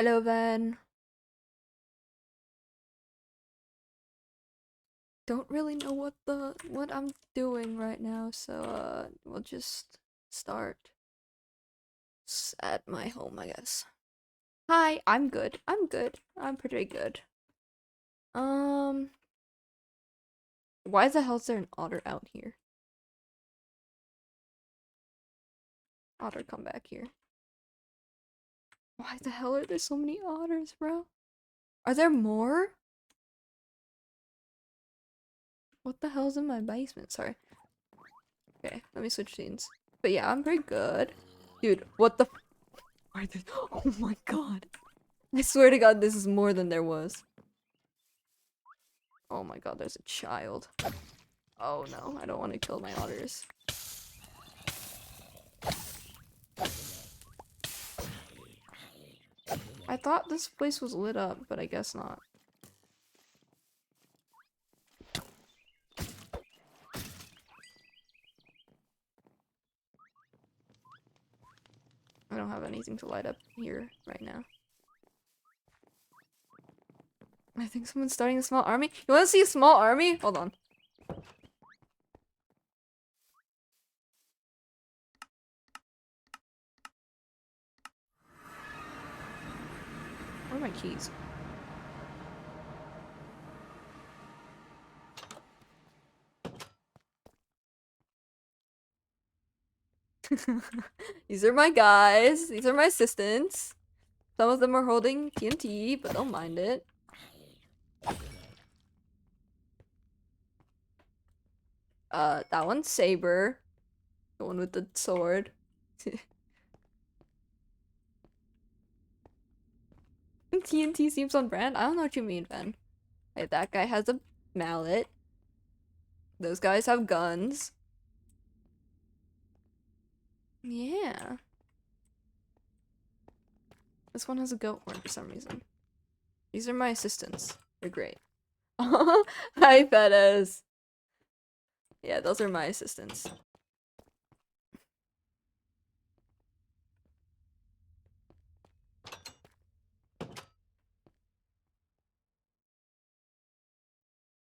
Hello, Van. Don't really know what I'm doing right now, so we'll just start at my home, I guess. Hi, I'm good. I'm good. I'm pretty good. Um, why the hell is there an otter out here? Otter, come back here. Why the hell are there so many otters, bro? Are there more? What the hell's in my basement? Sorry. Okay, let me switch scenes. But yeah, I'm pretty good. Dude, what the why did oh my god. I swear to god this is more than there was. Oh my god, there's a child. Oh no, I don't want to kill my otters. I thought this place was lit up, but I guess not. I don't have anything to light up here right now. I think someone's starting a small army. You want to see a small army? Hold on. Where are my keys? These are my guys. These are my assistants. Some of them are holding TNT, but don't mind it. That one's Saber. The one with the sword. TNT seems on brand? I don't know what you mean, Ben. Hey, that guy has a mallet. Those guys have guns. Yeah. This one has a goat horn for some reason. These are my assistants. They're great. Hi, Fedez. Yeah, those are my assistants.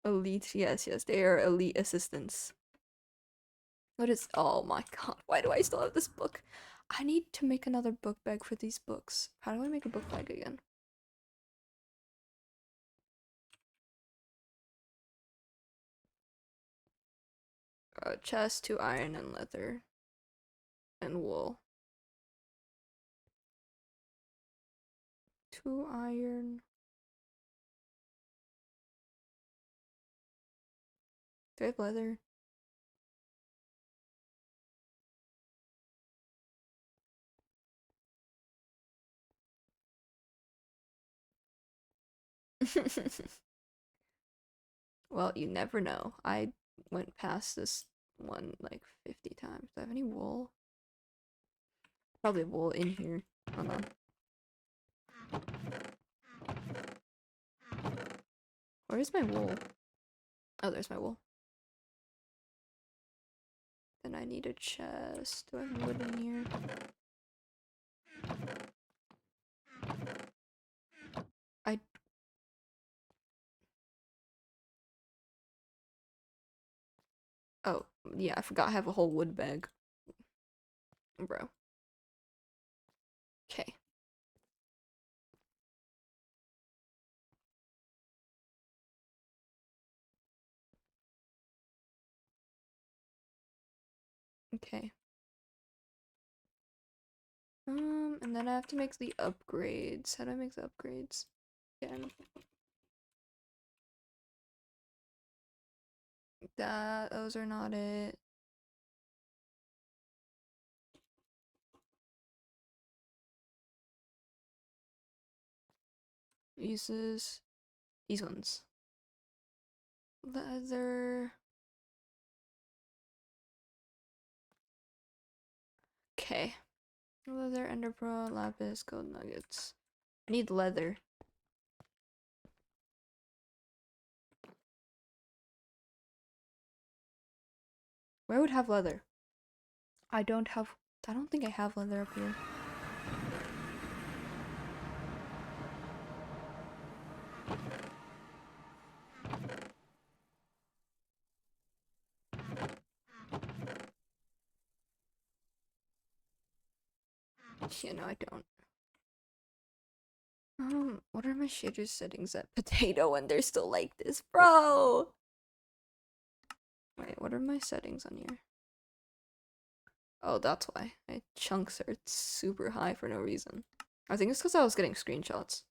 Elite, yes, they are elite assistants. What is- oh my god, why do I still have this book? I need to make another book bag for these books. How do I make a book bag again? Chest, 2 iron and leather. And wool. 2 iron. Do I have leather? Well, you never know. I went past this one like 50 times. Do I have any wool? Probably wool in here. Hold on. Where's my wool? Oh, there's my wool. Then I need a chest. Do I have wood in here? I... Oh, yeah, I forgot I have a whole wood bag. Bro. Okay. Okay. And then I have to make the upgrades. How do I make the upgrades? Again. Those are not it. Uses these ones. Leather. Okay. Leather, ender pearl, lapis, gold nuggets. I need leather. Where would have leather? I don't have. I don't think I have leather up here. Yeah, no, I don't. What are my shader settings at potato when they're still like this, bro? Wait, what are my settings on here? Oh, that's why. My chunks are super high for no reason. I think it's because I was getting screenshots.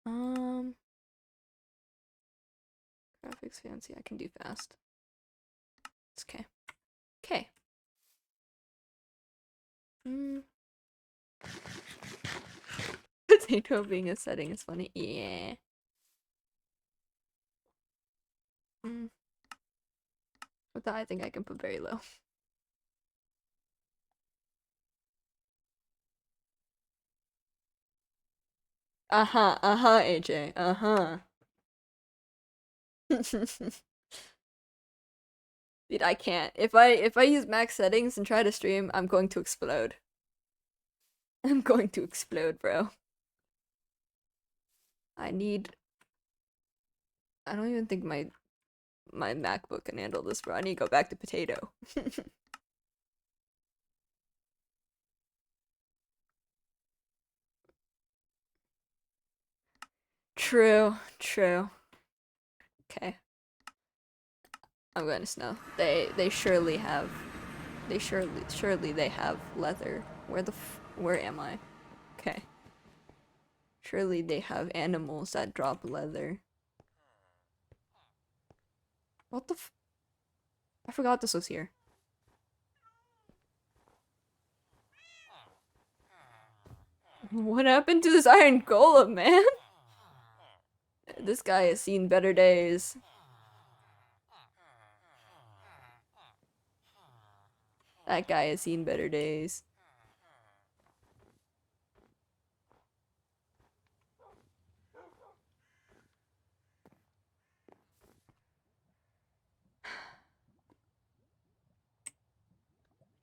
Graphics fancy, I can do fast. It's okay. Okay. Potato being a setting is funny. Yeah. With that, I think I can put very low. AJ. Dude, I can't. If I use max settings and try to stream, I'm going to explode. I'm going to explode, bro. I don't even think my MacBook can handle this, bro. I need to go back to potato. True. Okay. I'm going to snow. They surely have. Surely they have leather. Where am I? Okay. Surely they have animals that drop leather. What the I forgot this was here. What happened to this iron golem, man? This guy has seen better days. That guy has seen better days.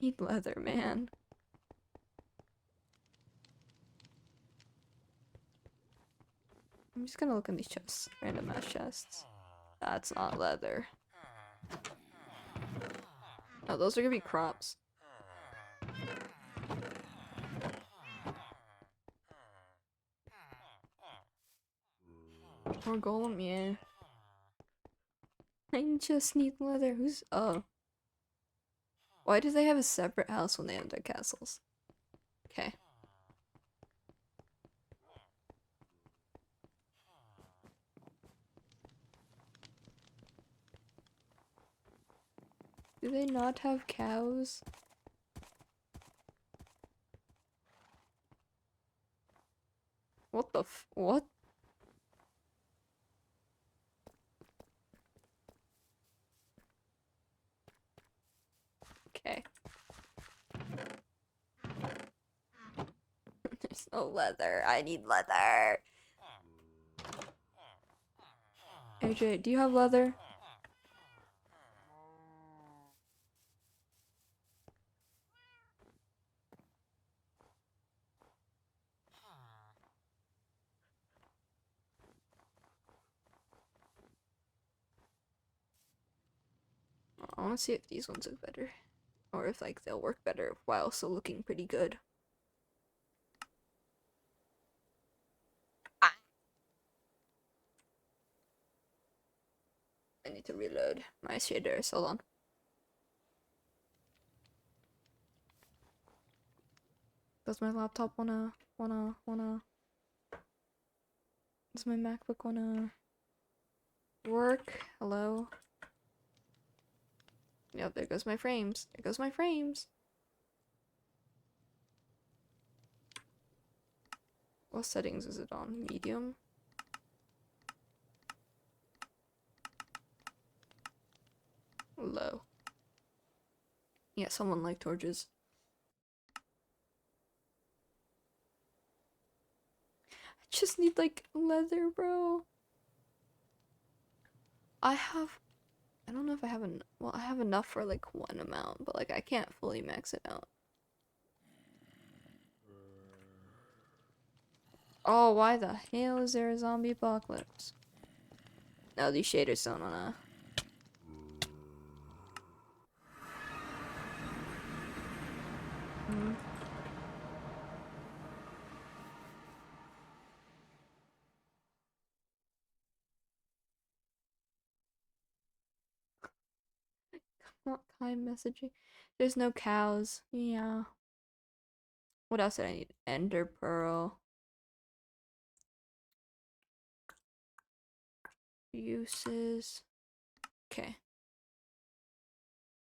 Need leather, man. I'm just gonna look in these chests. Random ass chests. That's not leather. Oh, those are gonna be crops. Or golem, yeah. I just need leather. Oh. Why do they have a separate house when they have their castles? Okay. Do they not have cows? What the what? Okay. There's no leather. I need leather. AJ, do you have leather? I want to see if these ones look better. Or if, like, they'll work better while still looking pretty good. Ah. I need to reload my shaders. Hold on. Does my laptop wanna... Does my MacBook wanna... work? Hello? Yep, there goes my frames. There goes my frames. What settings is it on? Medium? Low. Yeah, someone liked torches. I just need, like, leather, bro. I don't know if I have well, I have enough for, like, one amount, but, like, I can't fully max it out. Oh, why the hell is there a zombie apocalypse? No, these shaders don't wanna... Not time messaging. There's no cows. Yeah. What else did I need? Ender pearl. Uses. Okay.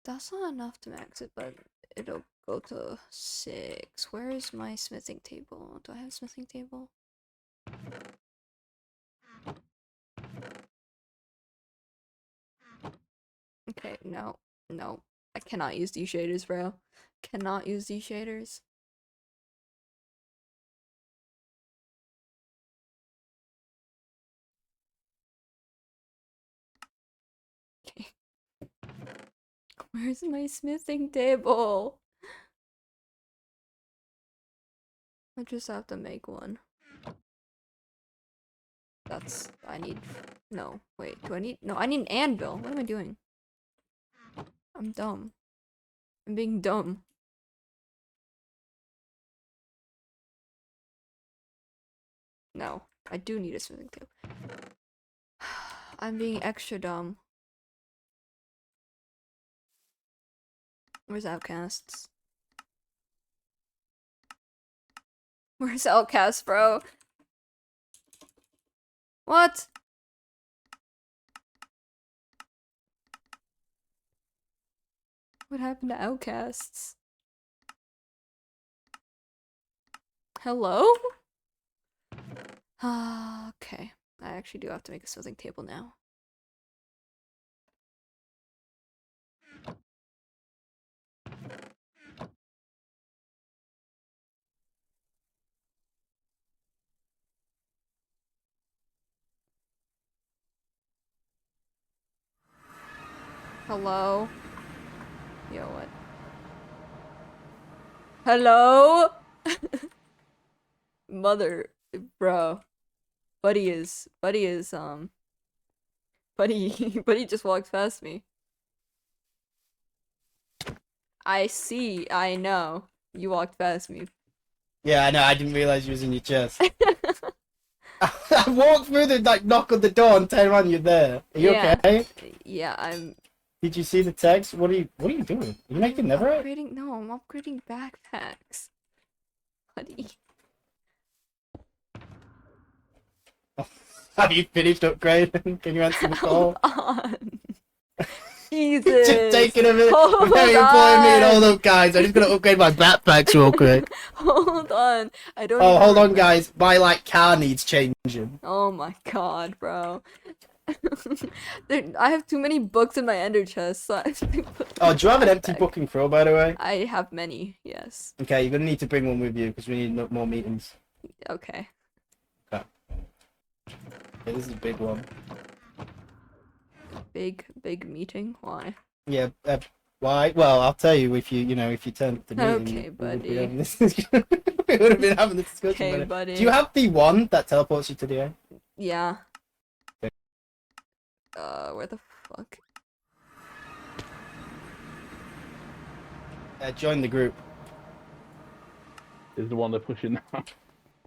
That's not enough to max it, but it'll go to 6. Where is my smithing table? Do I have a smithing table? Okay, no. No. I cannot use these shaders, bro. Cannot use these shaders. Okay. Where's my smithing table? I just have to make one. I need, no, wait, do I need, no, I need an anvil. What am I doing? I'm dumb. I'm being dumb. No, I do need a smithing table. I'm being extra dumb. Where's Outcasts? Where's Outcasts, bro? What? What happened to Outcasts? Hello? Okay. I actually do have to make a smithing table now. Hello? Yo, what? Hello? Mother, bro. Buddy, Buddy just walked past me. I see, I know. You walked past me. Yeah, I know, I didn't realize you was in your chest. I walked through the knock on the door and turn around, you're there. Are you okay? Yeah, I'm. Did you see the text? What are you doing? Are you making netherite? No, I'm upgrading backpacks. Buddy. Have you finished upgrading? Can you answer the call? Hold on. Jesus. Just taking a minute. Hold Very important meeting. Hold up, guys. I'm just gonna upgrade my backpacks real quick. Hold on. I don't. Oh, hold on, guys. My car needs changing. Oh my god, bro. I have too many books in my ender chest. So Oh, do you have an empty book and crow, by the way? I have many. Yes. Okay, you're gonna need to bring one with you because we need more meetings. Okay. Okay, this is a big one. Big meeting? Why? Yeah, why? Well, I'll tell you if you turn up the meeting. Okay, buddy. We would have been having this discussion. Okay, buddy. Do you have the one that teleports you to the air? Yeah. Where the fuck? Join the group. Is the one they're pushing now.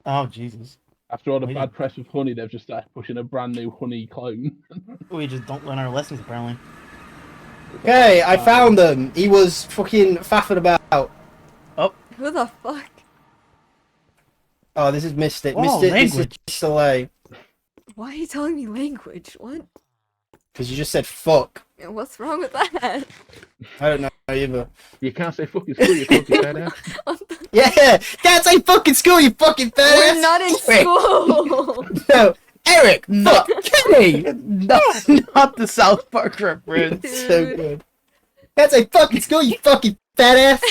Oh, Jesus. After all the bad press with honey, they've just started pushing a brand new honey clone. We just don't learn our lessons, apparently. Okay, I found them. He was fucking faffing about. Oh. Who the fuck? Oh, this is Mystic. Whoa, Mystic, language. this is Soleil. Why are you telling me language? What? Because you just said fuck. What's wrong with that? I don't know either. You can't say fucking school, you fucking badass. Yeah! Can't say fucking school, you fucking fat We're ass! not in school! No! Eric! Fuck! Kenny! Not the South Park reference. So good. Can't say fucking school, you fucking fat ass!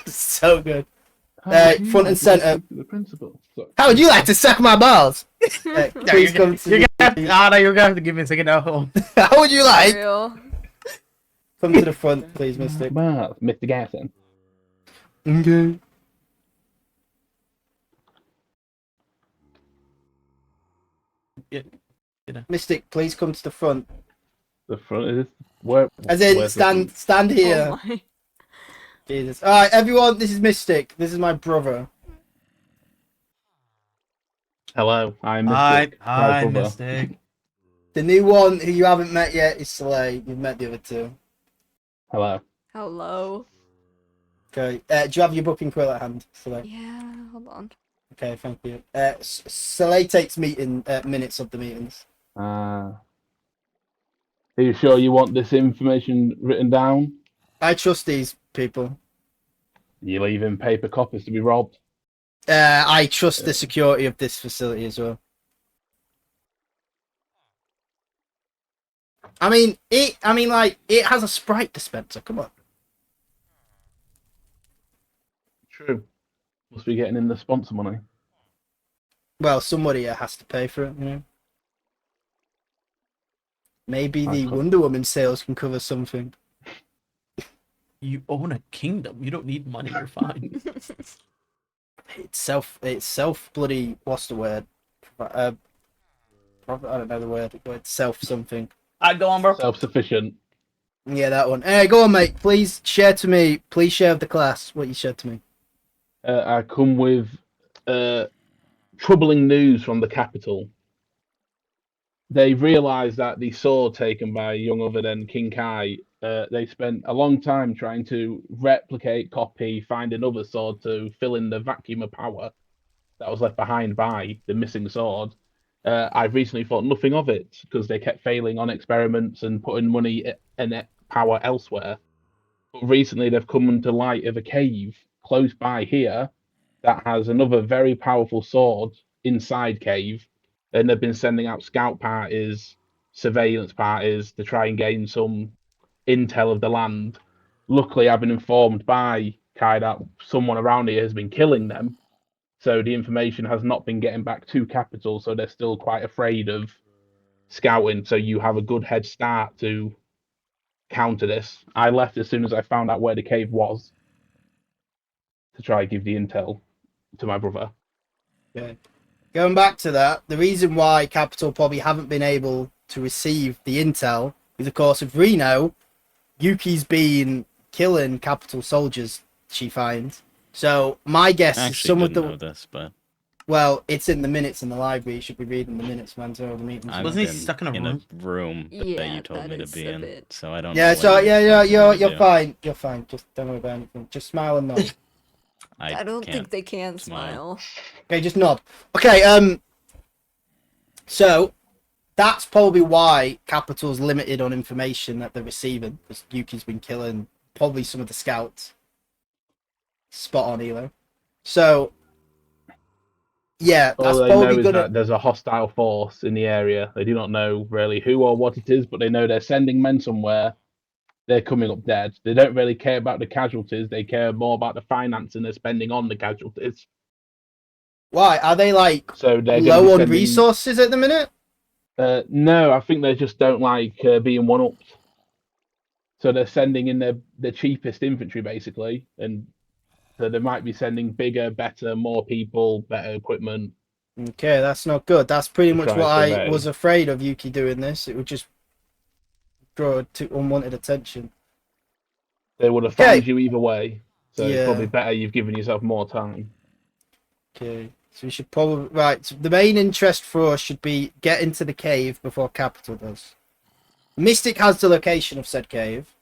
So good. Front and center. The principal. So, How would you like to suck my balls? No, Please come to you're gonna have to give me a second now. How would you like? Real. Come to the front, please, Mystic. wow, Mr. Gasson. Okay. Mystic, please come to the front. The front is where? As in, where's the stand here. Oh my. Jesus. Alright, everyone, this is Mystic. This is my brother. Hello, I'm Mystic. Hi, brother. Mystic. The new one who you haven't met yet is Soleil. You've met the other two. Hello. Hello. Okay. Do you have your booking quill at hand? Soleil? Yeah, hold on. Okay, thank you. Soleil takes minutes of the meetings. Are you sure you want this information written down? I trust these people. You leaving paper copies to be robbed? I trust the security of this facility as well. I mean, it has a Sprite dispenser. Come on. True. Must be getting in the sponsor money. Well, somebody has to pay for it, you know. Maybe the Wonder Woman sales can cover something. You own a kingdom. You don't need money. You're fine. It's self bloody, what's the word? I don't know the word, but it's self something. I go on, bro. Self-sufficient. Yeah, that one. Hey, go on, mate. Please share to me. Please share with the class what you shared to me. I come with troubling news from the capital. They realised that the sword taken by young other than King Kai, they spent a long time trying to replicate, copy, find another sword to fill in the vacuum of power that was left behind by the missing sword. I've recently thought nothing of it because they kept failing on experiments and putting money and power elsewhere. But recently they've come into light of a cave close by here that has another very powerful sword inside cave, and they've been sending out scout parties, surveillance parties to try and gain some intel of the land. Luckily, I've been informed by Kai that someone around here has been killing them, so the information has not been getting back to capital, so they're still quite afraid of scouting. So you have a good head start to counter this. I left as soon as I found out where the cave was to try and give the intel to my brother. Okay. Going back to that, the reason why Capital probably haven't been able to receive the intel is, of course, if Reno, Yuki's been killing Capital soldiers, she finds. So my guess I is actually some of didn't the know this, but well, it's in the minutes in the library. You should be reading the minutes, man. So all the meetings. I've Wasn't he been stuck in a room that Yeah, you told that me to is be a in, bit- so I don't know. Yeah, what so you yeah, expect me to you're do. fine. You're fine. Just don't worry about anything. Just smile and nod. I don't can't think they can smile. smile. Okay, just nod. Okay, so that's probably why Capital's limited on information that they're receiving, because Yuki's been killing probably some of the scouts. Spot on, Elo. So, yeah, All that's they know probably is gonna. that there's a hostile force in the area. They do not know really who or what it is, but they know they're sending men somewhere. They're coming up dead. They don't really care about the casualties. They care more about the financing they're spending on the casualties. Why are they like So they're going to be low on sending. resources at the minute? No, I think they just don't like being one-upped. So they're sending in their cheapest infantry basically, and so they might be sending bigger, better, more people, better equipment. Okay, that's not good. That's pretty To much try what and I survey. was afraid of Yuki doing this. It would just draw to unwanted attention. They would have Okay. found you either way. So it's Yeah. probably better you've given yourself more time. Okay, so we should probably right. So the main interest for us should be get into the cave before Capital does. Mystic has the location of said cave,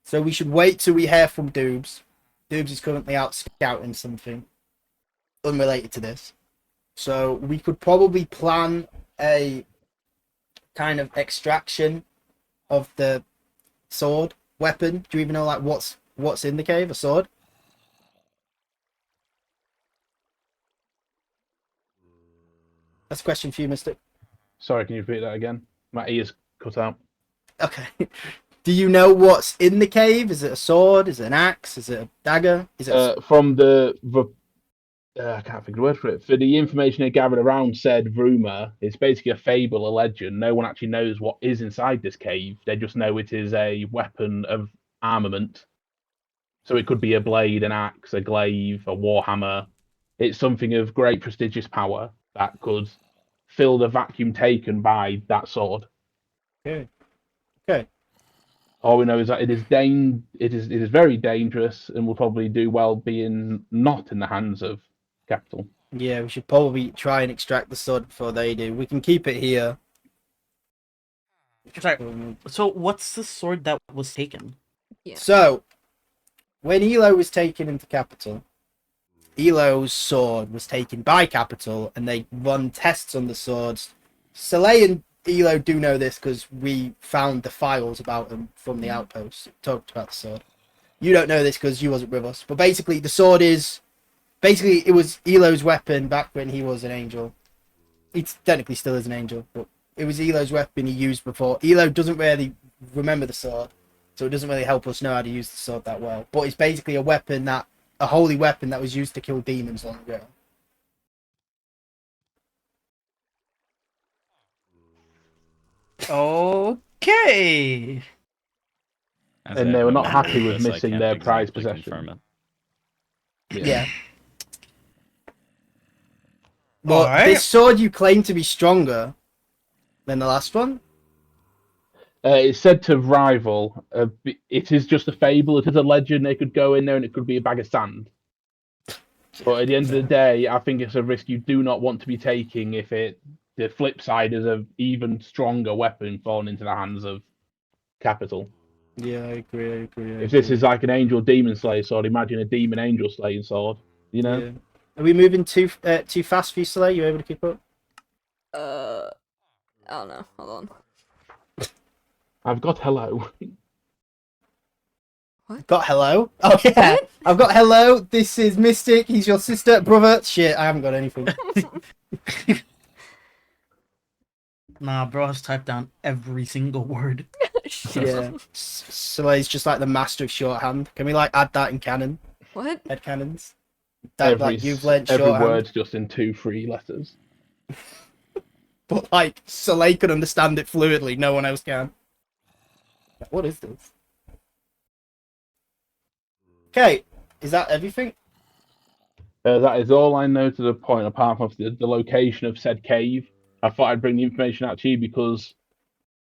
so we should wait till we hear from Doobs. Doobs is currently out scouting something unrelated to this, so we could probably plan a kind of extraction of the sword weapon. Do you even know like what's in the cave? A sword? That's a question for you, Mystic. Sorry, can you repeat that again? My ears cut out. Okay. Do you know what's in the cave? Is it a sword? Is it an axe? Is it a dagger? Is it From I can't think of the word for it. For the information they gathered around said rumor, it's basically a fable, a legend. No one actually knows what is inside this cave. They just know it is a weapon of armament. So it could be a blade, an axe, a glaive, a warhammer. It's something of great prestigious power that could fill the vacuum taken by that sword. okay? Okay. All we know is that it is very dangerous and will probably do well being not in the hands of capital. Yeah, we should probably try and extract the sword before they do. We can keep it here. Sorry. So what's the sword that was taken? Yeah. So, when Elo was taken into Capital, Elo's sword was taken by Capital, and they run tests on the swords. Soleil and Elo do know this because we found the files about them from the outpost. It talked about the sword. You don't know this because you wasn't with us. But basically, the sword is... Basically, it was Elo's weapon back when he was an angel. He technically still is an angel, but it was Elo's weapon he used before. Elo doesn't really remember the sword, so it doesn't really help us know how to use the sword that well. But it's basically a weapon that... A holy weapon that was used to kill demons long ago. Okay. As And I they have were no not memory happy of with this, I missing can't their prized exactly possession. confirm it. Yeah. All Well, right. this sword you claim to be stronger than the last one? It's said to rival. It is just a fable. It is a legend. They could go in there and it could be a bag of sand. But at the end of the day, I think it's a risk you do not want to be taking if the flip side is an even stronger weapon falling into the hands of Capital. Yeah, I agree. If this is like an angel demon slayer sword, imagine a demon angel slaying sword. You know? Yeah. Are we moving too fast for you, Soleil? You able to keep up? I don't know. Hold on. I've got hello. Got hello? Oh yeah, What? I've got hello. This is Mystic. He's your sister, brother. Shit, I haven't got anything. Nah, bro has typed down every single word. Shit. Yeah, Soleil's just like the master of shorthand. Can we like add that in canon? What? Head canons. That like you've learned every shorthand, word's just in 2-3 letters. but like Soleil can understand it fluidly. No one else can. What is this? Okay, is that everything? That is all I know to the point, apart from the location of said cave. I thought I'd bring the information out to you because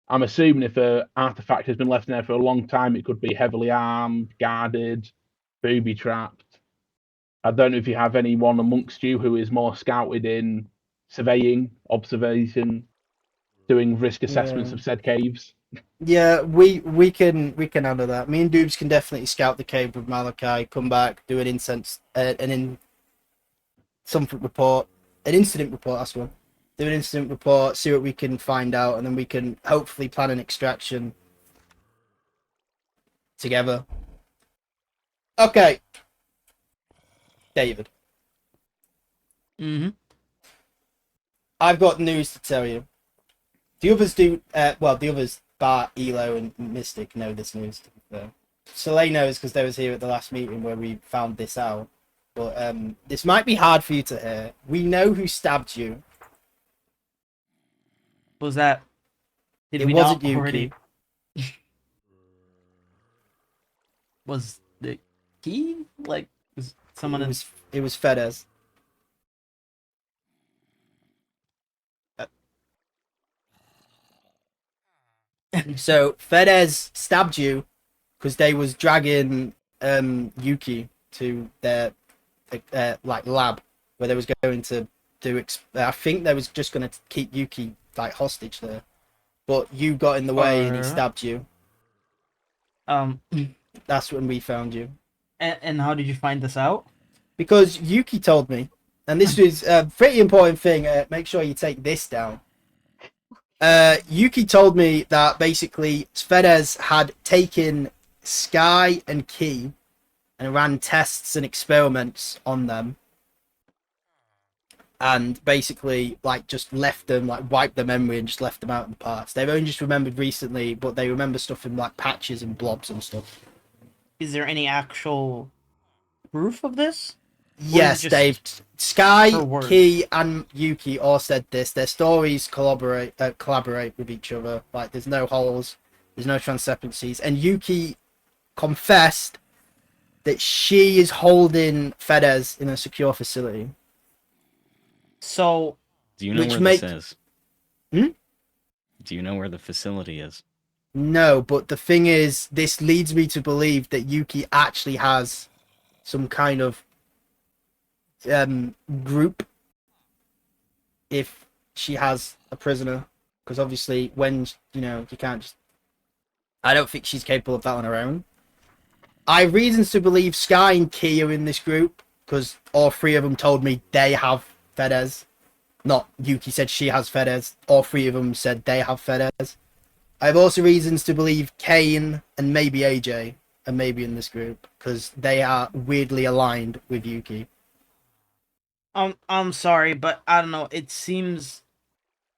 I'm assuming if an artifact has been left in there for a long time, it could be heavily armed, guarded, booby trapped. I don't know if you have anyone amongst you who is more scouted in surveying, observation, doing risk assessments Yeah. of said caves. Yeah, we can handle that. Me and Doobs can definitely scout the cave with Malachi, come back, do an something report, an incident report. That's one. Do an incident report, see what we can find out, and then we can hopefully plan an extraction together. Okay, David, Mm-hmm. I've got news to tell you. The others do. Well, the others, Bart, Elo, and Mystic, know this news. To be fair. Soleil knows because they was here at the last meeting where we found this out. But this might be hard for you to hear. We know who stabbed you. Was that? Did It we wasn't not Yuki. already? Was the key like? Was someone in? It was Fedez. So Fedez stabbed you because they was dragging Yuki to their like lab where they was going to do. I think they was just going to keep Yuki like hostage there, but you got in the way and he stabbed you. Um, That's when we found you. and how did you find this out? Because Yuki told me, and this is a pretty important thing. Make sure you take this down. Yuki told me that basically Fedez had taken Sky and Key and ran tests and experiments on them, and basically like just left them, like wiped their memory and just left them out in the past. They've only just remembered recently, but they remember stuff in like patches and blobs and stuff. Is there any actual proof of this? Yes, just Dave. Sky, her word? Key, and Yuki all said this. Their stories collaborate with each other. Like, there's no holes, there's no transparencies. And Yuki confessed that she is holding Fedez in a secure facility. So, Do you know Which where make- this is? Hmm? Do you know where the facility is? No, but the thing is, this leads me to believe that Yuki actually has some kind of group if she has a prisoner, because obviously when you can't just, I don't think she's capable of that on her own. I have reasons to believe Sky and Key are in this group because all three of them told me they have Fedez. Not Yuki said she has Fedez. All three of them said they have Fedez. I have also reasons to believe Kane and maybe AJ are maybe in this group because they are weirdly aligned with Yuki. I'm sorry, but I don't know. It seems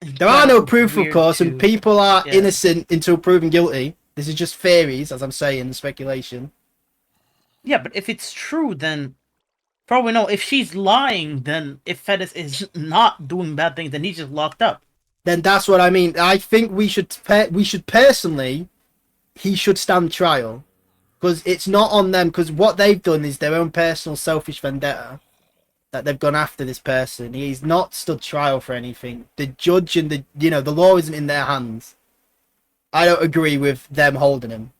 There are no proof, of weird course, and to- people are yeah. innocent until proven guilty. This is just theories, as I'm saying, speculation. Yeah, but if it's true, then for all we know, if she's lying, then if Fedez is not doing bad things, then he's just locked up. Then that's what I mean. I think we should personally, he should stand trial because it's not on them. Because what they've done is their own personal selfish vendetta that they've gone after this person. He's not stood trial for anything. The judge and the law isn't in their hands. I don't agree with them holding him.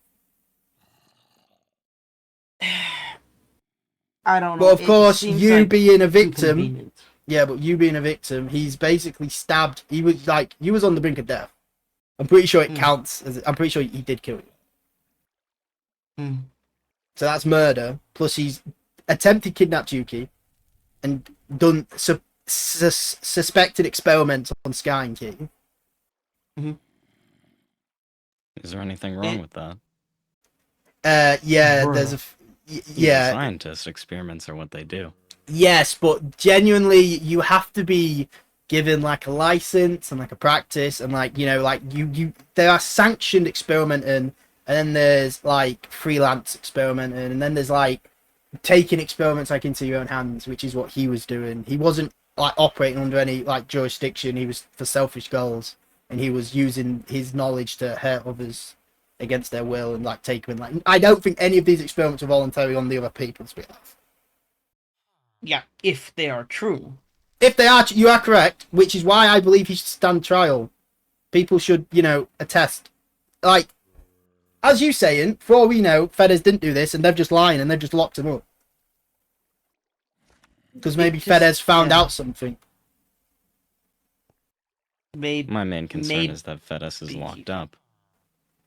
I don't know. But of it course, seems you like being a too victim, convenient. yeah, but you being a victim, he's basically stabbed. He was on the brink of death. I'm pretty sure it counts. I'm pretty sure he did kill you. Hmm. So that's murder. Plus, he's attempted kidnapped Yuki, and done suspected experiments on Sky and Key. Is there anything wrong with that? Yeah, Bruh. there's He's a yeah, scientist. Experiments are what they do. yes, but genuinely, you have to be given like a license and like a practice and like you there are sanctioned experimenting, and then there's like freelance experimenting, and then there's like taking experiments like into your own hands, which is what he was doing. He wasn't like operating under any like jurisdiction. He was for selfish goals, and he was using his knowledge to hurt others against their will and like take them. Like, I don't think any of these experiments are voluntary on the other people, to be honest. Yeah, if they are true. If they are, you are correct, which is why I believe he should stand trial. People should, attest. Like, as you saying, for all we know, Fedez didn't do this, and they're just lying, and they've just locked him up. Because maybe Fedez found out something. Maybe. My main concern Maybe- is that Fedez is locked up.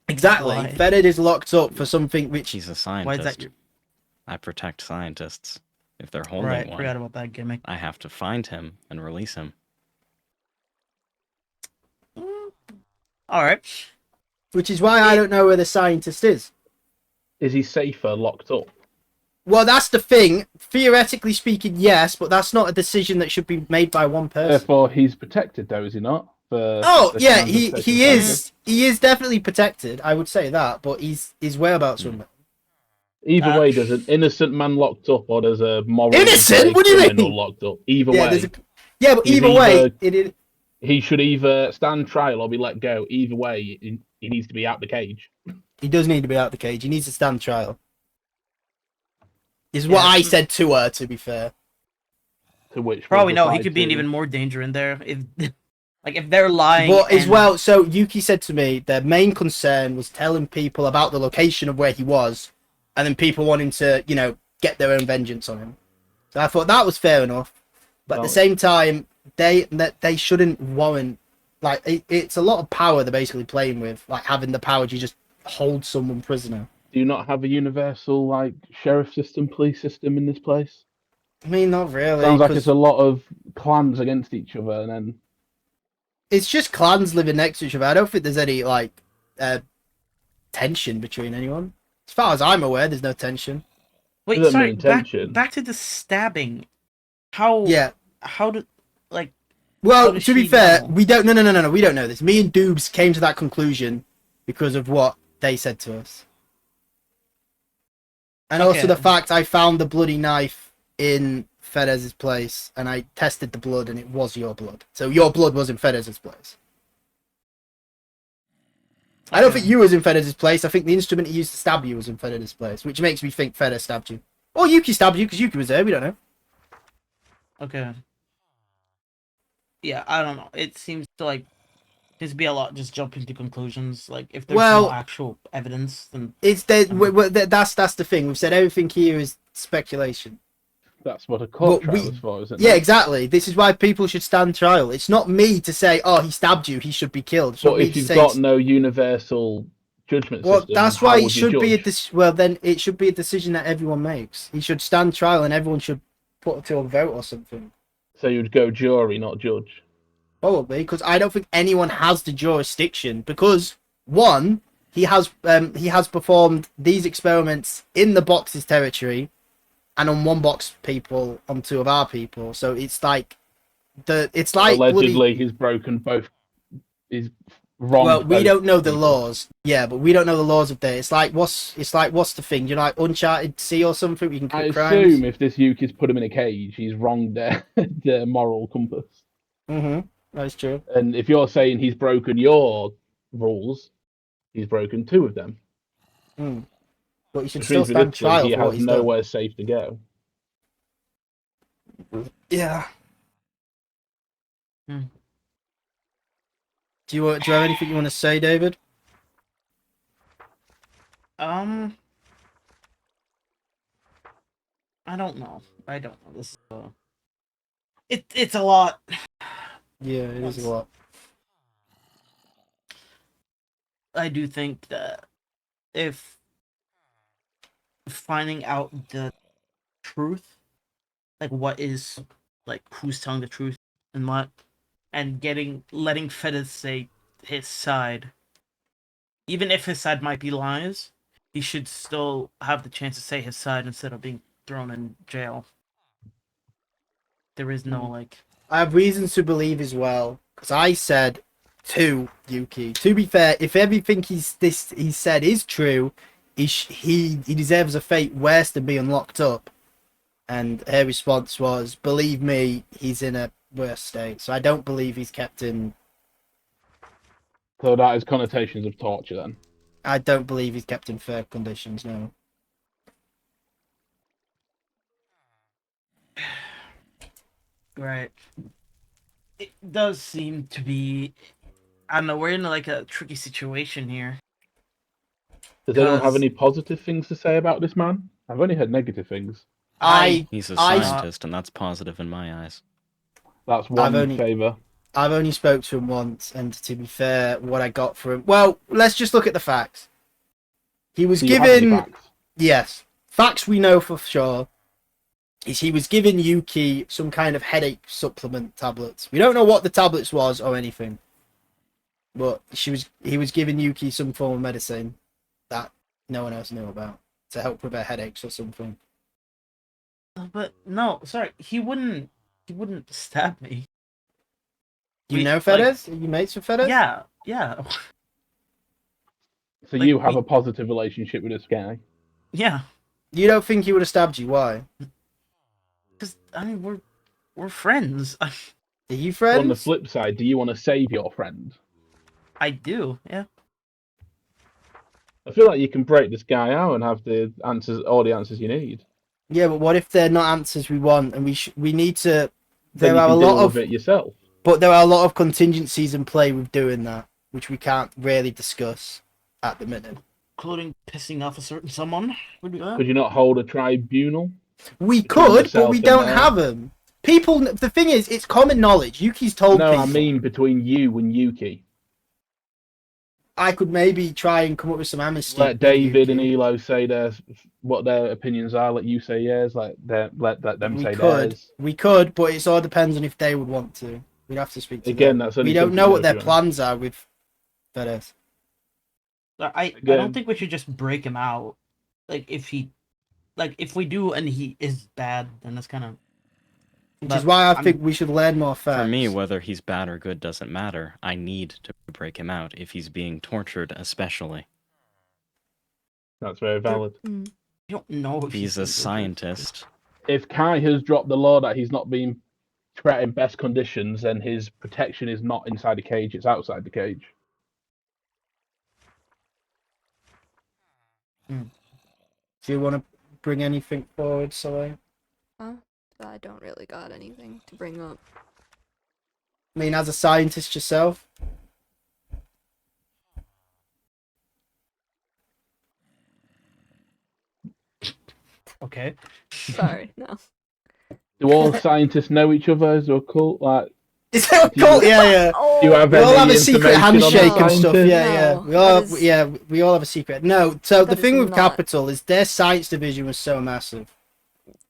Exactly. Why? Fedez is locked up for something which... He's a Why is scientist. that your... I protect scientists. If they're holding Right, one, forgot about that gimmick. I have to find him and release him. Alright. Which is why I don't know where the scientist is. Is he safer locked up? Well, that's the thing. Theoretically speaking, yes, but that's not a decision that should be made by one person. Therefore, he's protected, though, is he not? Oh yeah, he is definitely protected. I would say that, but his whereabouts were. Either way, does an innocent man locked up or does a moral Innocent? What do you criminal mean? locked up? Either Yeah, way, but He's either way, either- he should either stand trial or be let go. Either way, he needs to be out the cage. he does need to be out of the cage. He needs to stand trial. Is what I said to her. To be fair, To which Probably we'll no, he decide could be in to- even more danger in there. If if they're lying. but as and- well, so Yuki said to me their main concern was telling people about the location of where he was, and then people wanting to, get their own vengeance on him. So I thought that was fair enough, but at the same time, they shouldn't warrant like it's a lot of power they're basically playing with, like having the power to just hold someone prisoner. Do you not have a universal like sheriff system, police system in this place? I mean, not really. Sounds like 'cause it's a lot of clans against each other, and then it's just clans living next to each other. I don't think there's any like tension between anyone. As far as I'm aware, there's no tension. Wait, Doesn't sorry. mean tension. Back to the stabbing. How? Yeah. How did like? Well, How does to be she fair, know? we don't. No. We don't know this. Me and Doobs came to that conclusion because of what they said to us, and also Okay. the fact I found the bloody knife in Fedez's place, and I tested the blood, and it was your blood. So your blood was in Fedez's place. I don't Okay. think you was in Fedez's place. I think the instrument he used to stab you was in Fedez's place, which makes me think Fedez stabbed you, or Yuki stabbed you because Yuki was there. We don't know. Okay. Yeah, I don't know. It seems to like just be a lot. Just jumping to conclusions. Like if there's Well- no actual evidence, then It's that's the thing. We've said everything here is speculation. that's what a court But trial is for, isn't Yeah, it? exactly. This is why people should stand trial. It's not me to say, "Oh, he stabbed you. He should be killed." It's not But me if to you've say got it's- no universal judgment Well, system. that's how why it would you should be a judge? well. Then it should be a decision that everyone makes. He should stand trial, and everyone should put it to a vote or something. So you'd go jury, not judge. Probably, because I don't think anyone has the jurisdiction. Because one, he has performed these experiments in the box's territory, and on one box people, on two of our people. So it's like Allegedly, bloody. he's broken both. He's Well, wronged we both don't know the people. laws. Yeah, but we don't know the laws of there. It's like what's the thing? You know, like Uncharted Sea or something. We can I commit assume crimes. if this Yuki's put him in a cage, he's wronged their moral compass. That's true. And if you're saying he's broken your rules, he's broken two of them. But he should Which still means stand realistically, trial he for what has he's done. nowhere safe to go. Yeah. Hmm. Do you have anything you want to say, David? I don't know. This it's a lot. Yeah, it is a lot. I do think that if finding out the truth, like what is, like who's telling the truth and what, and letting Fedez say his side, even if his side might be lies, he should still have the chance to say his side instead of being thrown in jail. There is no like. I have reasons to believe as well, because I said to Yuki. To be fair, if everything he said is true, he deserves a fate worse than being locked up. And her response was, "Believe me, he's in a worse state." So I don't believe he's kept in. So that is connotations of torture then. I don't believe he's kept in fair conditions. No. Right. It does seem to be. I don't know. We're in like a tricky situation here. Does anyone have Because- any positive things to say about this man? I've only heard negative things. He's a I- scientist, and that's positive in my eyes. That's one only- favour. I've only spoke to him once, and to be fair, what I got for him. Well, let's just look at the facts. He was Do you have any given. facts? Yes, facts we know for sure. Is he was giving Yuki some kind of headache supplement tablets. We don't know what the tablets was or anything, but he was giving Yuki some form of medicine that no one else knew about to help with her headaches or something. But no, sorry, he wouldn't stab me. You We- know Fedez? Are you mates with Fedez? Yeah. So Like, you have we- a positive relationship with this guy. Yeah. You don't think he would have stabbed you? Why? Because I mean, we're friends. Are you So on the friends? flip side, do you want to save your friend? I do. Yeah. I feel like you can break this guy out and have all the answers you need. Yeah, but what if they're not answers we want, and we need to? Then There you are can a deal lot of, with it yourself. but there are a lot of contingencies in play with doing that, which we can't really discuss at the minute. Including pissing off a certain someone. Would be Could you not hold a tribunal? We Between could, but yourself we and don't them. have them. People, the thing is, it's common knowledge. Yuki's told No, people. I mean between you and Yuki. I could maybe try and come up with some amnesty. Let with David and Yuki. Elo say what their opinions are. Let you say yours. Let them We say could, theirs. but it all depends on if they would want to. We'd have to speak to Again, them. that's only We don't something know you what their do. plans are with Fedez. I Again. don't think we should just break him out. If we do and he is bad, then that's kind of. Which is why I I'm- think we should learn more facts. For me, whether he's bad or good doesn't matter. I need to break him out if he's being tortured, especially. That's very valid. You don't know if If he's a being- scientist, If Kai has dropped the law that he's not being treated in best conditions, then his protection is not inside the cage; it's outside the cage. Do you want to bring anything forward, Soleil? I don't really got anything to bring up. I mean, as a scientist yourself? Okay. Sorry, no. Do all scientists know each other as a cult? Like, Is that a Do you- cult? Yeah. Oh, Do you have We all any have a secret information on the handshake and stuff. scientist? Yeah. No, We all, that is- yeah, we all have a secret. No, so the That is thing with not- Capital is their science division was so massive.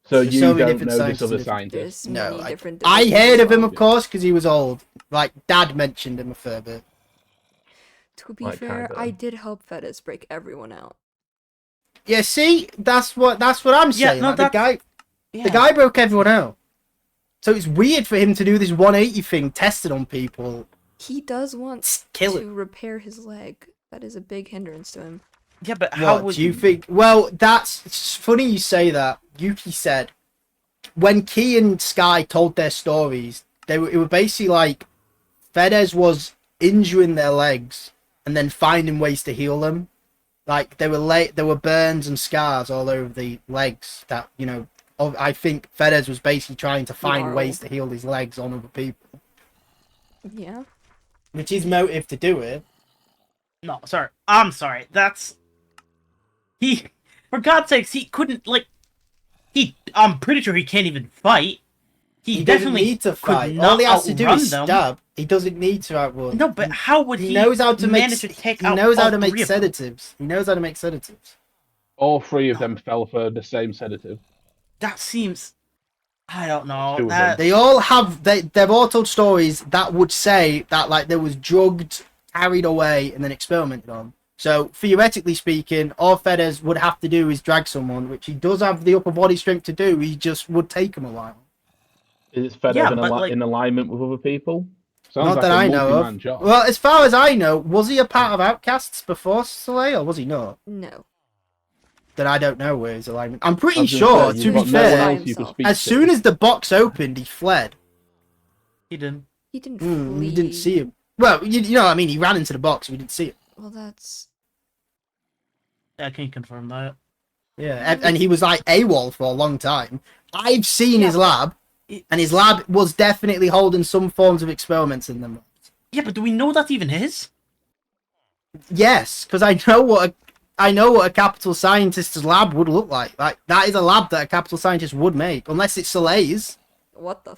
So There's you so many don't different know this scientists other in it. scientist? there's No, many different. I divisions heard as of him, well. of course, because he was old. Like Dad mentioned him a fair bit. To be Like, fair, kinda. I did help Fedis break everyone out. Yeah, see, that's what I'm Yeah, saying. no, Like, the that's- guy, the guy broke everyone out. So it's weird for him to do this 180 thing, tested on people. He does want Kill to it. repair his leg. That is a big hindrance to him. Yeah, but how What would do you think? Well, it's funny you say that. Yuki said when Key and Sky told their stories, it were basically like Fedez was injuring their legs and then finding ways to heal them. Like there were burns and scars all over the legs that I think Fedez was basically trying to find Gnarled. ways to heal his legs on other people, Yeah. which is motive to do it. No, sorry. I'm sorry. That's he. For God's sakes, he couldn't I'm pretty sure he can't even fight. He definitely doesn't need to could fight. not All he has to do outrun is them. stab. He doesn't need to outrun. No, but how would he? He knows how to make. manage to take He out knows how all to make three of them? sedatives. He knows how to make sedatives. All three of them fell for the same sedative. That seems. I don't know. Two of That They all have. They've all told stories that would say that like there was drugged, carried away, and then experimented on. So theoretically speaking, all Fedez would have to do is drag someone, which he does have the upper body strength to do. He just would take him a while. Is Fedez Yeah, in, but, like- in alignment with other people? Sounds Not like that a I know multi-man of. job. Well, as far as I know, was he a part of Outcasts before Soleil, or was he not? No. Then I don't know where his alignment. I'm I pretty was gonna sure. say, To you've be got no one fair, else you could speak as to. soon as the box opened, he fled. he didn't. He didn't We flee. didn't see him. Well, you know what I mean. He ran into the box. We didn't see him. Well, that's. I can't confirm that. Yeah, and he was like AWOL for a long time. I've seen Yeah, his lab, and his lab was definitely holding some forms of experiments in them. Yeah, but do we know that's even his? Yes, because I know what a capital scientist's lab would look like. Like that is a lab that a capital scientist would make, unless it's Soleil's. What the?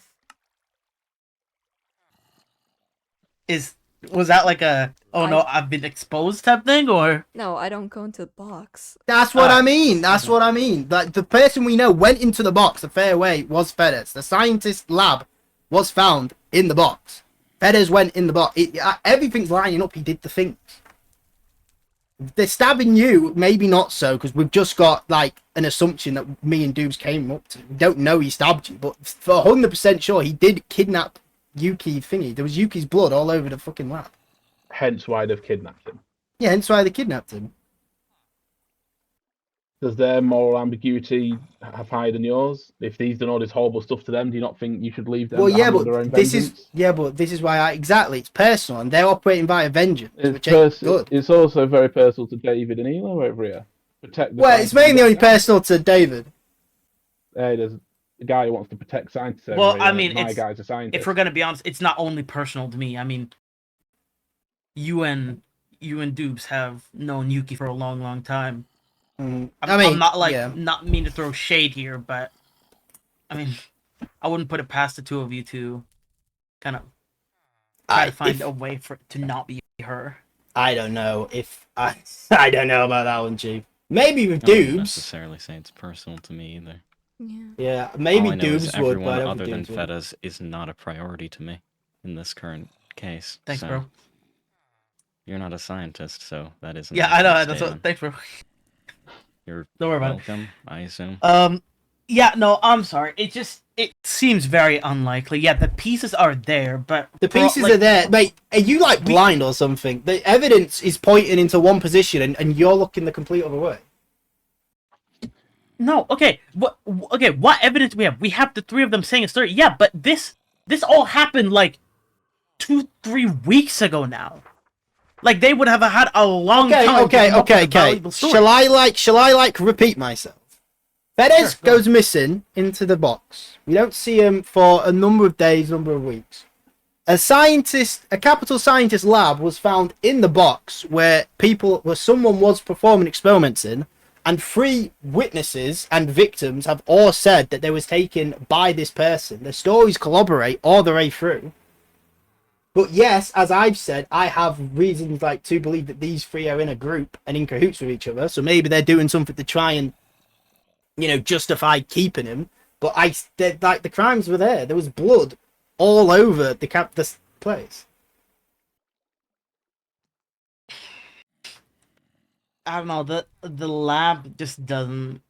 Was that like a I- no, I've been exposed type thing, or No, I don't go into the box. That's what Ah, I mean. That's what I mean. Like the person we know went into the box a fair way was Fedez. The scientist lab was found in the box. Fedez went in the box. Everything's lining up. He did the things. They're stabbing you, maybe not so, because we've just got like an assumption that me and Doobs came up to. We don't know he stabbed you, but for 100% sure he did kidnap Yuki thingy. There was Yuki's blood all over the fucking lab. Hence why they've kidnapped him. Yeah, hence why they kidnapped him. Does their moral ambiguity have higher than yours? If he's done all this horrible stuff to them, do you not think you should leave them Well, to yeah, handle their own but this vengeance? is why exactly it's personal, and they're operating via vengeance, It's, which ain't good. it's also very personal to David and Elo over here. Protect the Well, it's scientists. mainly only personal to David. Hey, there's a guy who wants to protect scientists. over Well, here, I and mean, my it's- guy's a scientist. if we're gonna be honest, it's not only personal to me. I mean, you and Dubes have known Yuki for a long, long time. I'm not like yeah. not mean to throw shade here, but I mean, I wouldn't put it past the two of you to kind of try to find a way for it to not be her. I don't know if I don't know about that one, Chief. Maybe with I wouldn't Doobs. necessarily say it's personal to me either. Yeah. Yeah, maybe All I know is Doobs would, but everyone I don't other than think Doobs would. Fedez is not a priority to me in this current case. Thanks, so bro. You're not a scientist, so that is an Yeah, I know. accurate That's what. statement. Thanks, bro. You're Don't worry about it. welcome, I assume. Yeah, no, I'm sorry. It seems very unlikely. Yeah, the pieces are there, but The pieces are there, mate. Are you like blind or something? The evidence is pointing into one position, and you're looking the complete other way. No, okay. What evidence we have? We have the three of them saying a story. Yeah, but this all happened like 2-3 weeks ago now. Like they would have had a long time. to come up with a valuable story. Shall I like repeat myself? Fedez Sure, go goes missing into the box. We don't see him for a number of days, number of weeks. A capital scientist lab was found in the box where someone was performing experiments in, and 3 witnesses and victims have all said that they was taken by this person. The stories corroborate all the way through. But yes, as I've said, I have reasons like to believe that these three are in a group and in cahoots with each other. So maybe they're doing something to try and, justify keeping him. But like the crimes were there. There was blood all over this place. I don't know. The lab just doesn't.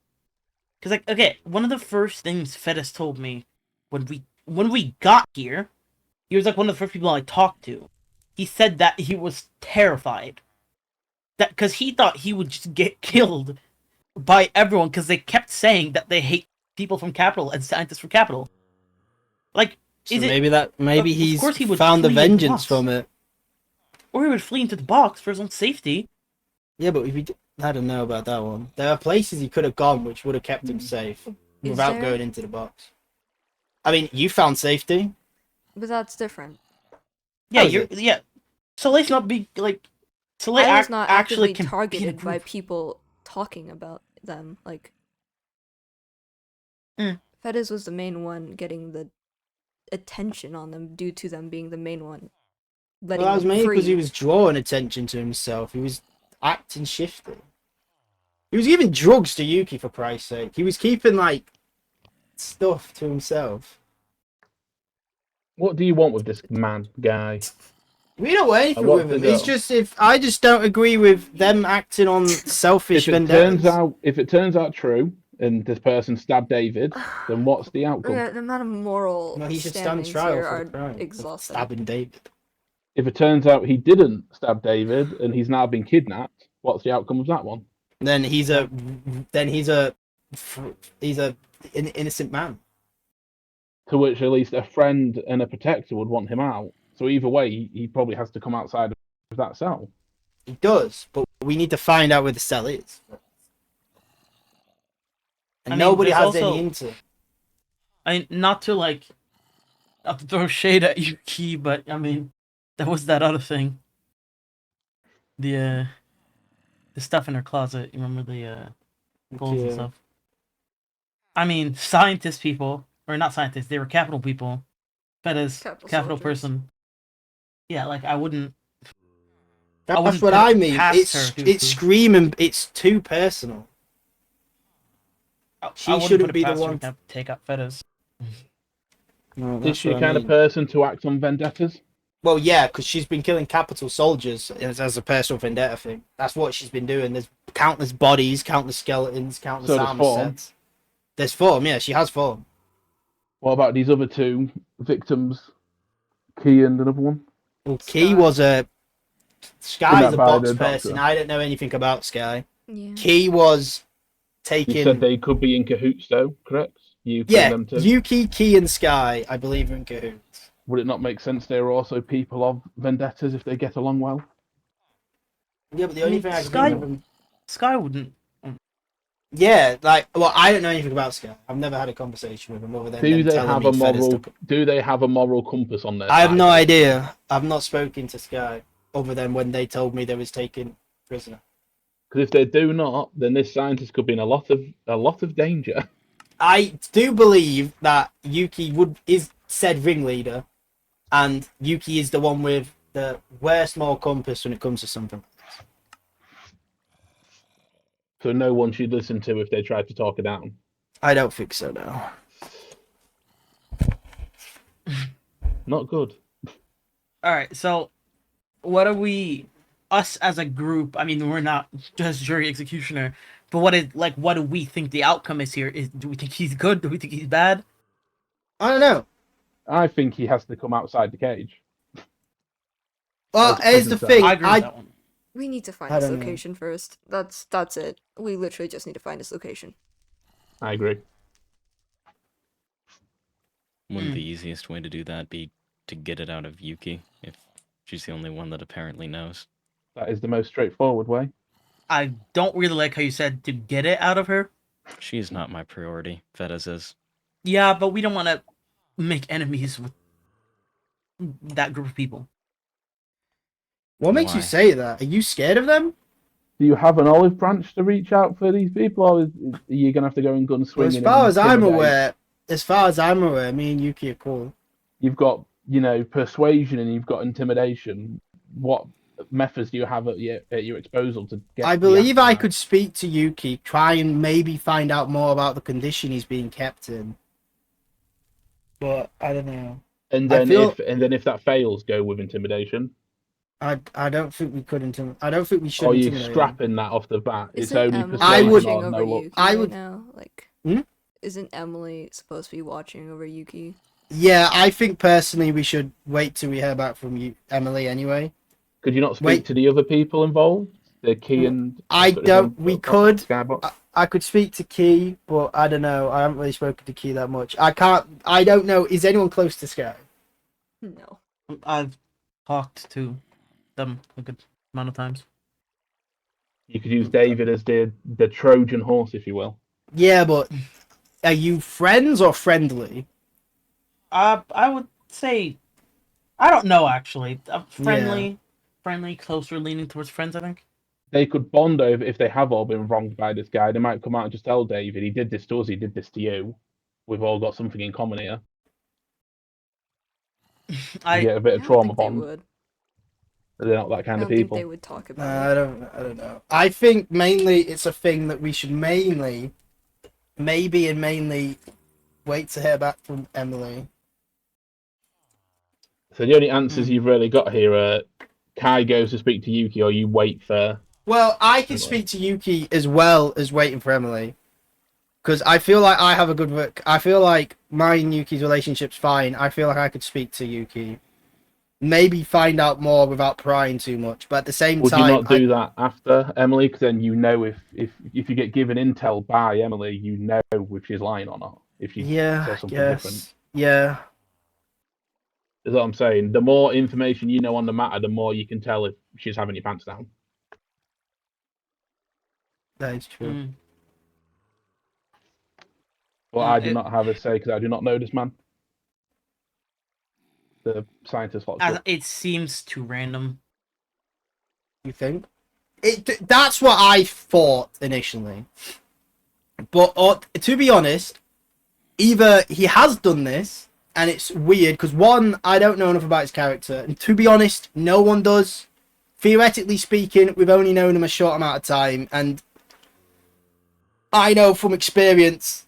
Cause like, okay, one of the first things Fedis told me when we got here, he was like one of the first people I talked to. He said that he was terrified. That because he thought he would just get killed by everyone because they kept saying that they hate people from Capital and scientists from Capital. Like, So maybe of he's course he would found the flee into vengeance box. from it. Or he would flee into the box for his own safety. Yeah, but if I don't know about that one. There are places he could have gone which would have kept him safe without there? going into the box. I mean, you found safety. But that's different. Yeah, is it? yeah. Soleil's not be like. Soleil I was not actually actively can be in a targeted by group. people talking about them. Like, Mm. Fedez was the main one getting the attention on them due to them being the main one. Letting Well, that was them mainly because he free. was drawing attention to himself. He was acting shifty. He was giving drugs to Yuki, for Christ's sake. He was keeping, like, stuff to himself. What do you want with this guy? We don't want anything want with him. to It's know. just I just don't agree with them acting on selfish vendettas. If it turns out true, and this person stabbed David, then what's the outcome? Yeah, the amount of moral No, he should stand standings trial here for are the crime of exhausting. stabbing David. If it turns out he didn't stab David and he's now been kidnapped, what's the outcome of that one? Then he's an innocent man. To which at least a friend and a protector would want him out. So either way, he probably has to come outside of that cell. He does, but we need to find out where the cell is. And I mean, nobody there's has also- any intel. I mean, not to throw shade at Yuki, but I mean, there was that other thing. The stuff in her closet. You remember the goals and Yeah. stuff. I mean, scientist people, or not scientists, they were capital people. Fedez, Capital capital soldiers. person. Yeah, like I wouldn't. That's wouldn't what put it I mean. past her to- It's screaming. It's too personal. She wouldn't shouldn't put it be the past her one. to take out Fedez. No, Is that's she what a I kind of mean. person to act on vendettas? Well, yeah, because she's been killing capital soldiers as a personal vendetta thing. That's what she's been doing. There's countless bodies, countless skeletons, countless So there's armor form. sets. There's form, yeah. She has form. What about these other two victims? Key and another one? Well, Key Sky. was a Sky's Kidnapped a by box the doctor. person. I don't know anything about Sky. Yeah. Key was You taking. said they could be in cahoots, though, correct? You Yeah, them two. Yuki, Key, and Sky, I believe, are in cahoots. Would it not make sense they were also people of vendettas if they get along well? Yeah, but the I only mean, thing I can Sky- think of them. Sky wouldn't. Yeah, well, I don't know anything about Sky. I've never had a conversation with him other than Do them they telling have me a Fed is moral? stuck. Do they have a moral compass on their I have side? no idea. I've not spoken to Sky other than when they told me they was taken prisoner. Because if they do not, then this scientist could be in a lot of danger. I do believe that Yuki is said ringleader, and Yuki is the one with the worst moral compass when it comes to something. So no one should listen to if they try to talk her down. I don't think so, no. Not good. All right, so what are we? Us as a group. I mean, we're not just jury executioner, but what do we think the outcome is here? Do we think he's good? Do we think he's bad? I don't know. I think he has to come outside the cage. Well, As here's the prison thing. I agree with that one. We need to find I this don't know. location first. That's it. We literally just need to find this location. I agree. Wouldn't the easiest way to do that be to get it out of Yuki, if she's the only one that apparently knows? That is the most straightforward way. I don't really like how you said to get it out of her. She is not my priority. Fedez is. Yeah, but we don't want to make enemies with that group of people. What makes you Why? say that? Are you scared of them? Do you have an olive branch to reach out for these people, or are you going to have to go and gun Well, swinging? as far and as I'm intimidate? aware, me and Yuki are cool. You've got persuasion and you've got intimidation, what methods do you have at your disposal to get? I the believe answer I out? could speak to Yuki, try and maybe find out more about the condition he's being kept in. But I don't know. And I then feel- if that fails, go with intimidation. I don't think we could intimidate. I don't think we should Or are you intimidate him. scrapping that off the bat? It's Isn't only Emily persuasion would- watching or over no look. Yuki I right would- now? Like, Hmm? isn't Emily supposed to be watching over Yuki? Yeah, I think personally we should wait till we hear back from you, Emily. Anyway, Could you not speak Wait. to the other people involved? The key and I don't. We could. Skybox? I could speak to Key, but I don't know. I haven't really spoken to Key that much. I can't. I don't know. Is anyone close to Sky? No. I've talked to them a good amount of times. You could use David as the Trojan horse, if you will. Yeah, but are you friends or friendly? I would say, I don't know actually. Friendly, closer leaning towards friends. I think. They could bond over if they have all been wronged by this guy. They might come out and just tell David, he did this to us, he did this to you. We've all got something in common here. You get a bit I of don't trauma think they bond. would. They're not that I kind don't of think people. they would talk about I it. don't know. I think mainly it's a thing that we should mainly wait to hear back from Emily. So the only answers you've really got here are Kai goes to speak to Yuki, or you wait for. Well, I can speak to Yuki as well as waiting for Emily. Because I feel like I have a good work. I feel like my and Yuki's relationship's fine. I feel like I could speak to Yuki. Maybe find out more without prying too much. But at the same Would time, you not do that after Emily? Because then you know if you get given intel by Emily, you know if she's lying or not. If she yeah, says something yes, different. yeah. Is what I'm saying. The more information you know on the matter, the more you can tell if she's having your pants down. That is true. Mm. But I do not have a say because I do not know this man. The scientist locked up. It seems too random. You think? That's what I thought initially. But to be honest, either he has done this, and it's weird, because one, I don't know enough about his character, and to be honest, no one does. Theoretically speaking, we've only known him a short amount of time, and I know from experience,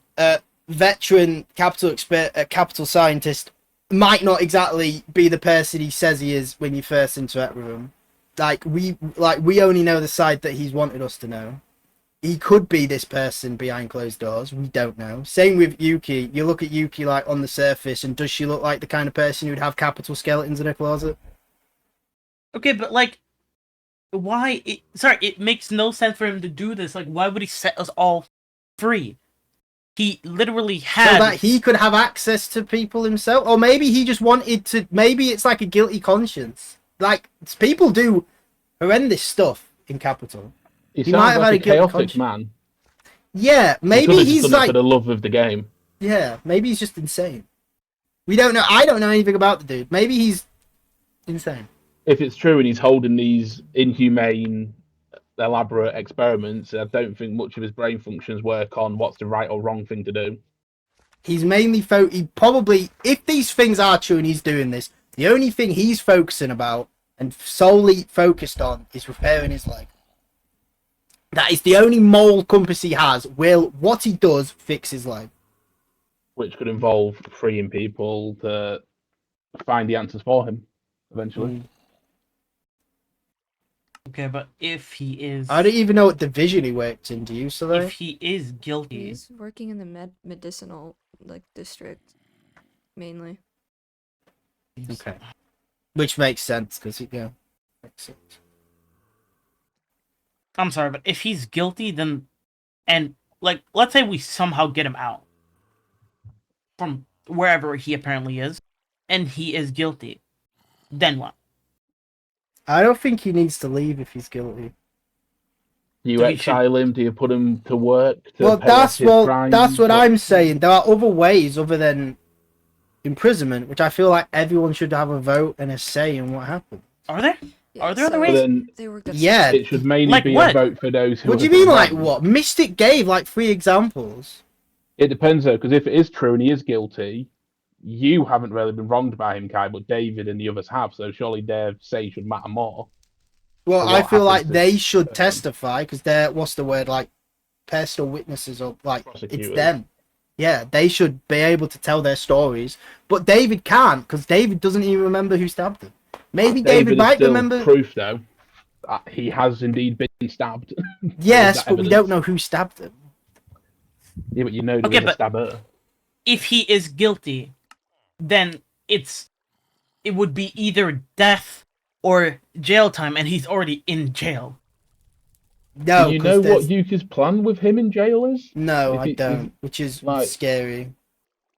veteran capital scientist might not exactly be the person he says he is when you first interact with him. We only know the side that he's wanted us to know. He could be this person behind closed doors. We don't know. Same with Yuki. You look at Yuki like on the surface, and does she look like the kind of person who'd have capital skeletons in her closet? Okay, but like, why? It makes no sense for him to do this. Like, why would he set us all free? He literally had. So that he could have access to people himself, or maybe he just wanted to. Maybe it's like a guilty conscience. Like people do horrendous stuff in Capital. He might sounds have had like a a guilty chaotic conscience. man. Yeah, He maybe could have just he's done it like. for the love of the game. Yeah, maybe he's just insane. We don't know. I don't know anything about the dude. Maybe he's insane. If it's true and he's holding these inhumane, elaborate experiments, I don't think much of his brain functions work on what's the right or wrong thing to do. He's mainly he probably, if these things are true and he's doing this, the only thing he's focusing about and solely focused on is repairing his leg. That is the only moral compass he has. What he does fix his leg. Which could involve freeing people to find the answers for him, eventually. Okay, but if he is, I don't even know what division he worked in. Do you, Soleil? if he is guilty, He's working in the medicinal district, mainly. Okay. Which makes sense, because makes sense. I'm sorry, but if he's guilty, then, and like, let's say we somehow get him out from wherever he apparently is, and he is guilty, then what? I don't think he needs to leave if he's guilty. Do you So he exile him? Do you put him to work? To Well, pay off his crimes? that's what I'm saying. There are other ways other than imprisonment, which I feel like everyone should have a vote and a say in what happens. Are there? Yeah, Are there other so ways? Then They were Yeah. it should mainly Like be what? a vote for those who. What do you have mean, been like wronged. what? Mystic gave like 3 examples. It depends though, because if it is true and he is guilty, you haven't really been wronged by him, Kai, but David and the others have. So surely their say should matter more. Well, for I what feel like happens to they this should person. testify because they're what's the word, like personal witnesses, or like it's Prosecutors. them. Yeah, they should be able to tell their stories, but David can't because David doesn't even remember who stabbed him. Maybe David is might still remember. proof, though, that he has indeed been stabbed. There is Yes, that but we evidence. don't know who stabbed him. Yeah, but you know there Okay, is a but- stabber. If he is guilty, then it would be either death or jail time, and he's already in jail. No, Do you because know what there's Yuki's plan with him in jail is? no, If I he- don't, which is like- scary.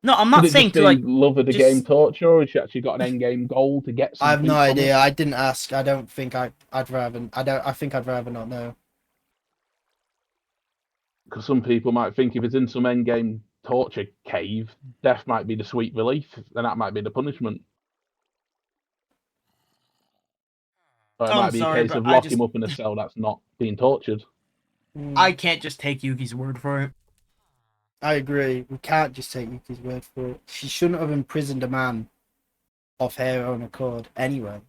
No, I'm Could not it saying just to be like. love of the just- game torture, or has she actually got an end game goal to get I have something no from idea. it? I didn't ask. I don't think I'd rather. I don't. I think I'd rather not know. Because some people might think if it's in some end game torture cave, death might be the sweet relief, and that might be the punishment. Or it I'm might be sorry, a case but of I lock just- him up in a cell that's not being tortured. I can't just take Yuki's word for it. I agree. We can't just take Yuki's word for it. She shouldn't have imprisoned a man of her own accord anyway.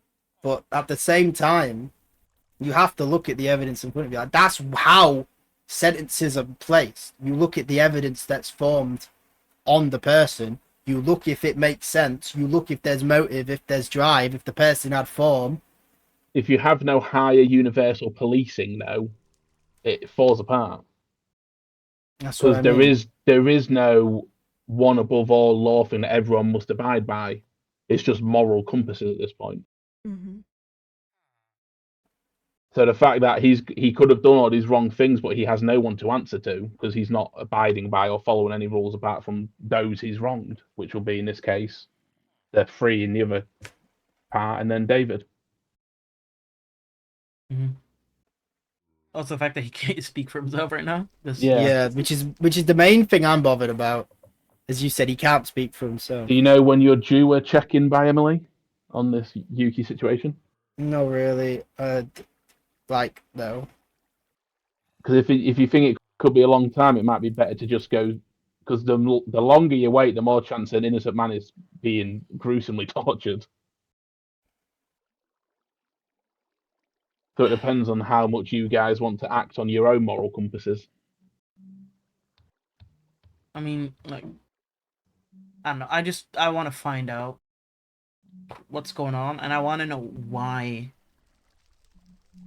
But at the same time, you have to look at the evidence in front of you. Like, that's how sentences are placed. You look at the evidence that's formed on the person. You look if it makes sense. You look if there's motive, if there's drive, if the person had form. If you have no higher universal policing, though, it falls apart. That's what Because I mean. there is no one above all law thing that everyone must abide by. It's just moral compasses at this point. Mm-hmm. So the fact that he could have done all these wrong things, but he has no one to answer to because he's not abiding by or following any rules apart from those he's wronged, which will be in this case the three in the other part, and then David. Also, the fact that he can't speak for himself right now. Yeah. Which is the main thing I'm bothered about. As you said, he can't speak for himself. Do you know when you're due a check-in by Emily on this Yuki situation? No, really. No. Because if you think it could be a long time, it might be better to just go. Because the longer you wait, the more chance an innocent man is being gruesomely tortured. So it depends on how much you guys want to act on your own moral compasses. I mean, like, I don't know. I want to find out what's going on, and I want to know why.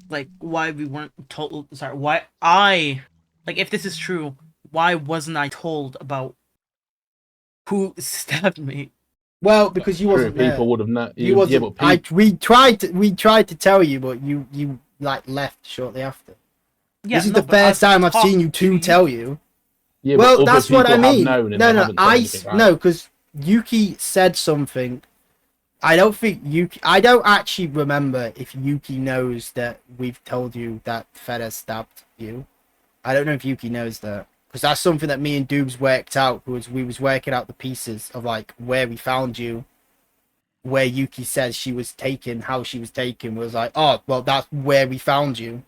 Like, why we weren't told. Sorry, why if this is true, why wasn't I told about who stabbed me? Well, because you True, wasn't there. people would have known. You wasn't. Yeah, but people, We tried to tell you, but you like left shortly after. Yeah, This is no, the but first time I've seen you talked to tell you. yeah, Well, but other that's what I people have mean. known and No, they no, haven't said anything, right? no, because Yuki said something. I don't think Yuki. I don't actually remember if Yuki knows that we've told you that Feda stabbed you. I don't know if Yuki knows that because that's something that me and Doobs worked out. We was working out the pieces of like where we found you, where Yuki says she was taken, how she was taken. Was like, oh, well, that's where we found you.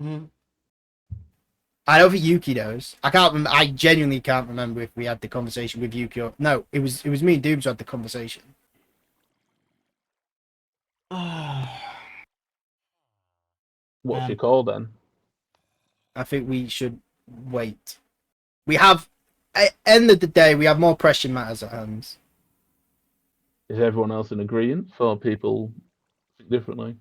Mhm. I don't think Yuki knows. I can't. I genuinely can't remember if we had the conversation with Yuki or no. It was me and Doobs who had the conversation. What's Man. your call then? I think we should wait. We have, at the end of the day, we have more pressing matters at hand. Is everyone else in agreement? For people think differently.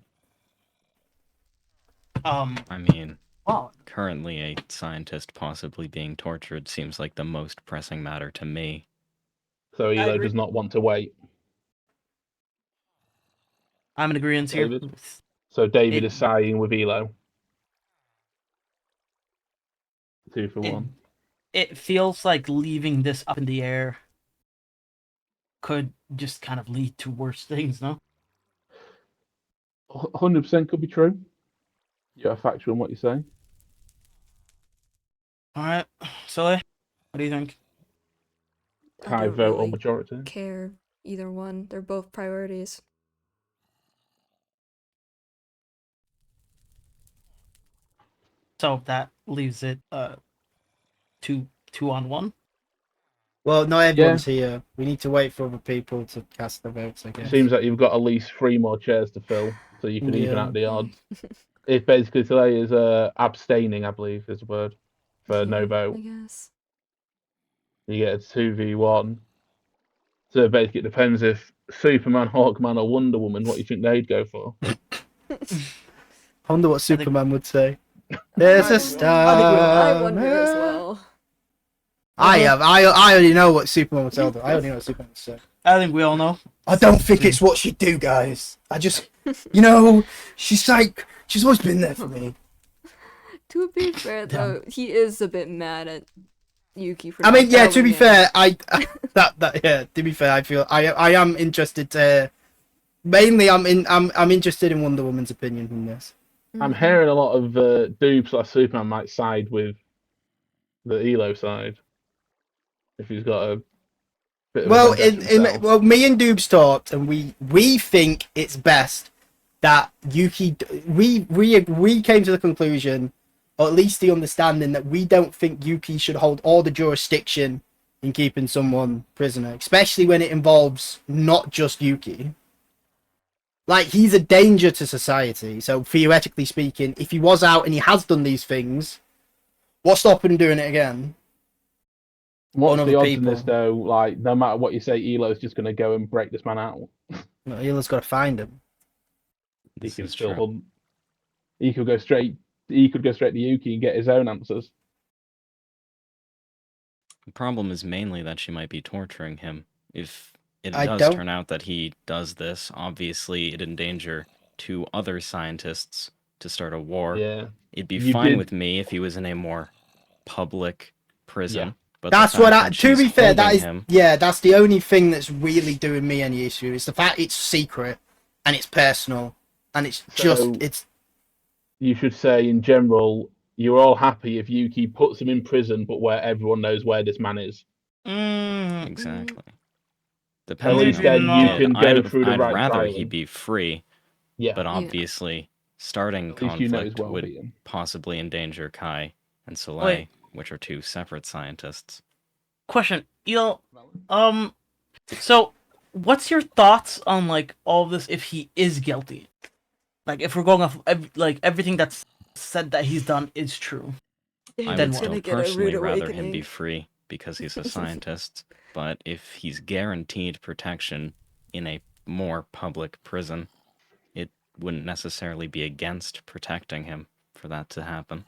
I mean, Well, currently a scientist possibly being tortured seems like the most pressing matter to me. So Elo agree. does not want to wait. I'm in agreement here. David? So David It- is siding with Elo. 2 for It- 1. It feels like leaving this up in the air could just kind of lead to worse things, no? 100% could be true. You're factual in what you say. Alright, Soleil, what do you think? I High don't vote or really majority. care either one. They're both priorities. So that leaves it 2-2 on 1. Well, not everyone's here. We need to wait for other people to cast their votes, I It guess. seems like you've got at least 3 more chairs to fill, so you can even Yeah. out the odds. If basically today is abstaining, I believe is the word for no I vote. guess. You get a 2v1. So basically, it depends if Superman, Hawkman, or Wonder Woman, what you think they'd go for. I wonder what think- Superman would say. There's a I star. wonder as well. I already know what Superman would tell them. I already know what Superman would say. I think we all know. I don't think it's what she'd do, guys. I just, you know, she's always been there for me. To be fair though, he is a bit mad at Yuki for I mean, not yeah. To telling be him. fair, To be fair, I feel I am interested to. Mainly, I'm interested in Wonder Woman's opinion from this. I'm hearing a lot of Doob/Superman might side with the Elo side if he's got a bit of Well, a vendetta himself. me and Doobs talked, and we think it's best that Yuki. We came to the conclusion, or at least the understanding, that we don't think Yuki should hold all the jurisdiction in keeping someone prisoner, especially when it involves not just Yuki. Like, he's a danger to society. So theoretically speaking, if he was out and he has done these things, what's stopping him doing it again? What's other the odds in this people. though? Like, no matter what you say, Elo's just going to go and break this man out. No, Eela's got to find him. He This can is still true. hunt. He could go straight. He could go straight to Yuki and get his own answers. The problem is mainly that she might be torturing him. If it I does don't- turn out that he does this, obviously it'd endanger 2 other scientists to start a war. Yeah, It'd be You fine did- with me if he was in a more public prison. Yeah. But the That's fact what that to be she's fair, that holding is, him, yeah, that's the only thing that's really doing me any issue. Is the fact it's secret and it's personal and it's So- it's you should say in general, you're all happy if Yuki puts him in prison, but where everyone knows where this man is. exactly. At Depending least on then what he you did, can go through the I'd right rather trial he and- be free, Yeah, but Yeah. obviously starting at least you know his conflict would well-being. possibly endanger Kai and Soleil, which are 2 separate scientists. Question, so what's your thoughts on like all this if he is guilty? Like if we're going off like everything that's said that he's done is true. I Then would what? still Gonna get a personally rude rather him awakening. be free because he's a scientist, but if he's guaranteed protection in a more public prison, it wouldn't necessarily be against protecting him for that to happen.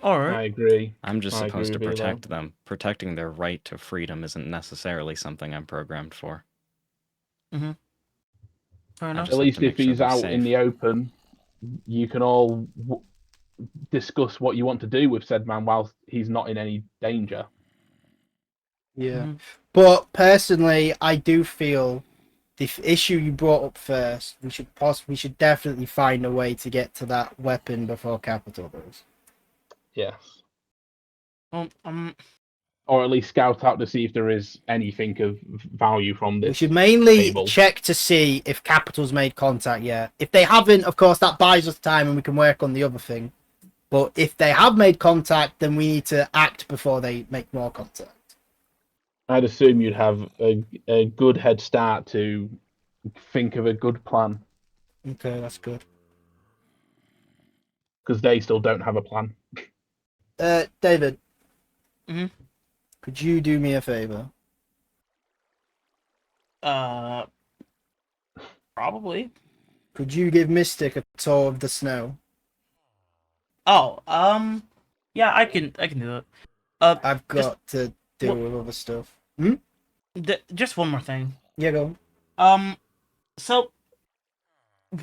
All right. I agree. I'm just I supposed to agree with Elo. protect them. Protecting their right to freedom isn't necessarily something I'm programmed for. Fair enough. just At have least to make if sure he's they're out in safe. the open, you can all discuss what you want to do with said man whilst he's not in any danger. yeah. Mhm. But personally, I do feel the issue you brought up first. We should definitely find a way to get to that weapon before Capital does. Yes. Um, Or at least scout out to see if there is anything of value from We this. should mainly table. check to see if Capital's made contact yet. If they haven't, of course, that buys us time and we can work on the other thing. But if they have made contact, then we need to act before they make more contact. I'd assume you'd have a good head start to think of a good plan Okay, that's good. because they still don't have a plan. David. Mhm. Could you do me a favor? probably. Could you give Mystic a tour of the snow? Oh, yeah, I can do it. I've got to deal what- with other stuff. Just one more thing. Yeah, go. So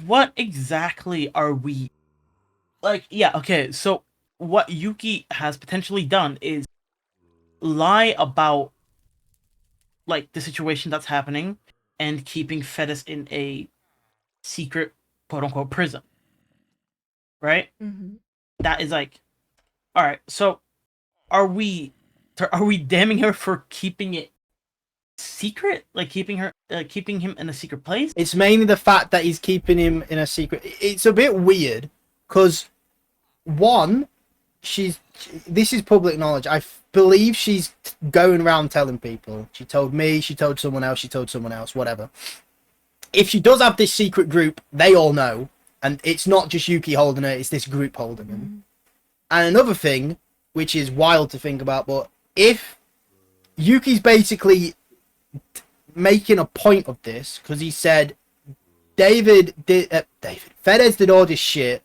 what exactly are we like? Yeah, okay. So what Yuki has potentially done is lie about like the situation that's happening and keeping Fedis in a secret quote unquote prison. Right? Mm-hmm. That is like all right. So are we damning her for keeping it secret? Like keeping him in a secret place? It's mainly the fact that he's keeping him in a secret. It's a bit weird because, one, this is public knowledge. Believe she's going around telling people. She told me, she told someone else, whatever. If she does have this secret group, they all know. And it's not just Yuki holding her, it's this group holding him. And another thing, which is wild to think about, but if Yuki's basically making a point of this, because he said, Fedez did all this shit,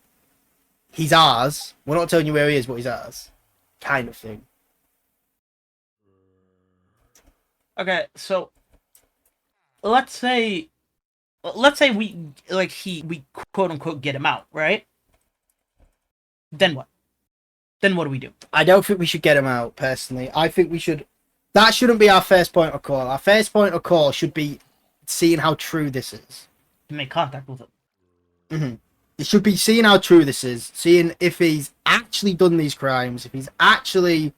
he's ours. We're not telling you where he is, but he's ours. Kind of thing. Okay, so let's say we quote unquote get him out, right? Then what? Then what do we do? I don't think we should get him out, personally. I think we should... That shouldn't be our first point of call. Our first point of call should be seeing how true this is. Make contact with him. It should be seeing how true this is. Seeing if he's actually done these crimes. If he's actually...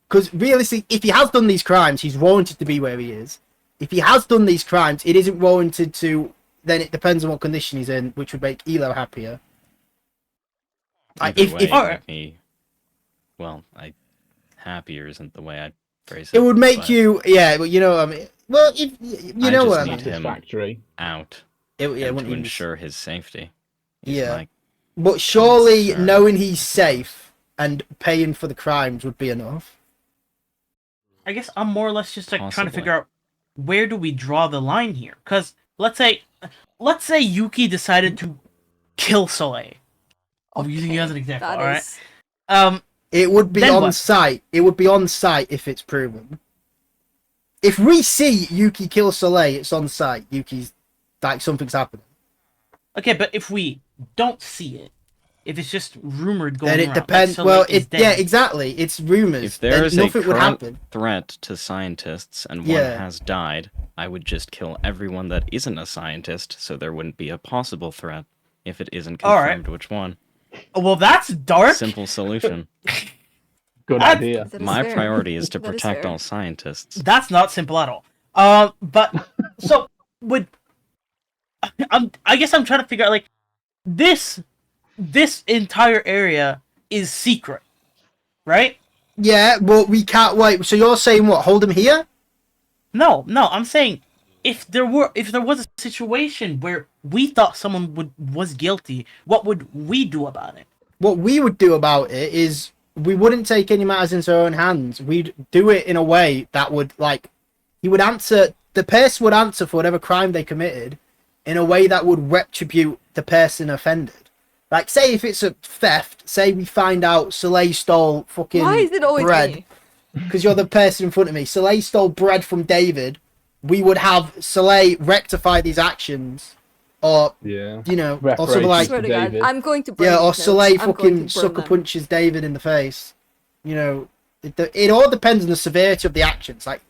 Because realistically, if he has done these crimes, he's warranted to be where he is. If he has done these crimes, it isn't warranted to... Then it depends on what condition he's in, which would make Elo happier. Happier isn't the way I'd phrase it would make you, yeah, but you know what I mean. Well, if you know what I mean. Satisfactory. Out. To ensure his safety. Yeah, but surely knowing he's safe and paying for the crimes would be enough. I guess I'm more or less just like trying to figure out where do we draw the line here? Because let's say Yuki decided to kill Soleil. I'm using you as an example. All right. It would be on site. It would be on site if it's proven. If we see Yuki kill Soleil, it's on site. Yuki's like something's happening. Okay, but if we don't see it, if it's just rumored going then it around, depends. Like yeah, exactly. It's rumors. If there is nothing a would happen. threat to scientists and one has died, I would just kill everyone that isn't a scientist, so there wouldn't be a possible threat if it isn't confirmed which one. Well, that's dark. Simple solution. Good idea. My priority is to protect all scientists. That's not simple at all. But so I guess I'm trying to figure out like this entire area is secret, right? Yeah, but we can't wait. So you're saying what? Hold him here? No. I'm saying if there was a situation where we thought someone was guilty, what would we do about it? What we would do about it is we wouldn't take any matters into our own hands. We'd do it in a way that would, like, the person would answer for whatever crime they committed in a way that would retribute the person offended. Like, say if it's a theft, say we find out Soleil stole fucking Why is it always bread. Because you're the person in front of me. Soleil stole bread from David. We would have Soleil rectify these actions. Or, you know, or something like... God, I'm going to burn or these Soleil notes. fucking sucker punches David in the face. You know, it all depends on the severity of the actions. Like,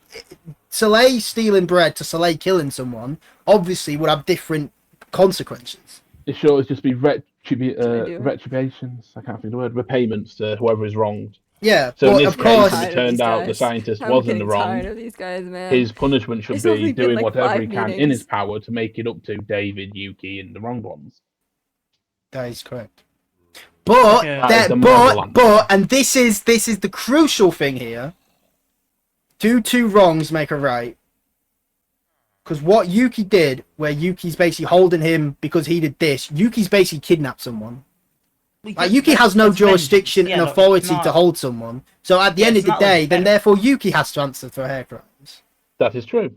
Soleil stealing bread to Soleil killing someone, obviously would have different consequences. It should always just be retributions. I can't think of the word. Repayments to whoever is wronged. Yeah, so but in this of course, case, if it turned out the scientist was in the wrong, these guys, man. his punishment should be doing whatever he can in meetings. his power to make it up to David, Yuki, and the wrong ones. That is correct. But, and this is the crucial thing here. Do two wrongs make a right. Because what Yuki did, where Yuki's basically holding him because he did this, Yuki's basically kidnapped someone. Like, Yuki has no jurisdiction and authority to hold someone. So at the end of the day, then therefore Yuki has to answer for her crimes. That is true.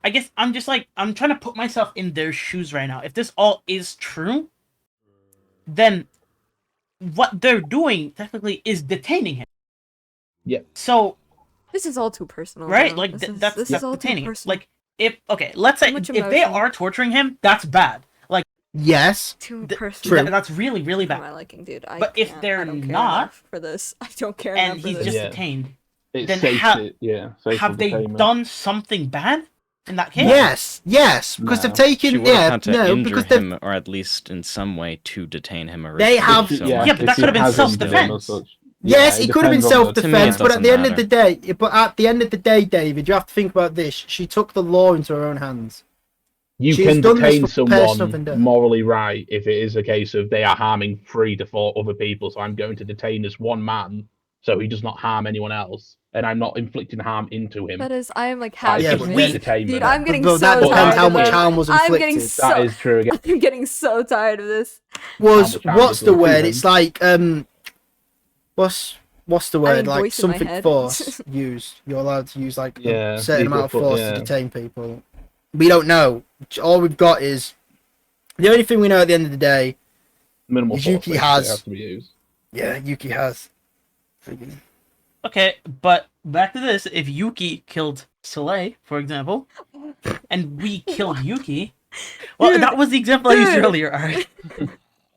I guess I'm just like, I'm trying to put myself in their shoes right now. If this all is true, then what they're doing technically is detaining him. Yeah. So this is all too personal, right? Bro. Like This is all detaining too him. Like let's say if they are torturing him, that's bad. Like yes, too personal. That's really, really bad. My liking, dude. But if they're not for this, I don't care. And enough for he's this. just detained. It's then have they done something bad in that case? Yes, because they've taken because him, or at least in some way to detain him. They have, but that could have been self-defense. Yes, it could have been self-defense, but at the end of the day, David, you have to think about this. She took the law into her own hands. You She's can done this detain for personal someone vendetta. morally right if it is a case of they are harming 3 to 4 other people. So I'm going to detain this one man so he does not harm anyone else, and I'm not inflicting harm into him. That is, I am like That is half Yeah, just but convinced. then- Dude, detainment. I'm getting But so that depends tired how of much this. harm was I'm getting inflicted. so. That is true. Again. I'm getting so tired of this. Was How much harm what's was the word? inflicted? It's like what's the word? mean, Like voice in my something head. force used. You're allowed to use like Yeah, a certain equal amount of foot, force yeah. to detain people. We don't know. All we've got is the only thing we know at the end of the day. Minimal force Yuki basically has- has to be used. Yeah, Yuki has. Okay, but back to this. If Yuki killed Soleil, for example, and we killed Yuki, well, Dude, that was the example I used dude. earlier.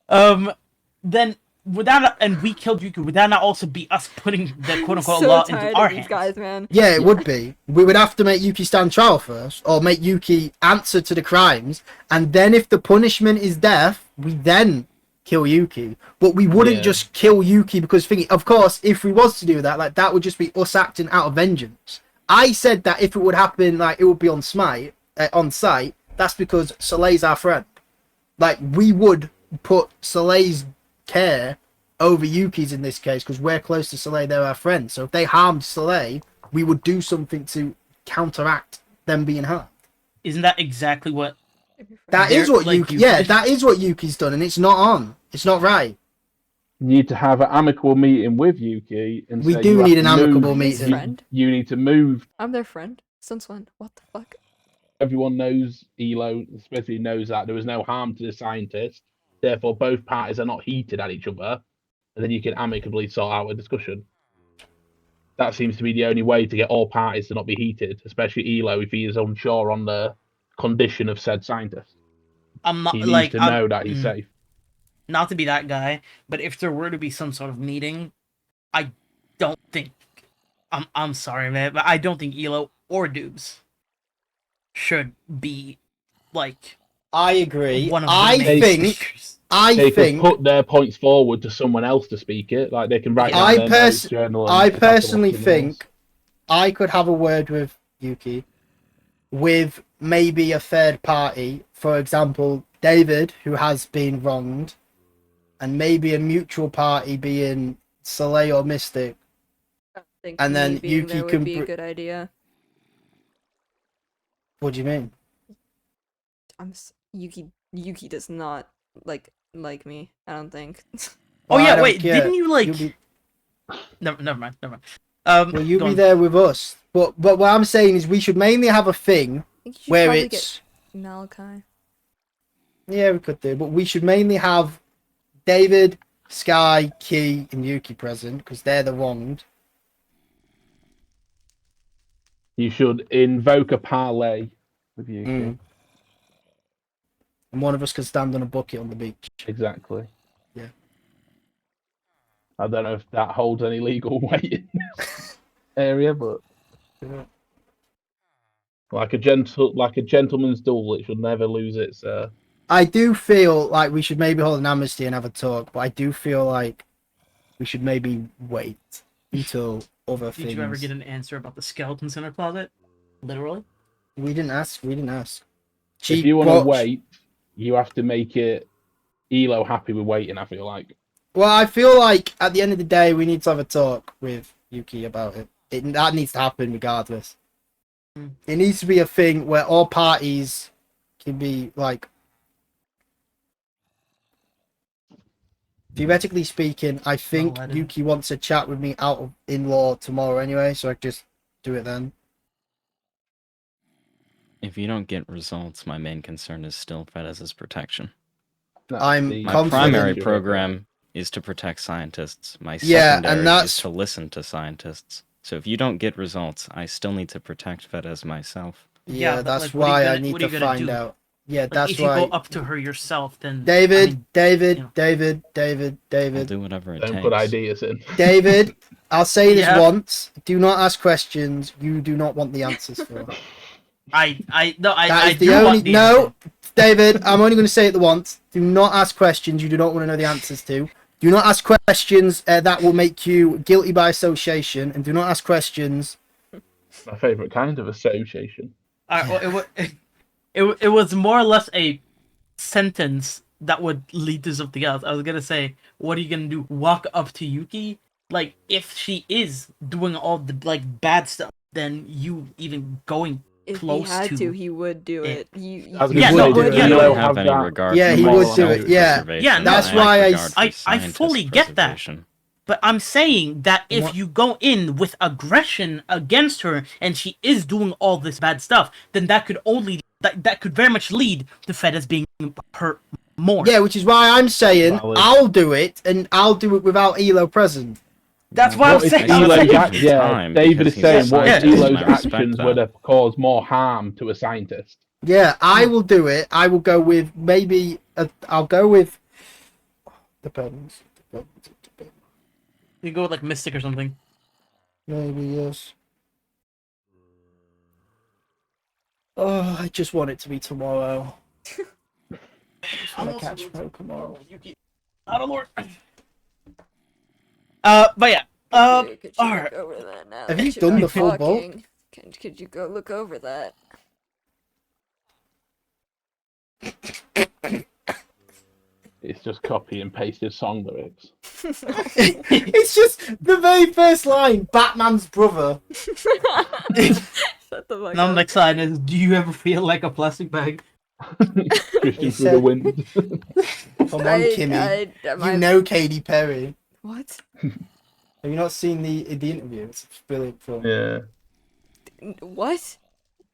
Alright. Then would that not, and we killed Yuki? Would that not also be us putting the quote unquote so law tired into our of these hands? guys, man. Yeah, it would be. We would have to make Yuki stand trial first, or make Yuki answer to the crimes, and then if the punishment is death, we then kill Yuki. But we wouldn't Yeah. just kill Yuki because thinking, of course, if we was to do that, like that would just be us acting out of vengeance. I said that if it would happen, like it would be on Smite, on site. That's because Soleil's our friend. Like we would put Soleil's care over Yuki's in this case because we're close to Soleil, they're our friends. So if they harmed Soleil, we would do something to counteract them being harmed. Isn't that exactly what? That They're is what like Yuki. you. Yeah, that is what Yuki's done, and it's not on. It's not right. You need to have an amicable meeting with Yuki, and We say do you have need to an amicable move- His meeting. friend. You need to move. I'm their friend. Since when? What the fuck? Everyone knows Elo, especially knows that there was no harm to the scientist. Therefore, both parties are not heated at each other, and then you can amicably sort out a discussion. That seems to be the only way to get all parties to not be heated, especially Elo if he is unsure on the condition of said scientist. I'm not He needs like to I'm- know that he's safe. Not to be that guy, but if there were to be some sort of meeting, I don't think. I'm sorry, man, but I don't think Elo or Dubes should be like I agree. one of the I main think. speakers. I They could think. put their points forward to someone else to speak it. Like they can write I down their notes, journal. and I pass them off to personally someone else. think I could have a word with Yuki, with maybe a third party, for example, David, who has been wronged, and maybe a mutual party being Soleil or Mystic. I think And me then being Yuki there would can be a br- good idea. What do you mean? Yuki does not like me. I don't think. Oh Well, I yeah, don't wait, care. didn't you like? You'll be, Never mind. well, you go be on. there with us. But what I'm saying is we should mainly have a thing I think you should where probably it's... get Malachi. Yeah, we could do, but we should mainly have David, Sky, Key, and Yuki present because they're the wronged. You should invoke a parlay with Yuki. Mm. And one of us can stand on a bucket on the beach. Exactly. Yeah. I don't know if that holds any legal weight in this area, but Yeah. like a gentleman's duel, it should never lose its. I do feel like we should maybe hold an amnesty and have a talk, but I do feel like we should maybe wait until other things. Did you ever get an answer about the skeletons in her closet? Literally. We didn't ask. If you want to brought- wait, you have to make it Elo happy with waiting. I feel like. Well, I feel like at the end of the day, we need to have a talk with Yuki about it. That needs to happen regardless. Mm. It needs to be a thing where all parties can be like. Theoretically speaking, I think let him. Yuki wants to chat with me out of in-law tomorrow anyway, so I can just do it then. If you don't get results, my main concern is still Fedez's protection. That's I'm the- My confident- primary program is to protect scientists. My Yeah, and secondary is that's- to listen to scientists. So if you don't get results, I still need to protect Fedez myself. Yeah, but, that's like, what are you why I gonna- need what are to you gonna find do? out. Yeah, Like, that's if why. you go up to her yourself, then David, I mean, David, you know. David, I'll David, do whatever it Don't takes. put ideas in. David. I'll say this Yeah. once: do not ask questions you do not want the answers for. I That is do the only. want the No, answer. David. I'm only going to say it the once. Do not ask questions you do not want to know the answers to. Do not ask questions that will make you guilty by association, and do not ask questions. My favourite kind of association. Well, it was more or less a sentence that would lead to something else. I was gonna say, what are you gonna do? Walk up to Yuki? Like, if she is doing all the like bad stuff, then you even going If he close had to, to he would do it. it. You I was you Yeah, gonna no, say, would does yeah, do no. Elo it. have any that? regard Yeah, for he moral would do it, yeah. self-preservation. Yeah, no, That's I why regard for I scientist fully get that. preservation. But I'm saying that if What- you go in with aggression against her and she is doing all this bad stuff, then that could only that could very much lead to Fedas being hurt more. Yeah, which is why I'm saying Valid. I'll do it, and I'll do it without Elo present. That's why I'm What if saying. I I'm still Elo's give saying him yeah, time David because is he's a saying, what if scientist, and Elo's I respect actions that. would have caused more harm to a scientist? Yeah, I will do it. I will go with maybe. I'll go with. Depends. you go with like Mystic or something. Maybe yes. Oh, I just want it to be tomorrow. I just want to catch Pokemon. I don't know. But yeah. Could you Alright. look over that now? Have that you you're done not the full bulk? talking? Could you go look over that? It's just copy and pasted song lyrics. It's just the very first line. Batman's brother. Shut the fuck Now up. next line is, do you ever feel like a plastic bag? Drifting He through the said- wind. Come on, Kimmy. You know Katy Perry. What? Have you not seen the interview? It's a brilliant film. Yeah. What?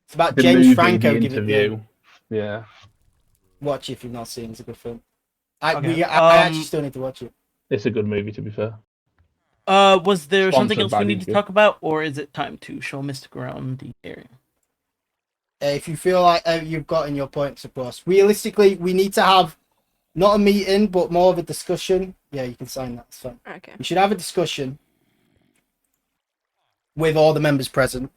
It's about The James movie, Franco the giving. interview. Yeah. Watch it if you've not seen it. It's a good film. Okay, I actually still need to watch it. It's a good movie, to be fair. Was there something Sponsored else by we need to Disney. talk about, or is it time to show Mystic around the area? If you feel like you've gotten your points across, realistically, we need to have not a meeting, but more of a discussion. Yeah, you can sign that. It's fine. Okay. We should have a discussion with all the members present,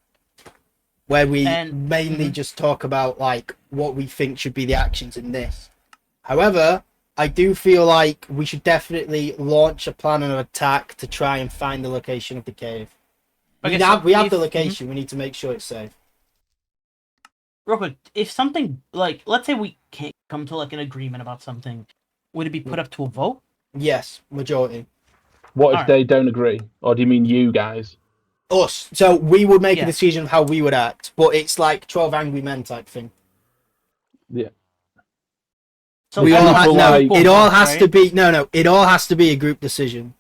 where we And- mainly just talk about like what we think should be the actions in this. However, I do feel like we should definitely launch a plan of attack to try and find the location of the cave. Okay, we so have the if- location. We need to make sure it's safe. Real quick, if something like, let's say we can't come to like an agreement about something, would it be put up to a vote? Yes, majority. What if Alright. they don't agree? Or do you mean you guys? Us. So we would make Yeah. a decision of how we would act, but it's like 12 Angry Men type thing. Yeah. So We as all a ha- full, no, like- it all has right? to be no, it all has to be a group decision.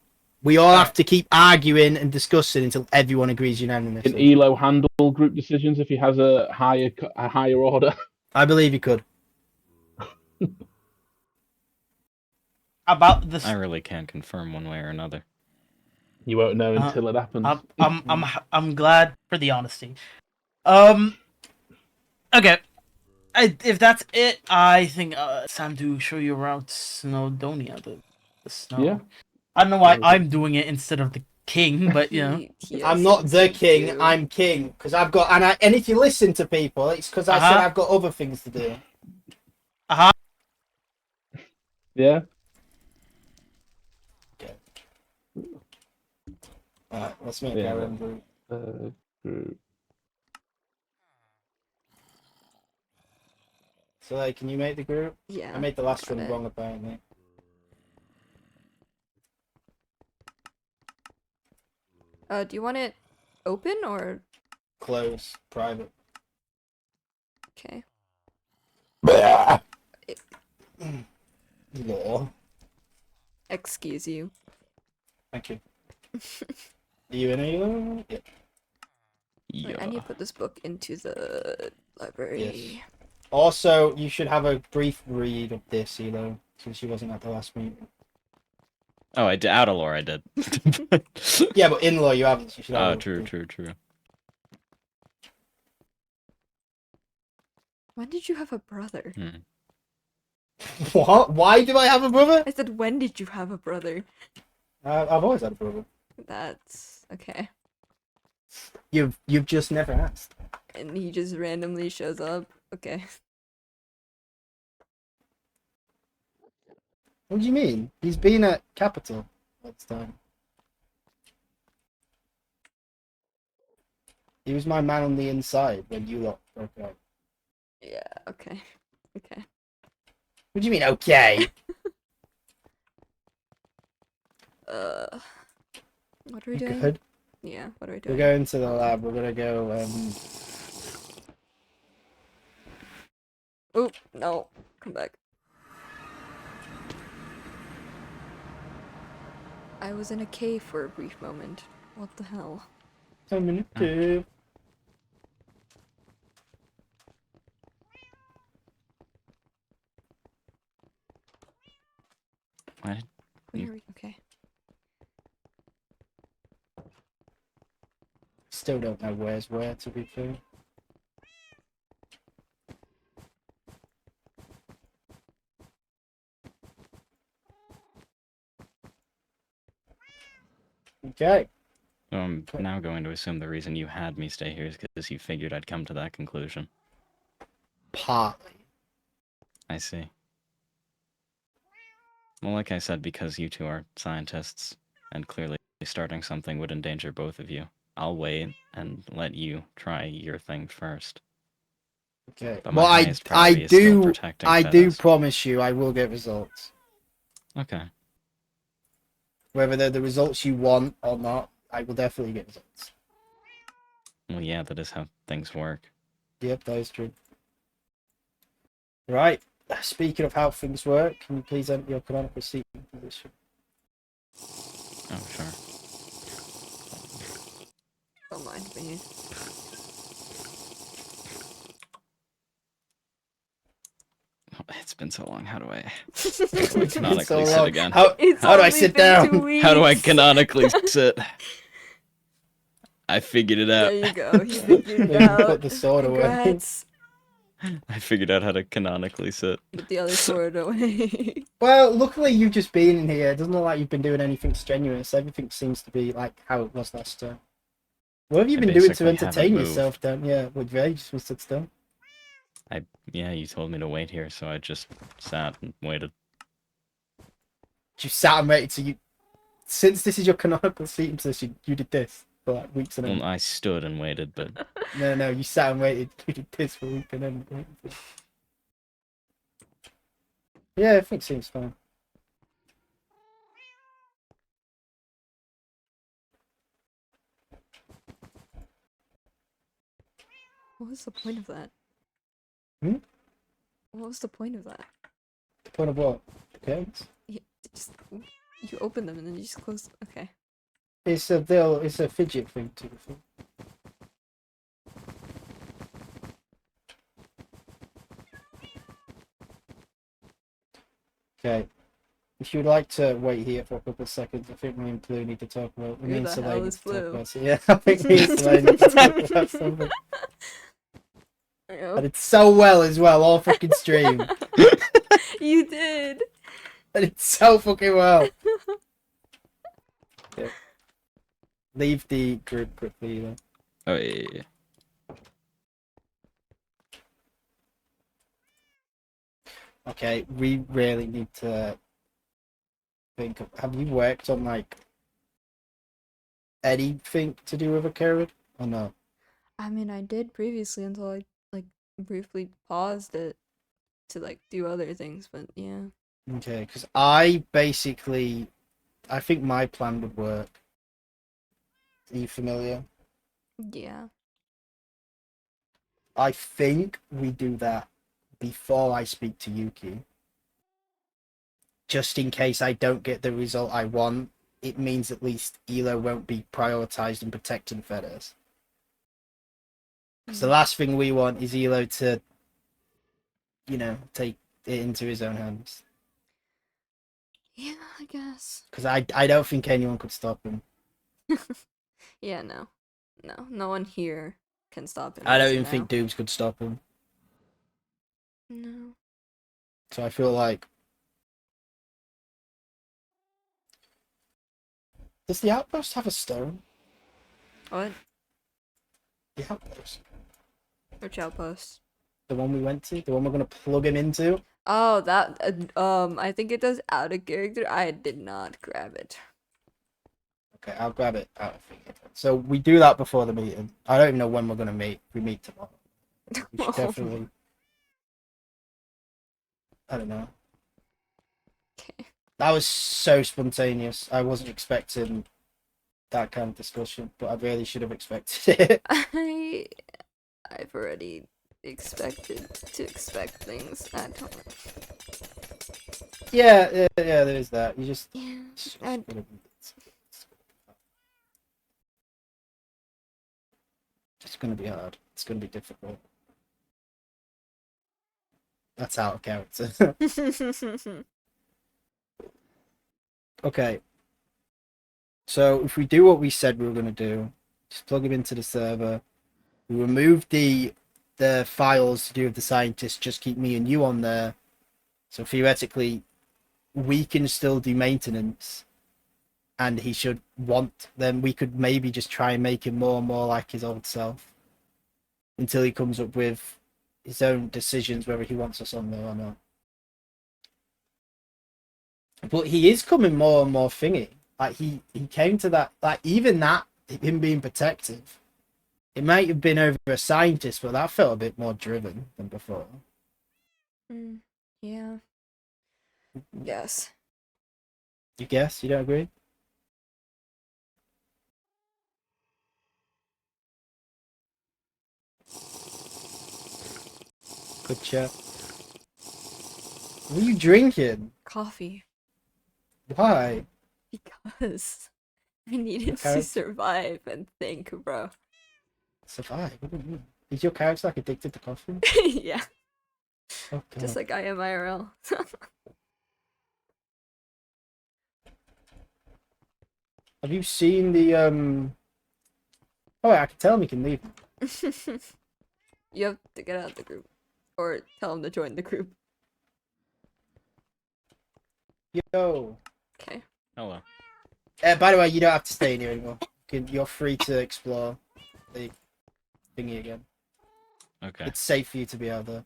We all have to keep arguing and discussing until everyone agrees Can unanimously. Elo handle group decisions if he has a higher order? I believe you could. About this, I really can't confirm one way or another. You won't know until it happens. I'm glad for the honesty. Okay. If that's it, I think it's time to show you around Snowdonia, the snow. Yeah. I don't know why I'm doing it instead of the king, but you know. He has I'm not the things to king. do. I'm king because I've got and if you listen to people, it's because I said Uh-huh. I've got other things to do. Yeah. Alright, let's make Yeah. our own group. Group. So, like, can you make the group? Yeah. I made the last got one it. wrong apparently. Do you want it open or Close, private. okay? Law. Excuse you. Thank you. Are you in Elo? Yeah. Wait, I need to put this book into the library. Also, you should have a brief read of this, Elo, since you wasn't at the last meeting. Oh, I did. Out of lore, I did. Yeah, but in law you haven't. So you should have Oh, a true, brief- true. When did you have a brother? What? Why do I have a brother? I said, when did you have a brother? I've always had a brother. That's okay. You've just never asked. And he just randomly shows up. Okay. What do you mean? He's been at Capital all the time. He was my man on the inside when you lot broke up. Yeah, Okay. Okay. What do you mean, okay? What are we doing? Good. Yeah, what are we We're doing? going to the lab. We're gonna go. Oh, no. Come back. I was in a cave for a brief moment. What the hell? 10 minute cave. Why did Where are we? Okay. Still don't know where's where, to be fair. Okay. So I'm now going to assume the reason you had me stay here is because you figured I'd come to that conclusion. Partly. I see. Well, like I said, because you two are scientists, and clearly starting something would endanger both of you, I'll wait and let you try your thing first. Okay. But my Well, highest priority is still protecting I do Fedes. promise you, I will get results. Okay. Whether they're the results you want or not, I will definitely get results. Well, yeah, that is how things work. Yep, that is true. Right. Speaking of how things work, can you please enter your canonical seating position? Oh, sure. Don't mind me. It's been so long. How do I It's been so canonically sit long. again? How do I only sit been down? 2 weeks. How do I canonically sit? I figured it out. There you go. You figured Maybe it out. put the sword away. Congrats. I figured out how to canonically sit. Put the other sword away. Well, luckily you've just been in here. It doesn't look like you've been doing anything strenuous. Everything seems to be like how it was last time. What have you I been doing to basically haven't entertain moved. yourself then? Yeah, with Ray just was stood still. Yeah, you told me to wait here, so I just sat and waited. You sat and waited, so you... Since this is your canonical seating position, you did this for like weeks and Well, end. I stood and waited, but No, you sat and waited. You did this for a week and end. Yeah, I think it seems fine. What was the point of that? Hmm? What was the point of that? The point of what? Okay. Just you open them and then you just close. Okay. It's a fidget thing to the thing. Okay. If you'd like to wait here for a couple of seconds, I think me and Blue need to talk about. Who Me and the Soleil hell need is to talk Blue? about it. Yeah, I think me and Soleil need to talk about something. I did so well as well, all fucking stream. You did. I did so fucking well. Yeah. Leave the group quickly. Then. oh yeah. Okay, we really need to think of... Have you worked on, like, anything to do with a code? Or no? I mean, I did previously until I like briefly paused it to like do other things, but yeah. Okay, because I basically... I think my plan would work. Are you familiar? Yeah. I think we do that before I speak to Yuki. Just in case I don't get the result I want, it means at least Elo won't be prioritized in protecting Fedes. Because the last thing we want is Elo to, you know, take it into his own hands. Yeah, I guess. Because I don't think anyone could stop him. Yeah, no. No one here can stop him. I don't as of even now. think Dooms could stop him. No. So I feel like... Does the outpost have a stone? What? The outpost. Which outpost? The one we went to? The one we're going to plug him into? Oh, that. I think it does out of character. I did not grab it. Okay, I'll grab it out of thinking. So we do that before the meeting. I don't even know when we're going to meet. We meet tomorrow. We should definitely... I don't know. Okay. That was so spontaneous. I wasn't expecting that kind of discussion, but I really should have expected it. I've already expected to expect things at home. Yeah, there is that. You just. Yeah. It's gonna be hard. It's gonna be difficult. That's out of character. Okay. So if we do what we said we were gonna do, just plug him into the server. We remove the files to do with the scientists. Just keep me and you on there. So theoretically, we can still do maintenance, and he should want. Then we could maybe just try and make him more and more like his old self, until he comes up with his own decisions whether he wants us on there or not. But he is coming more and more thingy. Like he came to that, like even that, him being protective. It might have been over a scientist, but that felt a bit more driven than before. Yeah. Yes. You guess? You don't agree? Good chat. What are you drinking? Coffee. Why? Because I needed Okay. to survive and think, bro. Survive? What do you mean? Is your character like addicted to coffee? Yeah. Oh, Just God. like I am IRL. Have you seen the Oh, I can tell him he can leave. You have to get out of the group. Or tell him to join the group. Yo. Okay. Hello. By the way, you don't have to stay in here anymore. You're free to explore the thingy again. Okay. It's safe for you to be out there.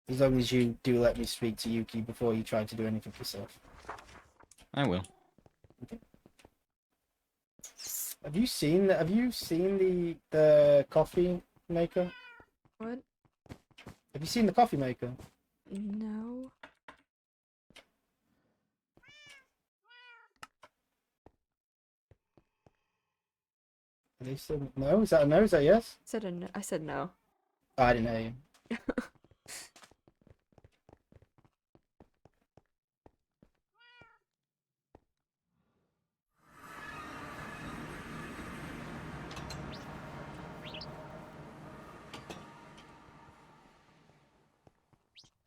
As long as you do let me speak to Yuki before you try to do anything yourself. I will. Have you seen the coffee maker? What? Have you seen the coffee maker? No. Are they still... No? Is that a no? Is that a yes? I said no. Oh, I didn't hear you.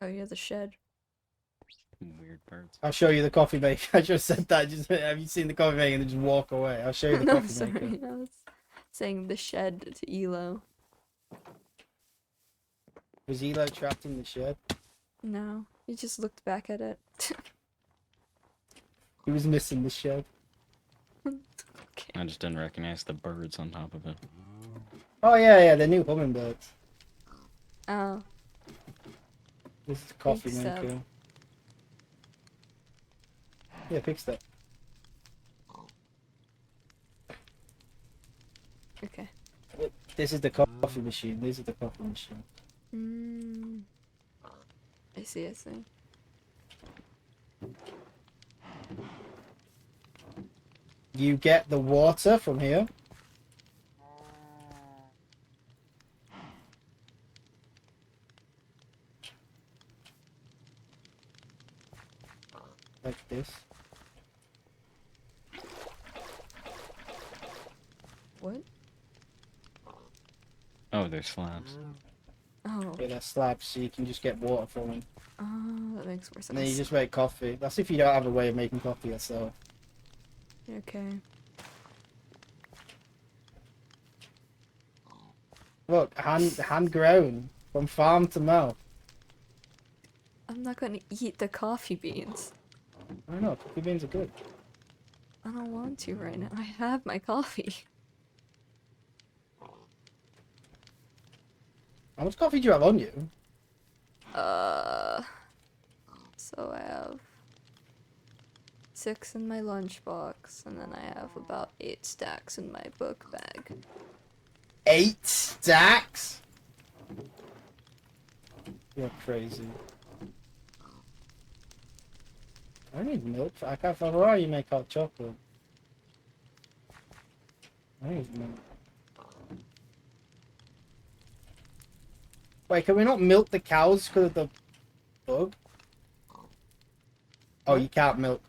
Oh, yeah, the shed. Weird birds. I'll show you the coffee maker. I just said that. Just have you seen the coffee maker and then just walk away? I'll show you the No, coffee sorry. maker. I was saying the shed to Elo. Was Elo trapped in the shed? No. He just looked back at it. He was missing the shed. Okay. I just didn't recognize the birds on top of it. Oh yeah, the new hummingbirds. Oh. This is the coffee Big step. maker. Yeah, pick step. Okay. This is the coffee machine. This is the coffee machine. I see, I see. You get the water from here. Like this. What? Oh, there's slabs. Oh. Get that slab so you can just get water from it. Oh, that makes more And then you sense. just make coffee. That's if you don't have a way of making coffee yourself. Okay. Look, hand grown from farm to mouth. I'm not gonna eat the coffee beans. I don't know, coffee beans are good. I don't want to right now. I have my coffee. How much coffee do you have on you? So I have 6 in my lunchbox, and then I have about 8 stacks in my book bag. 8 stacks? You're crazy. I need milk. I can't find where you make hot chocolate. I need milk. Wait, can we not milk the cows because of the bug? Oh, you can't milk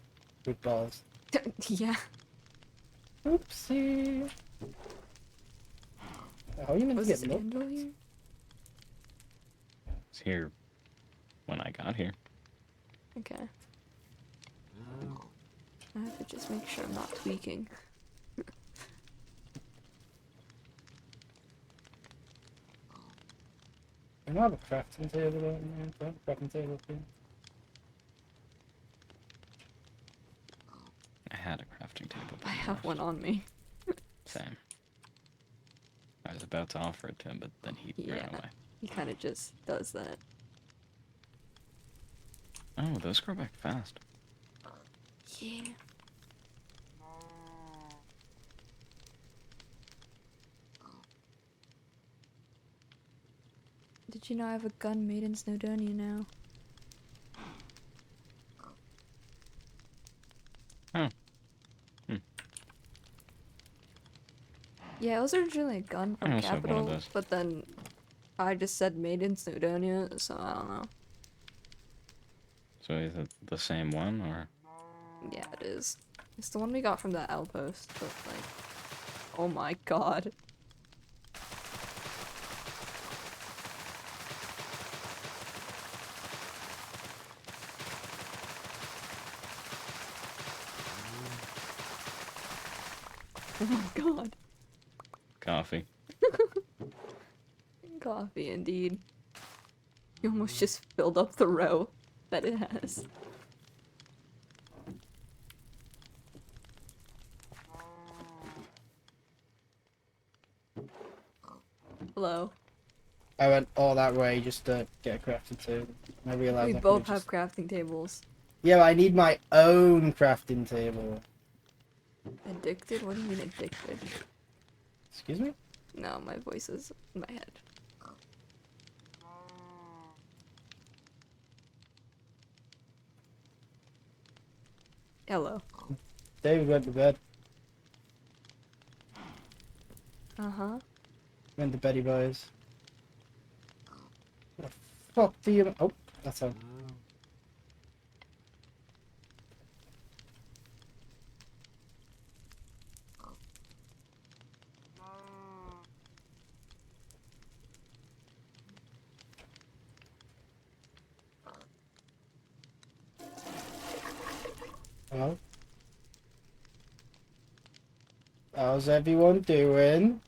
with balls. Yeah. Oopsie. How are you meant Was to this get milk? Angel here? It's here when I got here. Okay. I have to just make sure I'm not tweaking. I don't have a crafting table there. I have a crafting table here. I had a crafting table. but I I have lost one it. on me. Same. I was about to offer it to him, but then he ran Yeah. away. He kind of just does that. Oh, those grow back fast. Yeah. Did you know I have a gun made in Snowdonia now? Oh. Hmm. Yeah, it was originally a gun I from also have one of Capital, those. but then I just said made in Snowdonia, so I don't know. So is it the same one, or? Yeah, it is. It's the one we got from that outpost, but like, oh my god. Oh my god. Coffee. Coffee, indeed. You almost just filled up the row that it has. Hello. I went all that way just to get a crafting table. And I realized We I could've both have just... crafting tables. Yeah, but I need my own crafting table. Addicted? What do you mean addicted? Excuse me? No, my voice is in my head. Hello. David went to bed. Uh-huh. Went to beddy boys. What the fuck do you... Oh, that's how... Hello? How's everyone doing?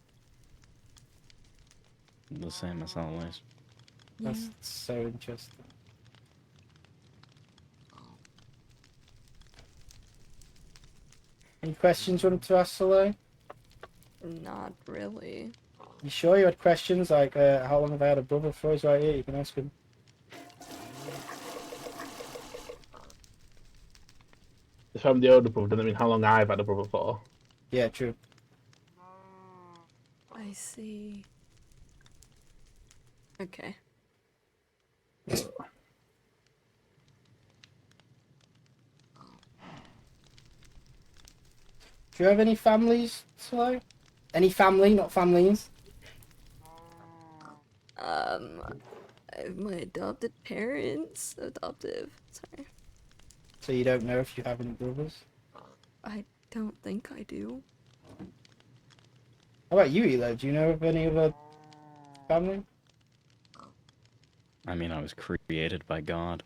The same as always. Yeah. That's so interesting. Any questions you wanted to ask Soleil? Not really. You sure you had questions like how long have I had a brother for? He's right here, you can ask him. If I'm the older brother, doesn't mean how long I've had a brother for. Yeah, true. I see. Okay. Do you have any families, Soleil? Any family, not families? I have my adopted parents. Adoptive. Sorry. So you don't know if you have any brothers? I don't think I do. How about you, Elo? Do you know of any other family? I mean, I was created by God.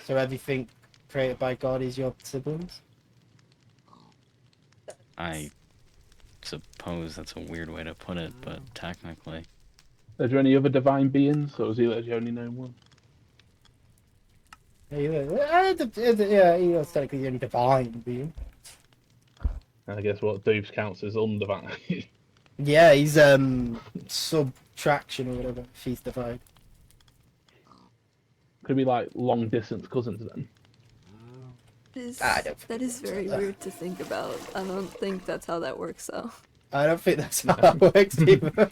So everything created by God is your siblings? I suppose that's a weird way to put it, but technically. Are there any other divine beings, or is he the only known one? Yeah, Elo's technically the only divine being. And I guess what Dupes counts as undivine. Yeah, he's subtraction or whatever. She's divine. Could be like long distance cousins then. I don't think That is very weird to think about. I don't think that's how that works, though. I don't think that's how that works either.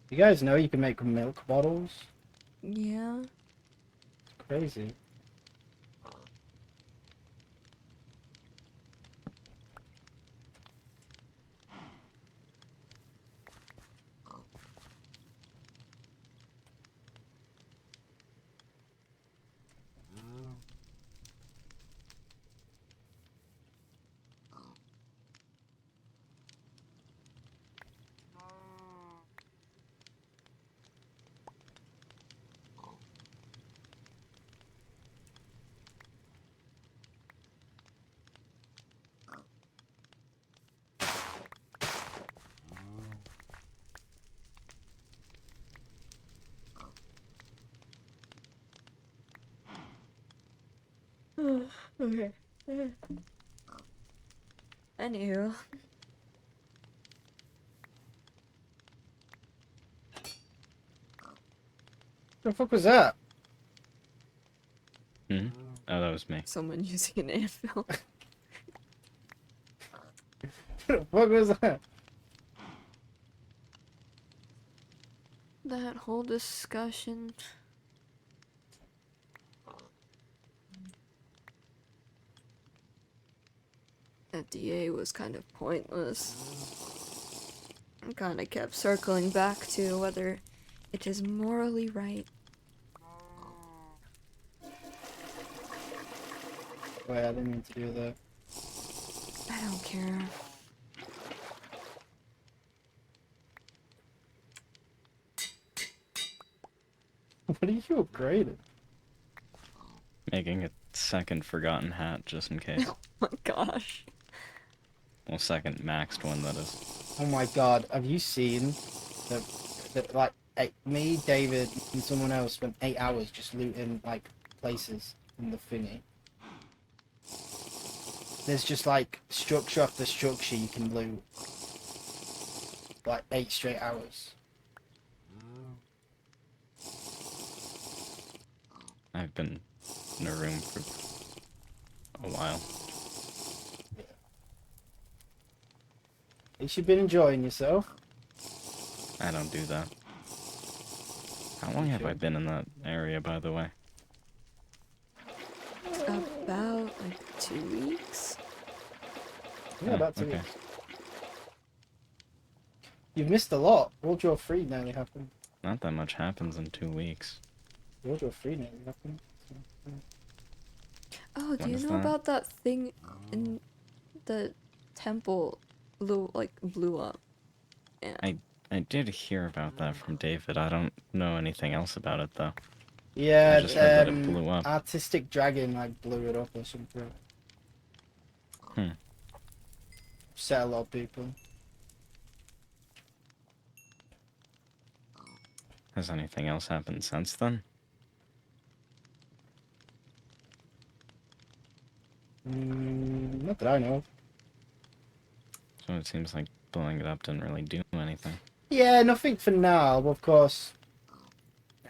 You guys know you can make milk bottles? Yeah. Crazy. Okay. Anywho. The fuck was that? Hmm? Oh, that was me. Someone using an anvil. The fuck was that? That whole discussion. At DA was kind of pointless. I kind of kept circling back to whether it is morally right. Wait, I didn't mean to do that. I don't care. What are you upgrading? Making a second forgotten hat just in case. Oh my gosh. Well, second maxed one, that is. Oh my god, have you seen like me, David, and someone else spent 8 hours just looting like places in the thingy. There's just like structure after structure you can loot. Like 8 straight hours. I've been in a room for a while. At least you've been enjoying yourself. I don't do that. How long have I been in that area, by the way? About like 2 weeks. Yeah, Oh, about 2 okay. weeks. You've missed a lot. World War 3 nearly happened. Not that much happens in 2 weeks. World War 3 nearly happened. Oh, do When you is know that? about that thing in the temple blew up? Yeah. I did hear about that from David. I don't know anything else about it, though. Yeah, I just heard that it blew up. Artistic Dragon like blew it up or something. Hmm. Upset a lot of people. Has anything else happened since then? Not that I know of. So it seems like blowing it up didn't really do anything. Yeah, nothing for now, but of course,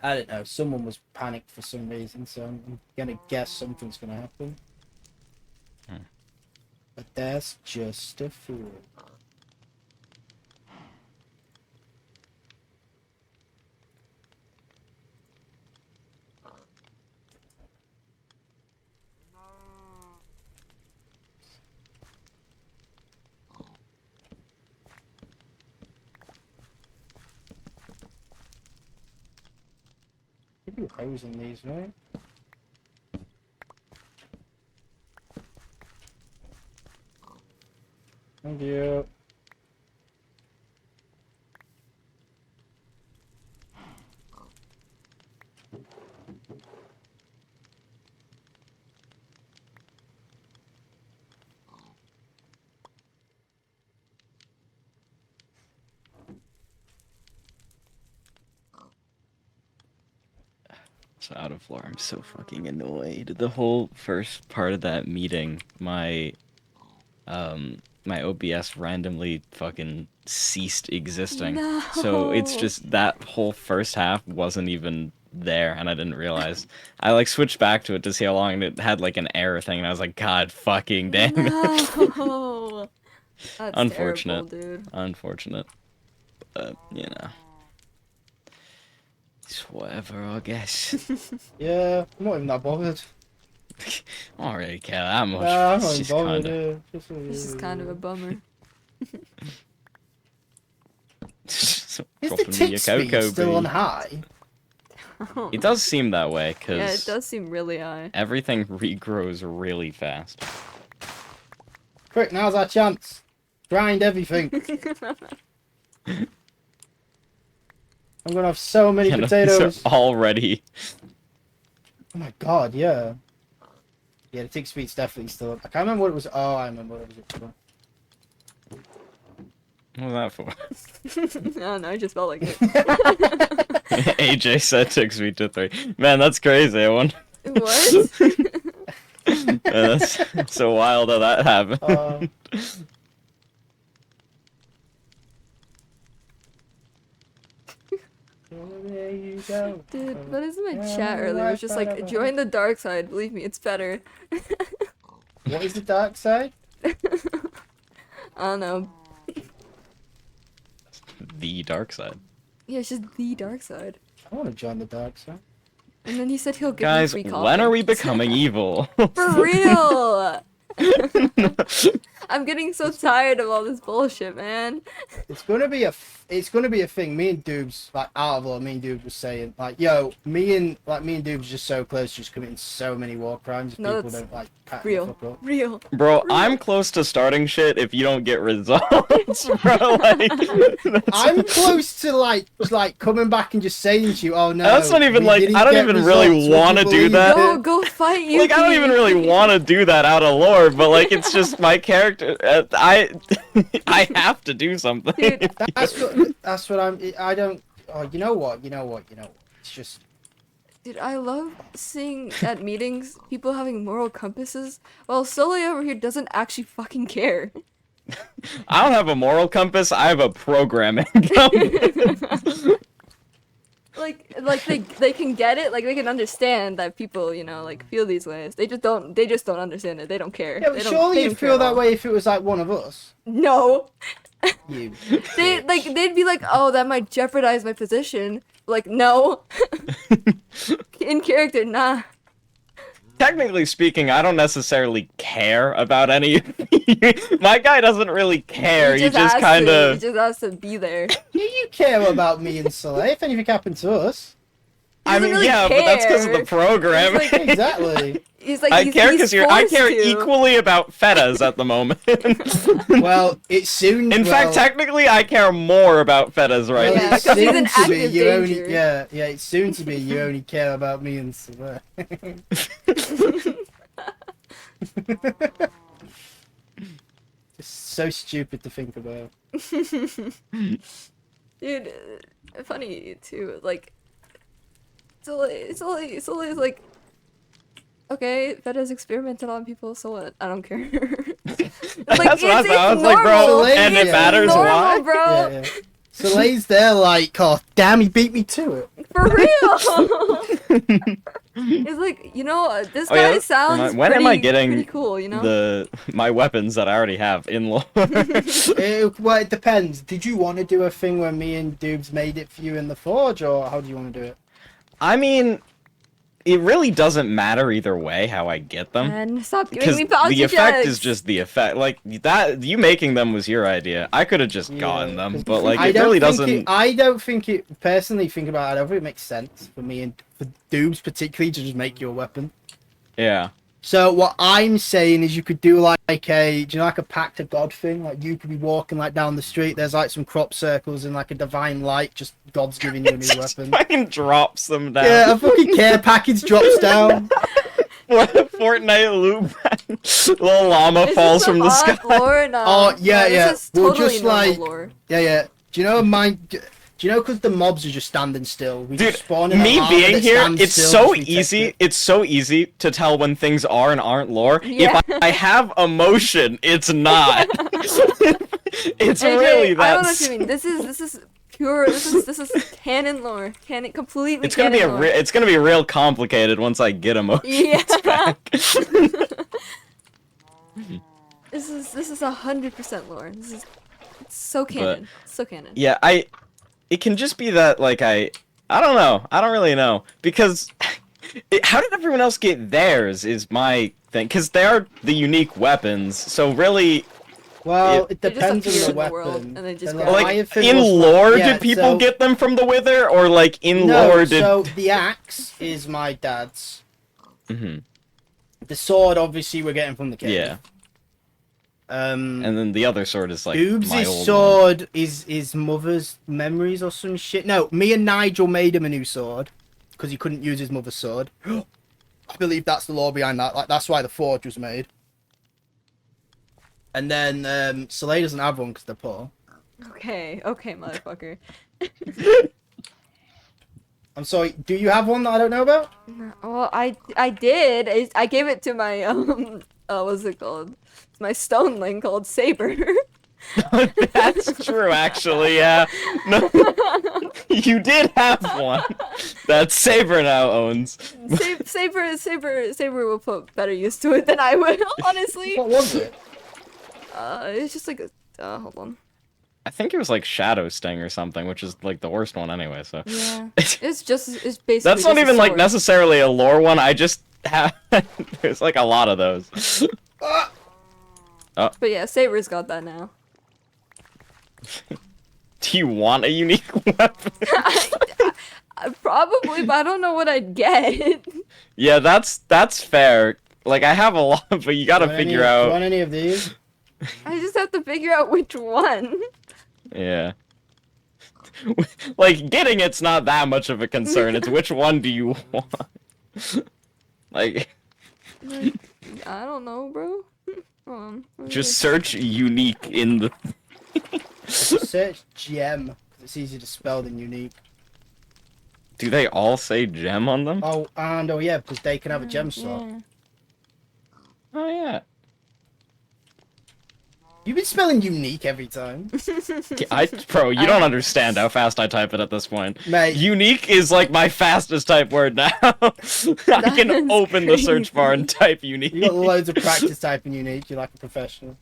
I don't know, someone was panicked for some reason, so I'm gonna guess something's gonna happen. Hmm. But that's just a fool. Maybe hose in these, right? Thank you. So out of floor, I'm so fucking annoyed. The whole first part of that meeting, my OBS randomly fucking ceased existing. No. So it's just that whole first half wasn't even there, and I didn't realize. I like switched back to it to see how long it had like an error thing, and I was like, God fucking damn it. No. That's Unfortunate. terrible, dude. Unfortunate. But, you know. It's whatever, I guess. Yeah, I'm not even that bothered. I don't really care that much. Nah, I'm It's not even just bothered. kinda... Yeah. This is kind of a bummer. Is the dropping me tick a speed cocoa still on bee. high? It does seem that way, because Yeah, it does seem really high. everything regrows really fast. Quick, now's our chance. Grind everything. I'm gonna have so many You know, these potatoes. are already... Oh my god, yeah. Yeah, the tick speed's definitely still up. I can't remember what it was. Oh, I remember what it was for. What was that for? I don't know, I just felt like it. AJ said 6 feet to 3. Man, that's crazy. I wonder... What? That's so wild how that happened. There you go. Dude, what is in my chat earlier? It was just like, join the dark side. Believe me, it's better. What is the dark side? I don't know. The dark side. Yeah, it's just the dark side. I want to join the dark side. And then he said he'll give Guys, me free coffee. when are we becoming evil? For real! I'm getting so tired of all this bullshit, man. It's gonna be a thing. Me and Doobs, like out of all, me and Doobs was saying, like, yo, me and Doobs just so close, just committing so many war crimes. If No, people that's don't like pat the Real. fuck up. Real. Bro, I'm close to starting shit if you don't get results, bro. Like, I'm close to like coming back and just saying to you, oh no. That's not even we like, didn't I don't get even really results, would you wanna do believe that. it? Go fight you. like, I don't even really want to do that out of lore, but like, it's just my character. I have to do something. Dude. That's what I don't. Oh, you know what? It's just. Dude, I love seeing at meetings people having moral compasses, while Soleil over here doesn't actually fucking care. I don't have a moral compass. I have a programming compass. like they can get it, like they can understand that people, you know, like feel these ways. They just don't understand it. They don't care. Yeah, but They don't- surely they you'd don't care feel at that all. way if it was like one of us. No. You. They'd be like, oh, that might jeopardize my position. Like, no. In character, nah. Technically speaking, I don't necessarily care about any of you. My guy doesn't really care. He just has kind to- of... He just has to be there. You care about me and Soleil. If anything happened to us. He I doesn't mean, really yeah, but that's because of the care. program. He's like- Exactly. He's like, I he's, care he's because I forced care to. equally about fetas at the moment. Well, it's soon. In fact, technically, I care more about fetas right Yeah, now. it's 'cause he's soon in to be, active you only, danger. yeah, it's soon to be. You only care about me and Soleil. Just so stupid to think about. Dude, funny too. Like, Soleil's like, okay, Fetta's experimented on people, so what? I don't care. That's what I thought. I was like, bro, normal. and it Yeah. matters normal, why? bro. Yeah. Soleil's there like, oh damn, he beat me to it. For real. It's like, you know, this Oh, guy yeah? sounds When am I pretty- getting pretty cool, you know? my weapons that I already have in lore? Well, it depends. Did you want to do a thing where me and Doobs made it for you in the forge, or how do you want to do it? I mean, it really doesn't matter either way how I get them. And stop giving Because me policy the effect checks. is just the effect. Like, that, you making them was your idea. I could have just gotten them, 'cause but, like, I it don't really think doesn't... I don't think it. Personally, think about it. I don't think it makes sense for me and for Doobs particularly to just make your weapon. Yeah. So what I'm saying is, you could do like a, do you know, like a pact of God thing? Like you could be walking like down the street. There's like some crop circles and like a divine light. Just God's giving you a new Just weapon. fucking drops them down. Yeah, a fucking care package drops down. Fortnite loop. Little llama Is falls this from the mod sky. Lore? No, Oh, yeah, no, yeah. This is We'll totally just, normal like- lore. Yeah. Do you know Do you know, because the mobs are just standing still? We Dude, just spawn in a me armor being that here, stands it's still, so just protect easy. it. It's so easy to tell when things are and aren't lore. Yeah. If I have emotion, it's not. It's AJ, really I that. don't know what you mean. This is pure. This is canon lore. Canon completely. It's gonna be canon lore. it's gonna be real complicated once I get emotions Yeah. back. This is 100% lore. It's so canon. So canon. Yeah, it can just be that like I don't know. I don't really know because how did everyone else get theirs? Is my thing because they are the unique weapons. So really, Well, it They just depends appear on in the the world, weapon. and they just The grab like Leviathan in was lore, yeah, did people so- get them from the Wither, or like in No, lore did? so the axe is my dad's. Mhm. The sword, obviously, we're getting from the cave. Yeah, And then the other sword is like Oobs' my old one. sword is his mother's memories or some shit. No, me and Nigel made him a new sword because he couldn't use his mother's sword. I believe that's the lore behind that. Like that's why the forge was made. And then Soleil doesn't have one because they're poor. Okay, motherfucker. I'm sorry. Do you have one that I don't know about? Well, I did. I gave it to my what's it called? It's my stoneling called Saber. That's true, actually. Yeah. No, you did have one that Saber now owns. Saber will put better use to it than I would, honestly. What was it? It's just like a hold on. I think it was like Shadow Sting or something, which is like the worst one anyway. So Yeah, it's basically. that's not just a even like sword. necessarily a lore one. I just have there's like a lot of those. But yeah, Saber's got that now. Do you want a unique weapon? Probably, but I don't know what I'd get. Yeah, that's fair. Like I have a lot, but you gotta figure Do you out. want any of these? I just have to figure out which one. Yeah. Like getting it's not that much of a concern. It's which one do you want? Like I don't know, bro. Hold on. just search unique in the. Search gem because it's easier to spell than unique. Do they all say gem on them? Oh, and yeah, because they can have a gem slot. Yeah. Oh yeah. You've been spelling unique every time, Bro, you don't understand how fast I type it at this point. mate. Unique is like my fastest type word now. I can That's open the search bar and type unique. You got loads of practice typing unique. You're like a professional.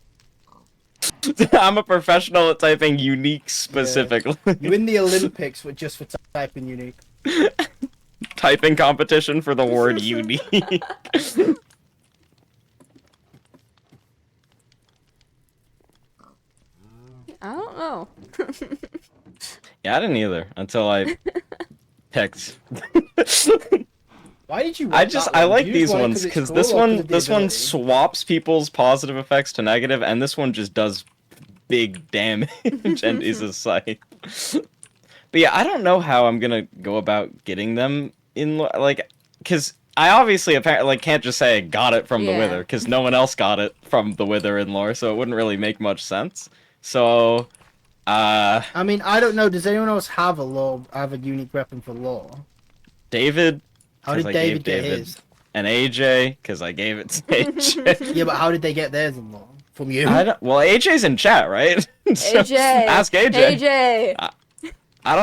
I'm a professional at typing unique specifically. You win the Olympics with just for typing unique. Typing competition for the word unique. I don't know. Yeah, I didn't either until I picked. Why did you? I want just that I one? like You just these want it ones it's because cool this or 'cause one of the this one ability? swaps people's positive effects to negative, and this one just does big damage and is a sight. But yeah, I don't know how I'm gonna go about getting them in like because I obviously apparently like can't just say I got it from the Yeah. Wither because no one else got it from the Wither in lore, so it wouldn't really make much sense. So, I mean, I don't know. Does anyone else have a unique weapon for law? David. How 'Cause did I David gave get David. his? And AJ because I gave it to AJ. Yeah, but how did they get theirs in law? From you? Well, AJ's in chat, right? So, AJ. ask AJ. AJ. I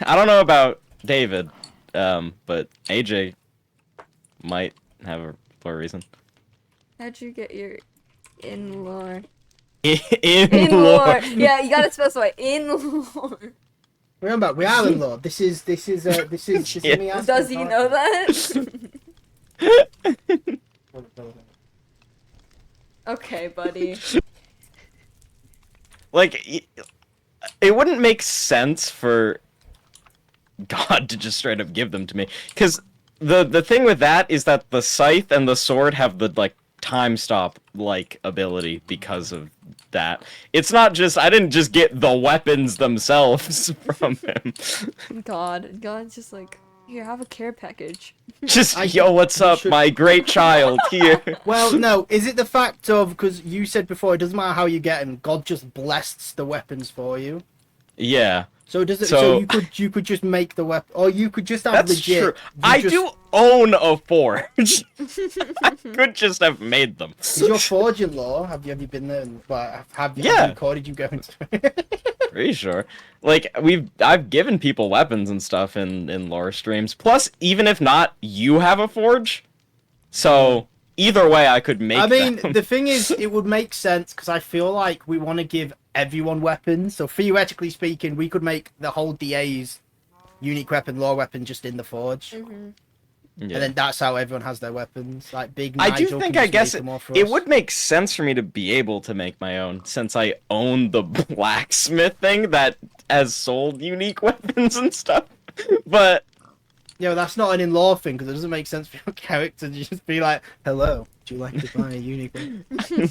don't know about David, but AJ might have a for a reason. How'd you get your in lore? In lore. lore. Yeah, you gotta specify in lore. Remember, we are in law. This is me asking. Does he know that? Okay, buddy. Like, it wouldn't make sense for God to just straight up give them to me, because the thing with that is that the scythe and the sword have the like time stop like ability because of that. It's not just I didn't just get the weapons themselves from him. God's just like, here, have a care package. Just I- yo, what's you up, should- my great child here. Well, no. Is it the fact of because you said before it doesn't matter how you get them, God just blesses the weapons for you. Yeah, So does it? So- So you could just make the weapon, or you could just have that's legit. true. you I just- do own a forge. I could just have made them. Is your forge in law? Have you been there? But have you Yeah. recorded you going to? Pretty sure. Like I've given people weapons and stuff in lore streams. Plus, even if not, you have a forge. So either way, I could make. I mean, them. the thing is, it would make sense because I feel like we want to give everyone weapons. So theoretically speaking, we could make the whole DAs unique weapon, lore weapon just in the forge. Mm-hmm. Yeah. And then that's how everyone has their weapons. Like Big I Nigel do think, can I just guess make them all for it us. would make sense for me to be able to make my own, since I own the blacksmith thing that has sold unique weapons and stuff. But Yeah, well, that's not an in-law thing, because it doesn't make sense for your character to just be like, hello, would you like to buy a unique weapon?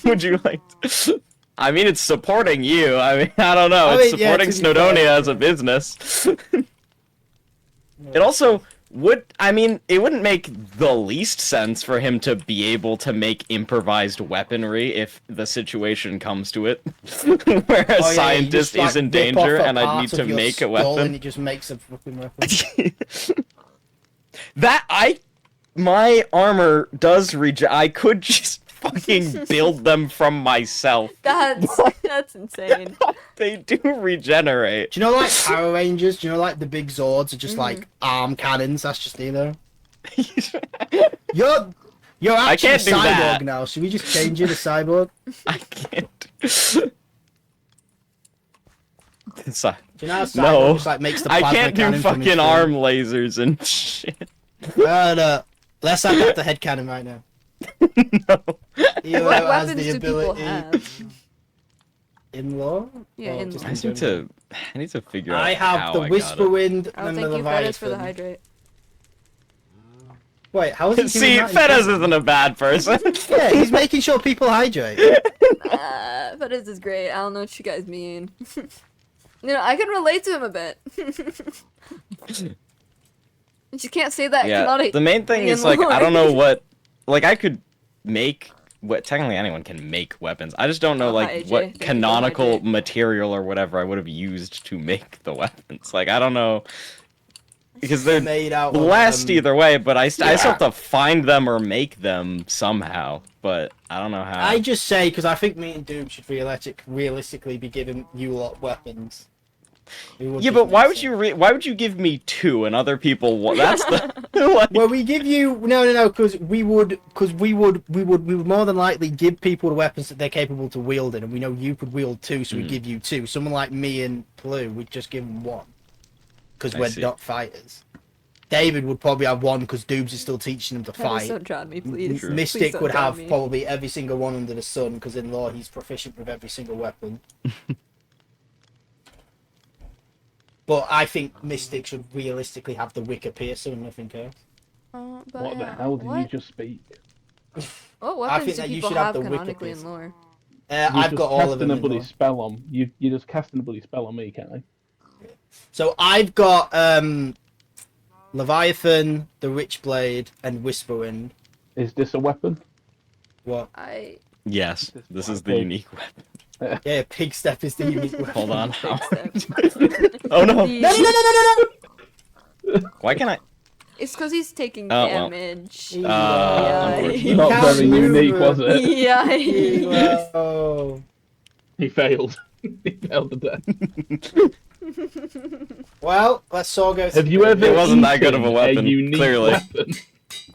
would you like to... I mean, it's supporting you. I mean, I don't know. I It's mean, yeah, supporting to be fair, Snowdonia as a yeah. business. It also would... I mean, it wouldn't make the least sense for him to be able to make improvised weaponry if the situation comes to it. Where a Oh, yeah, you scientist just, like, is in rip danger off a and I part need to of your make a skull weapon. And it just makes a fucking weapon. My armor does I could just fucking build them from myself. That's insane. They do regenerate. Do you know, like, Power Rangers? Do you know, like, the big Zords are just, like, arm cannons? That's just Elo. You're I actually a can't do cyborg that. now. Should we just change you to cyborg? I can't. It's Do you know how cyborg No. just, like, makes the I plasma can't do cannon from his fucking thing? arm lasers and shit. No. Let's add that to head cannon right now. No. Elo What has weapons the do people ability have? in law. Yeah, Or in just law. I need to figure out I have how the I got Whisper it. Wind I don't and the think you fed us for the Leviathan. hydrate. Wait, how is he See, doing that in Fedez prison? isn't a bad person. Yeah, he's making sure people hydrate. Fedez is great. I don't know what you guys mean. I can relate to him a bit. You just can't say that. Yeah, the main thing is, like, I don't know what... Like, I could make... Technically, anyone can make weapons. I just don't know, Oh, like, hi, AJ. Thank what you for canonical hydrate. material or whatever I would have used to make the weapons. Like, I don't know... Because they're Made out blessed of, either way, but I still yeah. have to find them or make them somehow. But I don't know how. I just say, because I think me and Doom should realistically be giving you lot weapons. Yeah, but why would why would you give me 2 and other people one? That's the like, Well, we give you no, because we would more than likely give people the weapons that they're capable to wielding, and we know you could wield 2, so we give you 2. Someone like me and Blue, we'd just give them 1, because I we're see. not fighters. David would probably have 1 because Doobs is still teaching him to Fedez, fight. don't drown me, please. True. Please Mystic don't would drown have me. probably every single one under the sun, because in law he's proficient with every single weapon. But I think Mystic should realistically have the Wicker Piercer and nothing else. But What the yeah, hell did you what? just speak? What weapons think do that you people should have have the Wicker canonically in Piercer. lore? You're I've just got all of casting them. a in bloody law. spell on you're just casting a bloody spell on me, can't I? So I've got Leviathan, the Witchblade, and Whisperwind. Is this a weapon? What? yes, this is the Okay. unique weapon. Yeah, Pig Step is the unique weapon. Hold on. Step. Oh no! The- No. Why can I? It's because he's taking Oh, well. damage. unfortunately. Not can't very move unique, it. was it? Yeah. Oh. He failed. He failed the test. Well, let's all go. Have you ever It wasn't that good of a eaten weapon, unique clearly. weapon?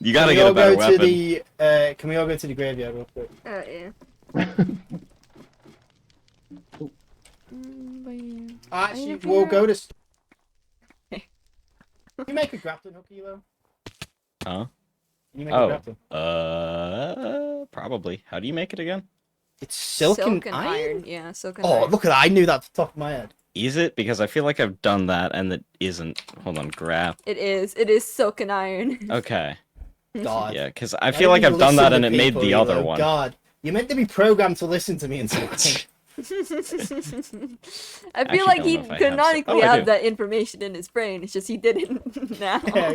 You gotta get a better weapon. Can we all go to the graveyard real quick? Yeah. Actually, we'll go to. Can you make a grappling hook, Elo? Huh? Can you make a grappling? Probably. How do you make it again? It's silken iron. Yeah, silken Oh, iron. look at that! I knew that off the top of my head. Is it? Because I feel like I've done that and it isn't. Hold on, grab. It is silken iron. Okay. God. Yeah, because I Why feel like didn't I've you done listen that to and it made people, the other Elo? one. God, you're meant to be programmed to listen to me and something. I feel Actually like don't he know if I have canonically I have do. that information in his brain. It's just he didn't now. Yeah,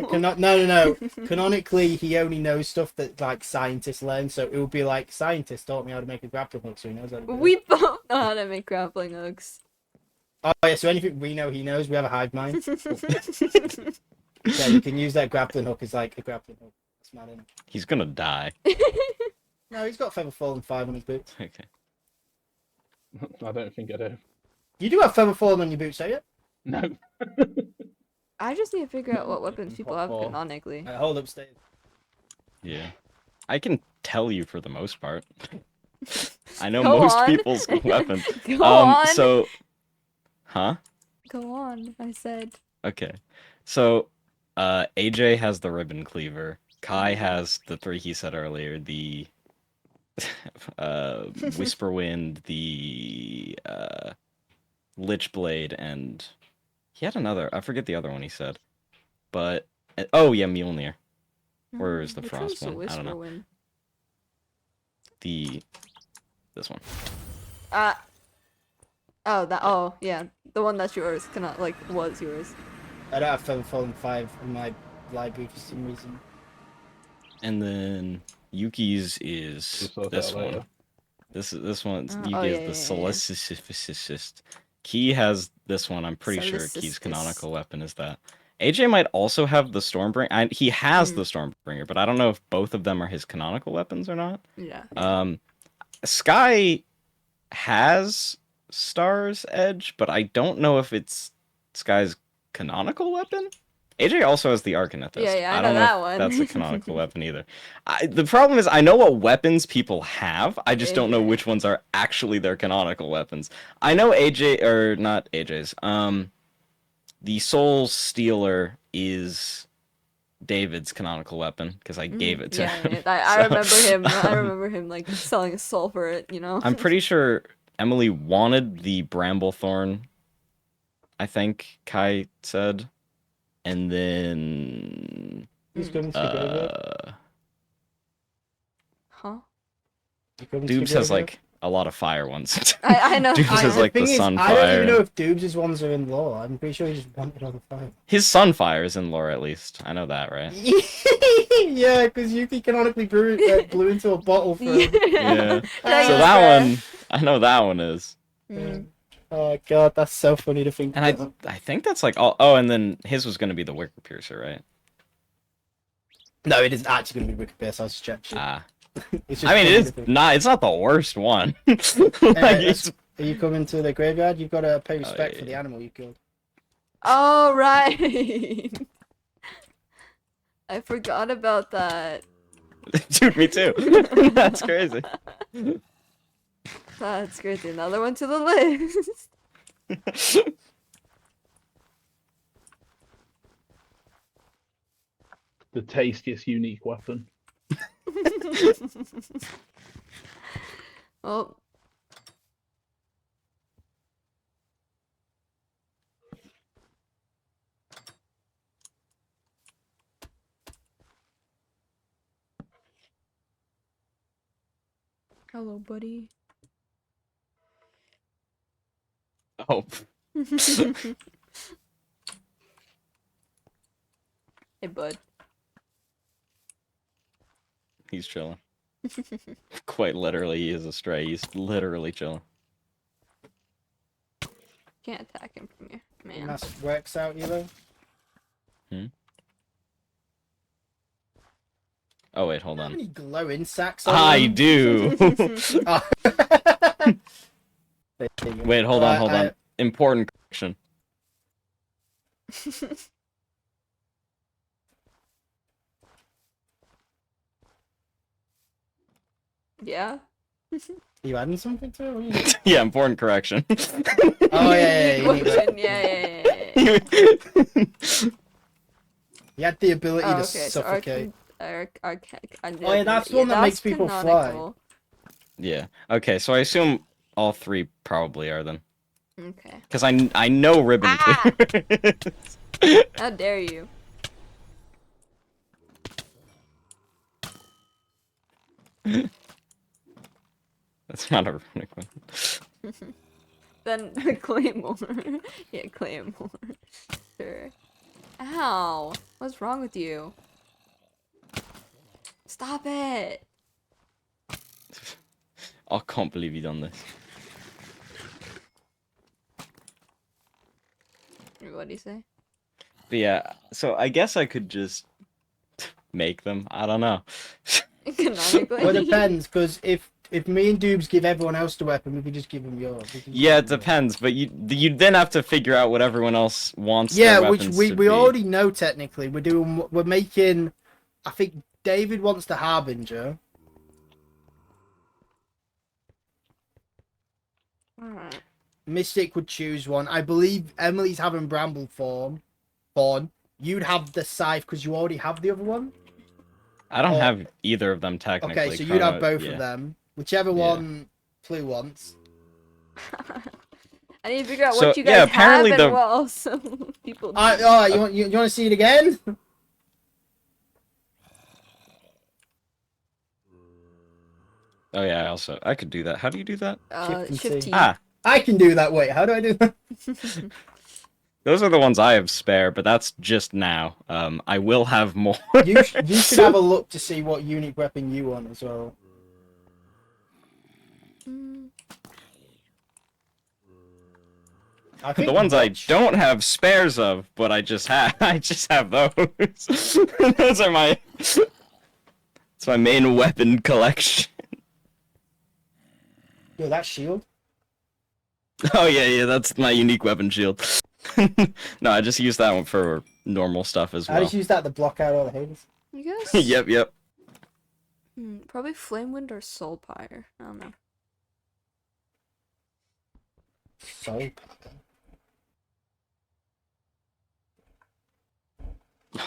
no. Canonically, he only knows stuff that like scientists learn. So it would be like scientists taught me how to make a grappling hook, so he knows how to do it. We both know how to make grappling hooks. Oh yeah, so anything we know, he knows. We have a hive mind. Yeah, you can use that grappling hook as like a grappling hook. That's mad, isn't it? He's gonna die. No, he's got Feather Fallen 5 on his boots. Okay. I don't think I do. You do have Feather Fallen on your boots, don't you? No. I just need to figure out what weapons people have What for? canonically. Hold upstairs. Yeah. I can tell you for the most part. I know Go most on. people's weapons. Go on. So, huh? Go on, I said. Okay. So, AJ has the ribbon cleaver. Kai has the three he said earlier. The Whisperwind, the Lich Blade, and he had another. I forget the other one he said. But oh yeah, Mjolnir. Where is the Which frost one's the one? I don't know. Whisperwind? This one. Oh, that. Oh, yeah, the one that's yours. Cannot like was yours. I don't have Feather Falling 5 in my library for some reason. And then Yuki's is sort this that later. one. This one. Oh, Yuki yeah, is yeah, the yeah. Solicicist. Key has this one. I'm pretty sure Key's Solicicist. canonical weapon is that. AJ might also have the Stormbringer. He has the Stormbringer, but I don't know if both of them are his canonical weapons or not. Yeah. Sky has Star's Edge, but I don't know if it's Sky's canonical weapon. AJ also has the Arcanethist. Yeah, I don't know know that if one. that's a canonical weapon either. The problem is I know what weapons people have. I just don't know which ones are actually their canonical weapons. I know AJ or not AJ's. The Soul Stealer is David's canonical weapon because I gave it to him. I remember him. I remember him like selling a soul for it. You know. I'm pretty sure Emily wanted the Bramblethorn. I think Kai said, and then Who's coming to the graveyard? Huh? You coming to the Dubes has graveyard? like a lot of fire ones. I know. Dubes has like the thing is, Sunfire. I don't even know if Dubes' ones are in lore. I'm pretty sure he just wanted all the fire. His Sunfire is in lore at least. I know that, right? Yeah, because Yuki canonically blew into a bottle for him. Yeah. Thanks, So that bruh. one, I know that one is. Oh god, that's so funny to think And about. I think that's like all. Oh, and then his was going to be the Wicker Piercer, right? No, it isn't actually going to be Wicked Pierce, I was just checking. Ah. It's just I mean, funny it to is think. not. It's not the worst one. Are you coming to the graveyard? You've got to pay respect for the yeah. animal you killed. Oh right. I forgot about that. Dude, me too. That's crazy. That's crazy. Another one to the list. The tastiest unique weapon. Oh. Hello, buddy. Oh, Hey, bud. he's chilling. Quite literally, he is a stray. He's literally chilling. Can't attack him from here, man. And that works out, you know? Oh wait, hold How on. many glowing sacks on I them? do. Oh. Wait, hold on. Important correction. Are Yeah. you adding something to it? What are you... Yeah, important correction. Oh, yeah, you need that. Yeah. You had the ability Oh, to okay, so suffocate. oh yeah, that's the one that makes people fly. Yeah. Okay, so I assume all three probably are then. Okay. Because I know ribbon Ah! clear. How dare you? That's not a runic one. Then Claymore. Yeah, Claymore. Sure. Ow! What's wrong with you? Stop it! I can't believe you done this. What do you say? But yeah, so I guess I could just make them. I don't know. Canonically. Well, it depends, because if me and Doobs give everyone else the weapon, we can just give them yours. Yeah, it depends, but you then have to figure out what everyone else wants. Yeah, their which weapons we to be. already know technically. We're making. I think David wants the Harbinger. Mystic would choose one. I believe Emily's having Bramble Fawn. you'd have the scythe because you already have the other one. I don't Oh. have either of them technically. Okay, so you'd have Chrono- both yeah. of them. Whichever one Flu wants. I need to figure out So, what you yeah, guys have apparently and the- what else people do. Alright, you want to see it again? Oh yeah, I could do that. How do you do that? Shift and Shift C. T. Ah, I can do that. Wait, how do I do that? those are the ones I have spare, but that's just now. I will have more. You should have a look to see what unique weapon you want as well. Mm. I think The ones I watch- don't have spares of, but I just have those. Those are my. It's my main weapon collection. Yo, that shield. Oh yeah, that's my unique weapon shield. No, I just use that one for normal stuff as I well. just use that to block out all the haters. You guys? Yep. Probably Flamewind or Soulpire. I don't know. So.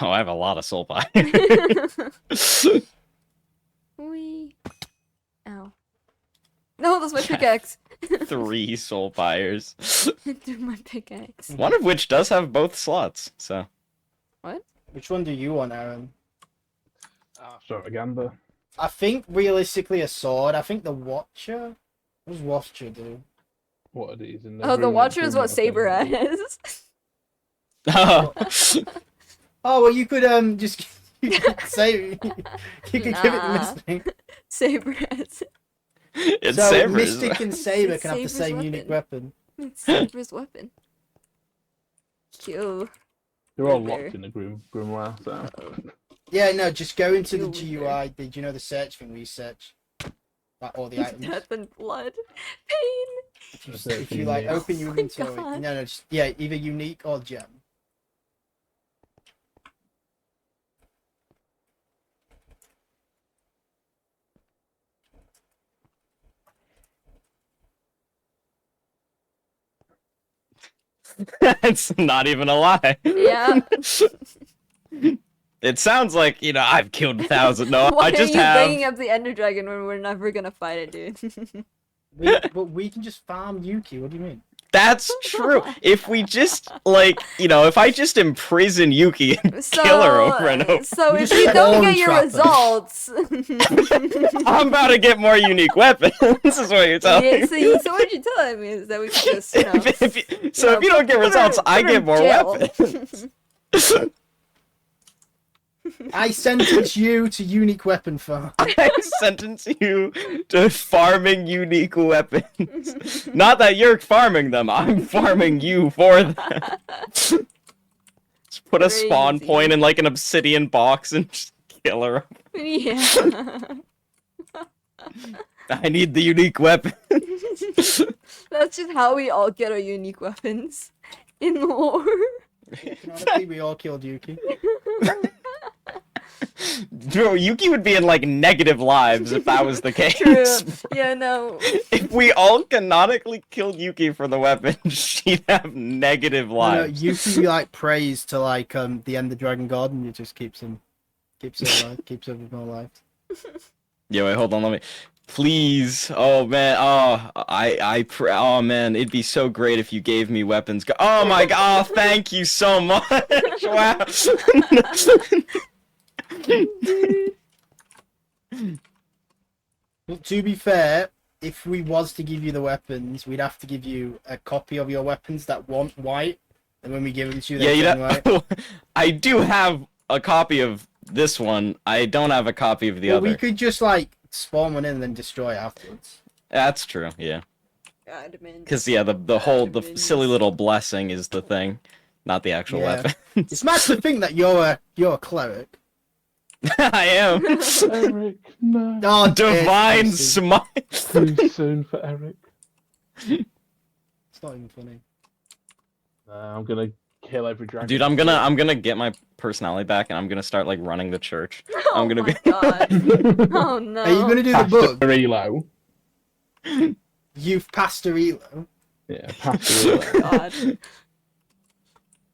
Oh, I have a lot of soul pie. Wee. Ow. No, that's my pickaxe. 3 soul pyres. Through my pickaxe. One of which does have both slots, so. Which one do you want, Aaron? Sorry, Gamba. I think realistically a sword. I think the Watcher. What does Watcher do? What are these in Oh, the room- Watcher is room what that I Saber think? has. Oh. Oh well, you could just you could say you could give it to Nah. Mystic. Saber has. It's So Saber's. Mystic and Saber It's can have the Saber's same weapon. unique weapon. It's Saber's weapon. Kill. They're all Saber. locked in the grimoire, so. Yeah, no, just go into the Kill GUI. Did you know the search thing where you search like all the items? Death and blood. Pain. If you like open your Oh my inventory, God. no, just yeah, either unique or gem. It's not even a lie. Yeah. It sounds like, I've killed 1,000. No, Why I just are you have. bringing up the Ender Dragon when we're never gonna fight it, dude? But we can just farm Yuki. What do you mean? That's true. If we just, if I just imprison Yuki and So, kill her over and over, so We if just you don't spawn get your trap her. results, I'm about to get more unique weapons. This is what you're telling yeah, me. so what you're telling me is that we can just, If you don't get results, I get more weapons. I sentence you to unique weapon farm. I sentence you to farming unique weapons. Not that you're farming them, I'm farming you for them. Just put a spawn Crazy. point in like an obsidian box and just kill her. Yeah. I need the unique weapon. That's just how we all get our unique weapons in lore. Honestly, we all killed Yuki. Bro, Yuki would be in like negative lives if that was the case. True. Yeah, no. If we all canonically killed Yuki for the weapon, she'd have negative You know, lives. Yuki like prays to like the Ender Dragon God, and it just keeps him alive, keeps him with more life. Yeah, wait, hold on, let me. Please, oh man, oh man, it'd be so great if you gave me weapons. Oh my god, oh, thank you so much. Wow. But to be fair, if we was to give you the weapons, we'd have to give you a copy of your weapons that want white, and when we give them to you, Yeah, they you turn know, white. I do have a copy of this one. I don't have a copy of the Well, other. we could just like spawn one in and then destroy it afterwards. That's true, yeah. Admin. Because yeah, the silly little blessing is the thing, not the actual Yeah. weapon. It's mad to think that you're a cleric. I am. Eric, no. Oh, Divine it's smite. Too soon for Eric. not even funny. I'm gonna kill every dragon. Dude, I'm gonna get my personality back and I'm gonna start like running the church. Oh I'm gonna my be god. Oh no. Are you gonna do the bug? Pastor Elo. You've passed a elo. Yeah, Pastor Elo. God.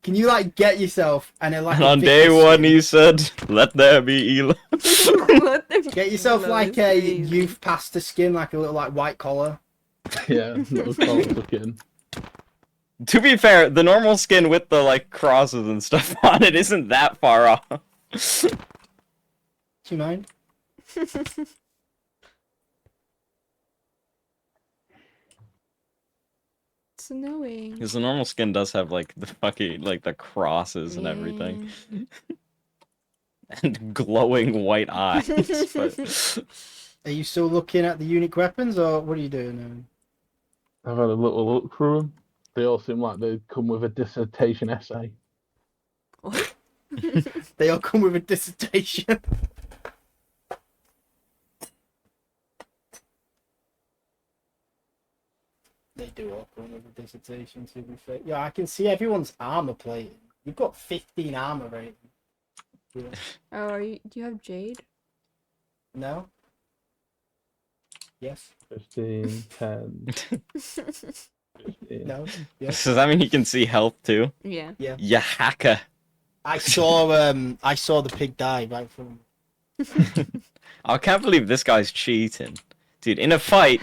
Can you like get yourself and then like And a on Vicar day one, skin? he said, "Let there be Elo." What the Get yourself Elo like is a crazy. youth pastor skin, like a little like white collar. Yeah, little collar looking. To be fair, the normal skin with the like crosses and stuff on it isn't that far off. Do you mind? It's annoying. Because the normal skin does have like the fucking like the crosses and everything, and glowing white eyes. But Are you still looking at the unique weapons, or what are you doing? I've had a little look through them. They all seem like they come with a dissertation essay. What? They all come with a dissertation. They do all come with a dissertation, to be fair. Yeah, I can see everyone's armor plating. You've got 15 armor rating. Yeah. Oh, are you? Do you have Jade? No? Yes? 15, 10, 15. No? Yes? does that mean you can see health too? Yeah. Ya hacker. I saw the pig die right from. I can't believe this guy's cheating. Dude, in a fight,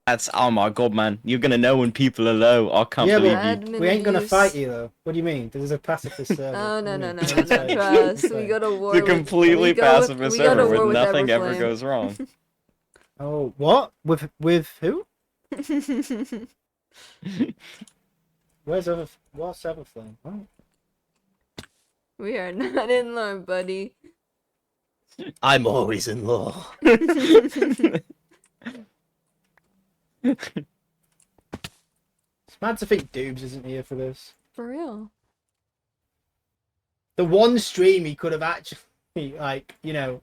that's, oh my god, man. You're gonna know when people are low. I can't Yeah, believe but you. we ain't gonna fight you though. What do you mean? This is a pacifist server. Oh no What do no you no mean? no no! Sorry. Trust. We go to war. It's a completely we go pacifist we go to server war where with nothing ever Everflame. goes wrong. Oh, what? With who? What's Everflame? Oh. We are not in love, buddy. I'm always in law. It's mad to think Doobs isn't here for this. For real. The one stream he could have actually, like, you know,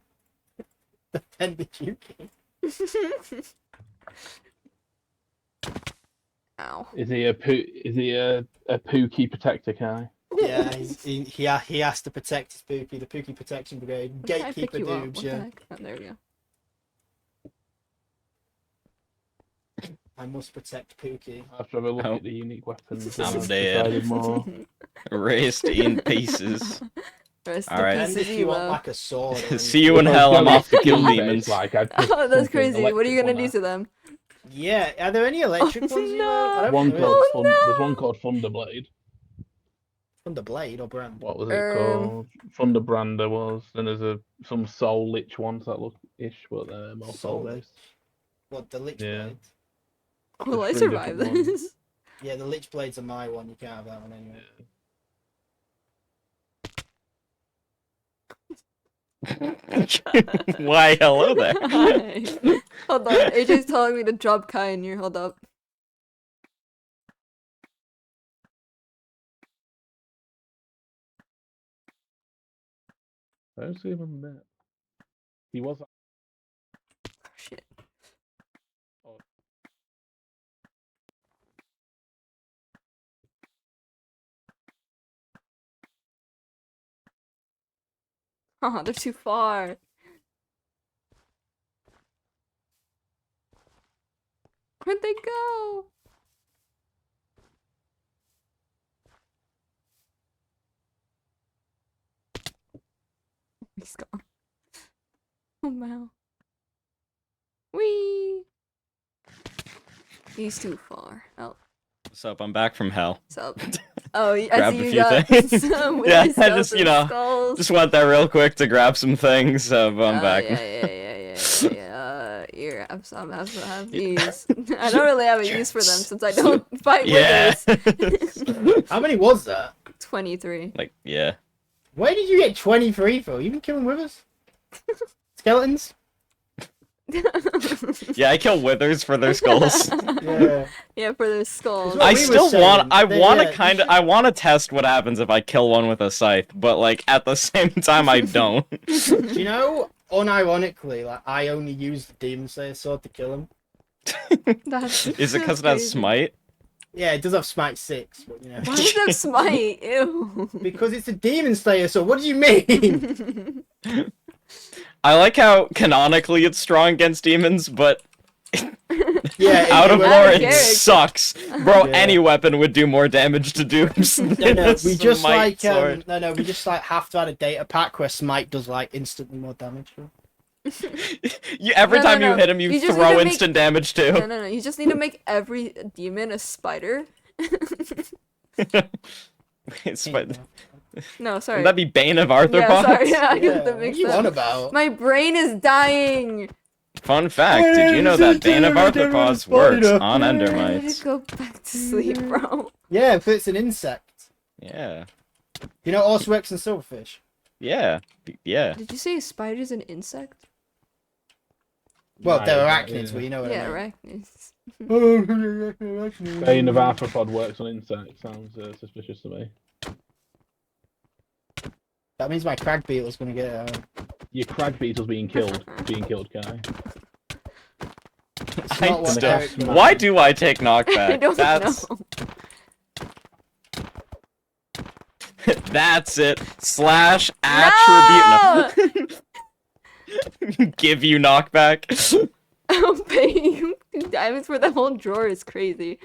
defended Yuki. Ow. Is he a Pookie protector guy? Yeah, he has to protect his Pookie, the Pookie Protection Brigade. Why can't I pick Gatekeeper you up? Doobs, What yeah. the heck? Oh, there we go. I must protect Pookie. I have to have a look Oh. at the unique weapons. I'm I've dead. decided more. Erased in pieces. Rest All right. in And pieces, if you want Elo. like a sword. or See you in If I was hell. I'm going off to kill skill-based, demons. Like, I'd pick Oh, that's something crazy. What are you gonna do electric to them? Yeah, are there any electric Oh, ones? You know? I no. don't One know. called Oh, There's no. one called Thunderblade. Thunderblade or brand? What was it called? Thunderbrander was. Then there's some Soul Lich ones that look ish, but they're more soul Soul based. What, the Lich Yeah. Blade? Will I three survive different ones. this? Yeah, the Lich Blades are my one. You can't have that one anyway. Why, hello there. Hi. Hold on. AJ's telling me to drop Kai in here. Hold up. I don't see him on that. He was. Oh, shit. Oh, they're too far. Where'd they go? He's gone. Oh wow. Whee! He's too far. Oh, What's up? I'm back from hell. what's up? Oh, I Grab see a you few got things. some Yeah, witness I just, skeleton you know, skulls. Just went there real quick to grab some things, so I'm back. Yeah. Here, have these. I don't really have a use for them since I don't fight Yeah. withers. How many was that? 23. Like, yeah. Where did you get 23 for? You been killing withers? Skeletons? Yeah, I kill withers for their skulls. Yeah. Yeah, for their skulls. What I we were still saying, want. I they- want yeah, to I want to test what happens if I kill one with a scythe, but like at the same time, I don't. Do you know, unironically, like I only use the Demon Slayer sword to kill him. That's Is it because it crazy. has smite? Yeah, it does have Smite 6, but you know. Why does it have smite? Ew. Because it's a Demon Slayer, so what do you mean? I like how canonically it's strong against demons, but Yeah, Out of it- lore, Out of it character. sucks. Bro, Yeah. any weapon would do more damage to dooms than No, a we just smite like sword. we just like have to add a data pack where smite does like instantly more damage. Every No, time no, you no. hit him, you You just need throw to make- instant damage too. No. You just need to make every demon a spider. It's fine. No, sorry. Wouldn't that be Bane of Arthropods? Yeah, sorry. I Yeah, get the what mix are you on up. about? My brain is dying. Fun fact, did you know that Bane of Arthropods works on I need endermites? to go back to sleep, bro. Yeah, if it's an insect. Yeah. You know, it also works in silverfish. Yeah. Yeah. Did you say spider's an insect? Well, they're Right, arachnids, but you know what Yeah, I arachnids. mean. Bane of Arthropod works on insects. Sounds suspicious to me. That means my crag beetle's gonna get it. Your crag beetle's being killed, Kai. It's I not what still- Eric meant. Why do I take knockback? I don't That's know. that's it. Slash attribute. No! Give you knockback. I'll pay you 2 diamonds for the whole drawer is crazy.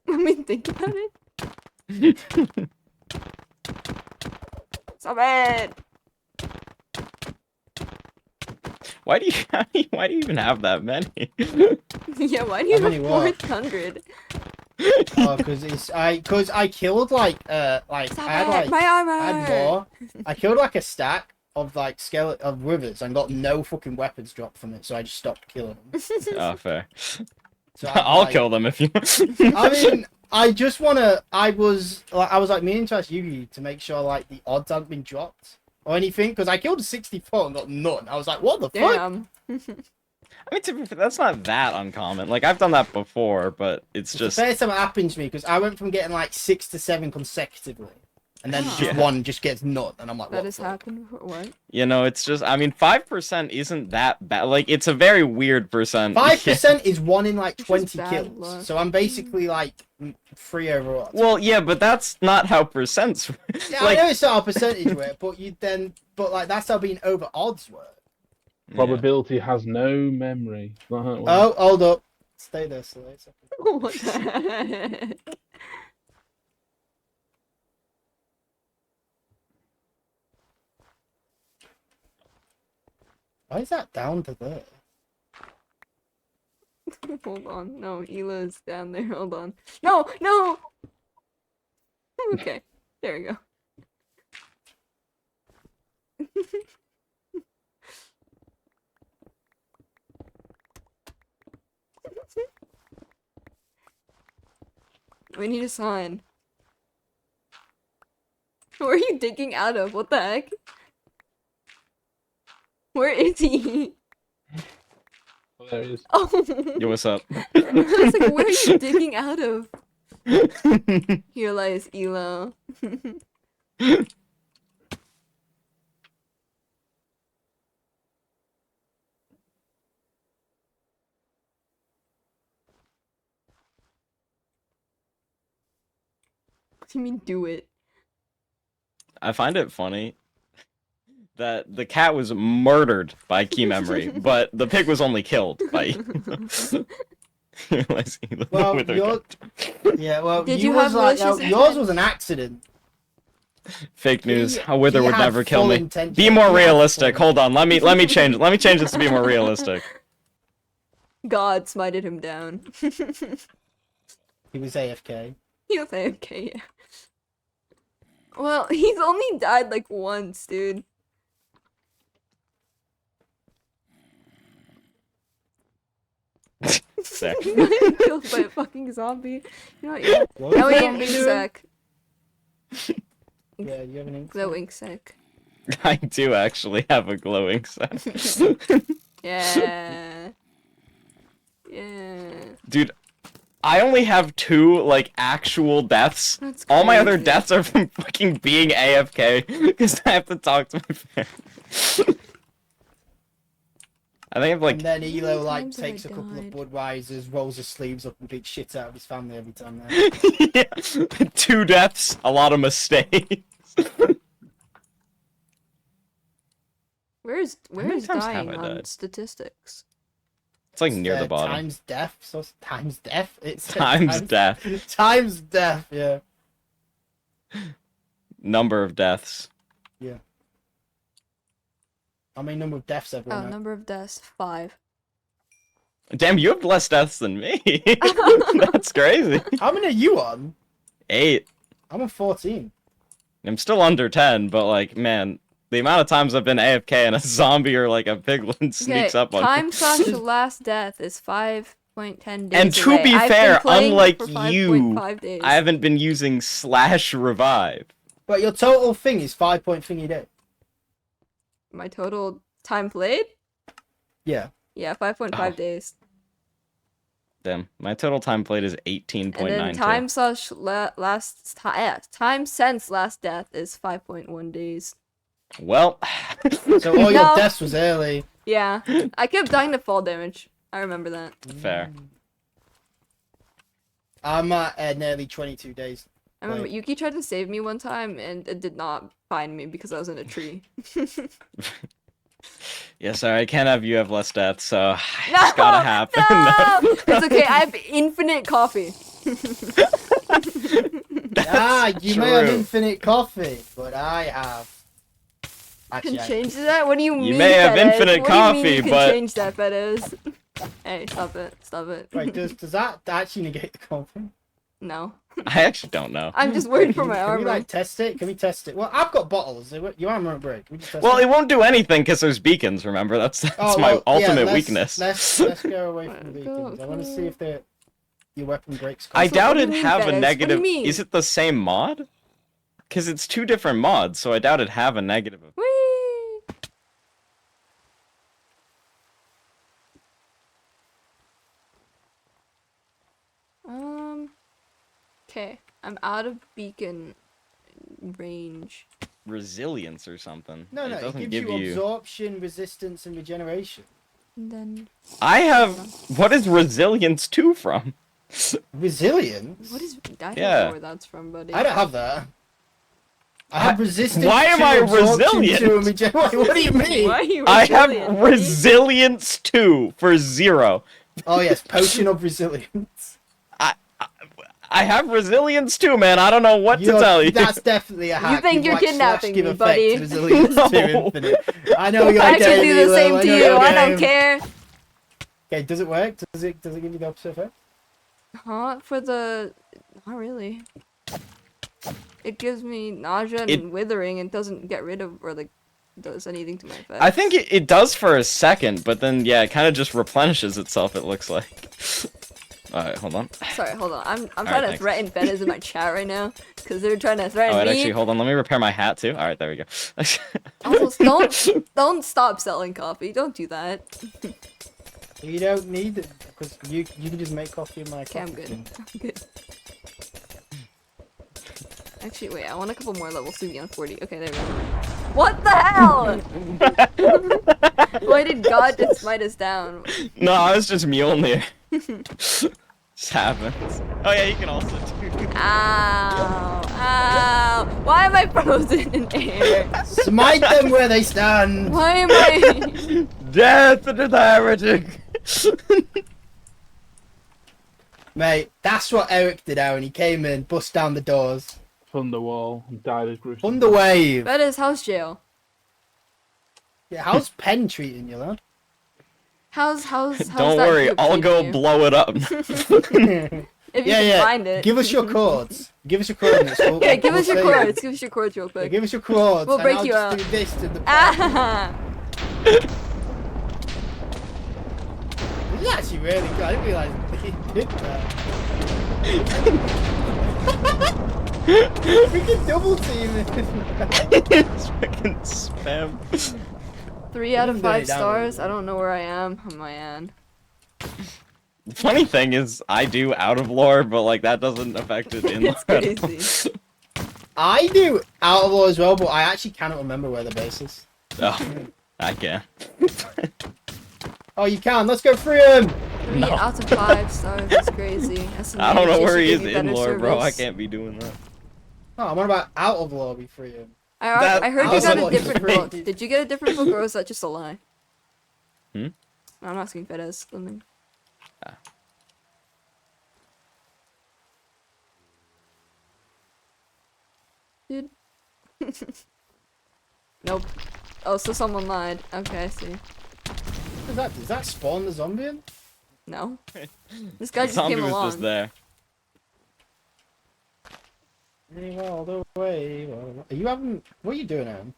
Let me think about it. Stop it! Why do you even have that many? Yeah, why do you How have many what? 400? Oh, because I killed like Stop I had it! like My armor! I had more. I killed like a stack of like skeleton of withers and got no fucking weapons dropped from it, so I just stopped killing them. Oh, fair. So I'll like, kill them if you. I mean, I just wanna. I was like meaning to ask Yugi to make sure like the odds hadn't been dropped or anything because I killed a 64 and got none. I was like, what the fuck? Damn. I mean, to be fair, that's not that uncommon. Like I've done that before, but it's It's just the first time it happened to me because I went from getting like 6 to 7 consecutively, and then just Yeah. one just gets nut, and I'm like, That what has the fuck? happened before. What? you know, it's just. I mean, 5% isn't that bad. Like it's a very weird percent. 5% is 1 in like It's 20 just bad kills, luck. so I'm basically like 3 overall. Well, yeah, but that's not how percents. Yeah, like- I know it's not a percentage work, but like that's how being over odds work. Probability has no memory. Not how it works. Oh, hold up, stay there, Soleil. What the heck? Why is that down to there? Hold on. No, Ela's down there. Hold on. No, no! Okay, there we go. We need a sign. Where are you digging out of? What the heck? Where is he? Oh, there it is. Oh! Yo, what's up? I was like, where are you digging out of? Here lies Elo. What do you mean, do it? I find it funny that the cat was murdered by key memory, but the pig was only killed by. Well, With her yours, yeah, well, Did you you was have like, malicious yours intent? was an accident. Fake news. He- A wither he would had never kill full me. intention. Be more He had realistic. full- Hold on. Let me change. Let me change this to be more realistic. God smited him down. He was AFK. He was AFK, yeah. Well, he's only died like once, dude. Sick. He got killed by a fucking zombie. You know what? Yeah. What Now was we the need zombie ink doing? sack. Yeah, you have an ink. Glow ink sack. I do actually have a glowing set. Yeah. Yeah. Dude, I only have 2 like actual deaths. That's All my other crazy. deaths are from fucking being AFK because I have to talk to my family. I think I've like And then Elo many like times have I takes a couple of died? Budweisers, rolls his sleeves up, and beats shit out of his family every time. Now. yeah, 2 deaths, a lot of mistakes. Where's many times have dying I on died? statistics? It's like near the bottom. Times death. So times death. It's Times death. Times death. Yeah. Number of deaths. How many number of deaths everyone? Oh, had? number of deaths 5. Damn, you have less deaths than me. That's crazy. How many are you on? 8. I'm on 14. I'm still under 10, but like, man, the amount of times I've been AFK and a zombie or like a piglin sneaks up on me. Time/last death is 5.10 days. And to away. be I've fair, been playing unlike for you, 5.5 days. I haven't been using /revive. But your total thing is 5 point thingy day. My total time played? Yeah. Yeah, 5.5 Oh. days. Damn, my total time played is And 18.92. then time since last death is 5.1 days. Well, So all your No. deaths was early. Yeah, I kept dying to fall damage. I remember that. fair. I'm at nearly 22 days. I remember Right. Yuki tried to save me one time and it did not find me because I was in a tree. Yeah, sorry, I can't have you have less deaths, so it's No! gotta happen. No! It's okay, I have infinite coffee. You may have true. infinite coffee, but I have. Can Actually, change that? What do you mean? may have Fedez? infinite What do you mean coffee, you can but- change that, Fedez? Hey, stop it. Stop it. Wait, does that actually negate the coffee? No. I actually don't know. I'm just worried for my Can we armor. like test it? Can we test it? Well, I've got bottles. You want to break? Can we just test Well, it? it won't do anything because there's beacons, remember? That's Oh, my well, yeah, ultimate let's- weakness. Let's go away from the Go, beacons. I want to go. see if your weapon breaks. I So doubt what do it'd you mean, have Fedez? a What do you negative. mean? Is it the same mod? Because it's 2 different mods, so I doubt it'd have a negative. Whee! Okay. I'm out of beacon range. Resilience or something. No, It it doesn't gives give you absorption, resistance, and regeneration. And then I have. What is resilience 2 from? Resilience? what is I don't Yeah. know where that's from, buddy. I don't have that. I have resistance. Why am to I absorption resilient? to what do you mean? Why are you I have resilient, buddy? resilience 2 for 0. Oh yes, potion of resilience. I have resilience 2, man. I don't know what to tell you. That's definitely a hack. think with, you're like, kidnapping slash give me, effect buddy. to Resilience No. 2 infinite. I know you're I can do the same to you. I don't care. Okay, does it work? Does it give you the opposite effect? Huh? For the not really. It gives me nausea and It- withering and doesn't get rid of or like does anything to my effect. I think it does for a second, but then, yeah, it kind of just replenishes itself, it looks like. Alright, hold on. Sorry, hold on. I'm trying Alright, to thanks. threaten Fedez in my chat right now because they're trying to threaten Oh, wait, me. actually, hold on. Let me repair my hat, too. Alright, there we go. Also, don't stop selling coffee. Don't do that. You don't need it because you can just make coffee in my Okay, I'm coffee good. machine. I'm good. Actually, wait. I want a couple more levels to be on 40. Okay, there we go. What the hell? Why did God just smite us down? No, I was just Mjolnir. Just happens. Oh, yeah, you can also do. Ow! Ow! Why am I frozen in air? Smite them where they stand. Why am I? Death to the heretic! Mate, that's what Eric did out when he came in, bust down the doors. Thunderwall and died as gruesome. Thunderwave. That is house jail. Yeah, how's Penn treating you, lad? How's Don't that worry, group I'll treating go you? blow it up. If you Yeah, can yeah. find it. Give us your cords. Give us your coordinates. We'll, Yeah, give us your we'll save cords. Give us your cords real it. quick. Give us your cords. We'll and break I'll you just out. do this to the Ah! This is actually really good. I didn't realise he did that. We can double team it. It's fucking spam. 3 out of Even though 5 you downloaded stars. it. I don't know where I am on my end. The funny thing is, I do out of lore, but like that doesn't affect it in It's lore. at all. crazy. I do out of law as well, but I actually cannot remember where the base is. Oh, I can. Oh, you can. Let's go free him. 3 out of 5 stars. That's crazy. I don't know SMH, where they he should is give you in better lore, bro. I service. can't be doing that. Oh, what about out of law? We free him. I heard you was got a what different you book. made. Did you get a different book, or was that just a lie? Hmm? I'm asking Fedez. Something. Ah. Dude. Nope. Oh, so someone lied. Okay, I see. Does that spawn the zombie in? No. This guy The just zombie came was along. just there. All the way. Are you having? What are you doing, Aaron?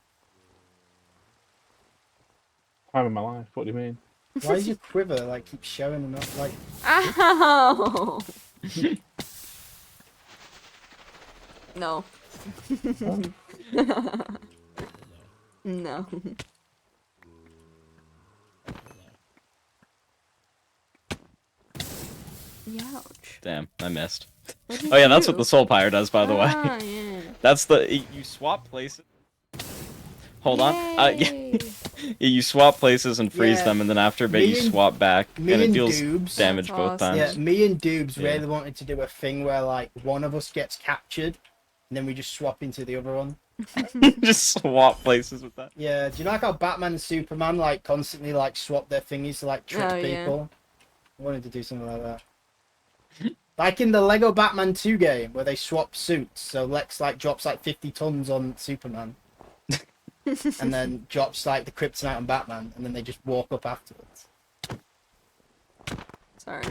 Time of my life. What do you mean? Why does your quiver like keep showing and not like? Ow! No. No. Ouch. Damn, I missed. What did Oh yeah, you that's do? what the soul pyre does, by the way. Ah, yeah. That's you swap places. Hold on. Yay. You swap places and freeze Yeah. them, and then after a bit Me you and- swap back, and me it and deals Doobs- damage That's both awesome. times. Yeah, me and Doobs Yeah. really wanted to do a thing where like one of us gets captured, and then we just swap into the other one. Just swap places with that. Yeah, do you know like how Batman and Superman like constantly like swap their thingies to like trick Oh, yeah. people? I wanted to do something like that. Like in the Lego Batman 2 game where they swap suits, so Lex like drops like 50 tons on Superman. And then drops like the kryptonite on Batman, and then they just walk up afterwards. Sorry.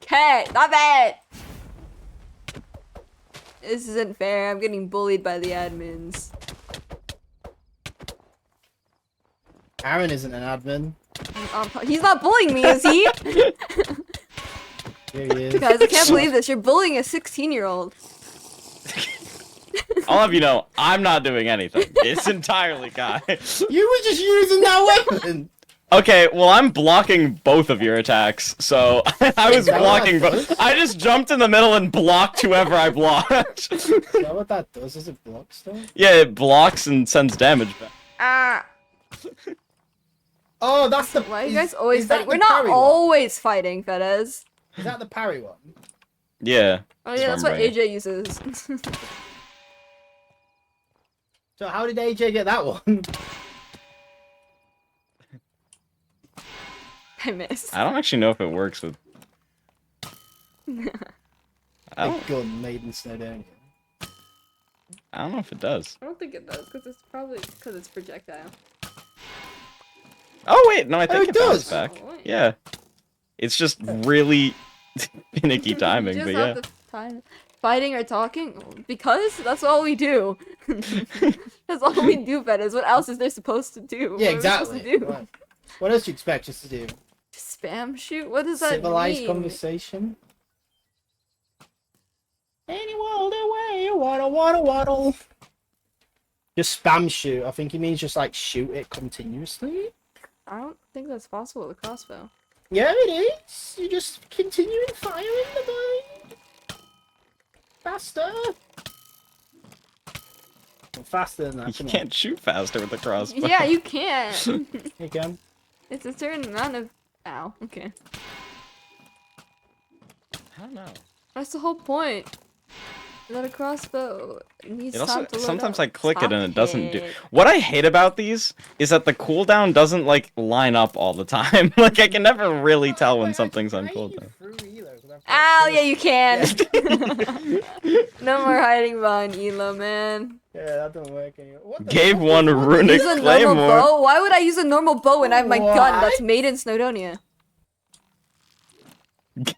Okay, stop it! This isn't fair. I'm getting bullied by the admins. Aaron isn't an admin. He's not bullying me, is he? Here he is. Guys, I can't believe this. You're bullying a 16-year-old. I'll have you know, I'm not doing anything. It's entirely Guy. You were just using that weapon. Okay, well I'm blocking both of your attacks, so I was Is that what blocking that both. does? I just jumped in the middle and blocked whoever I blocked. Is that what that does? Does it block stuff? Yeah, it blocks and sends damage back. Ah! Oh, that's the. Why are you is- guys always is that fighting? the We're not parry one? always fighting, Fedez. Is that the parry one? Yeah. Oh yeah, that's what what I'm AJ uses. So how did AJ get that one? I missed. I don't actually know if it works with. I A don't, gun made in Snowdonia. I don't know if it does. I don't think it does, because it's probably because it's projectile. Oh wait, no, I think it it bounced does! back. Oh, wait. Yeah. It's just really finicky timing, You but just yeah. have to time it. Fighting or talking? Because that's all we do. That's all we do, Fedez. What else is there supposed to do? Yeah, What are we supposed to exactly. do? Right. What else do you expect us to do? Spam shoot? What does that Civilized mean? conversation? Any world away, waddle, waddle. Just spam shoot. I think he means just like shoot it continuously. I don't think that's possible with a crossbow. Yeah, it is. You just continue firing the blade. Faster. Well, faster than that. You come on. can't shoot faster with the crossbow. Yeah, you can't. Here you go. It's a certain amount of. Ow. Okay. I don't know. That's the whole point. That a crossbow needs It also time to load sometimes up. I click it and it doesn't do. it. What I hate about these is that the cooldown doesn't like line up all the time. Like I can never really tell when something's on cooldown. Ow, yeah, you can. No more hiding behind Ela, man. Yeah, that don't work anymore. What the Gave fuck? one runic Use a normal claymore. bow? Why would I use a normal bow when I have my gun that's What? made in Snowdonia?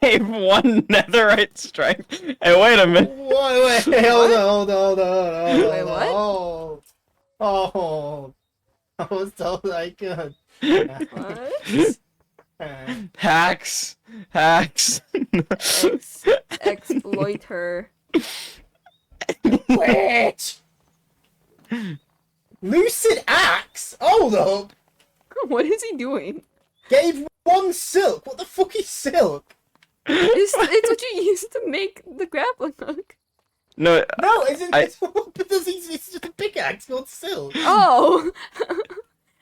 Gave one netherite strike. Hey, wait a minute. Wait, hold on. Wait, what? Oh, I was told I could. What? Hacks. Exploit her. Wait. Lucid axe. Hold up. What is he doing? Gave one silk. What the fuck is silk? It's what you use to make the grappling hook. No, No, isn't I- it? It's just a pickaxe called silk. Oh!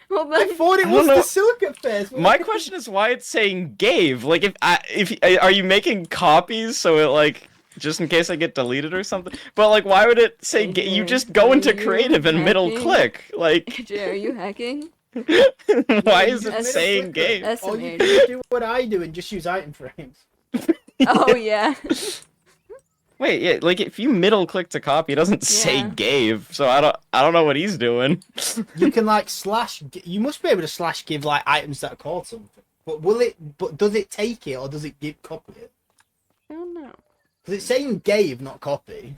Well I then, thought it I was don't know. the silk at first. my question is why it's saying gave. Like, if are you making copies so it like just in case I get deleted or something. But like, why would it say you just go into creative and middle click? Like, AJ, are you hacking? why is You it just saying middle click. game? That's Or you amazing. can just do what I do and just use item frames. Oh yeah. Wait, yeah, like if you middle click to copy, it doesn't say Yeah. gave, so I don't know what he's doing. You can like you must be able to slash give like items that are called something. But does it take it or does it copy it? I don't know. Because it's saying gave, not copy.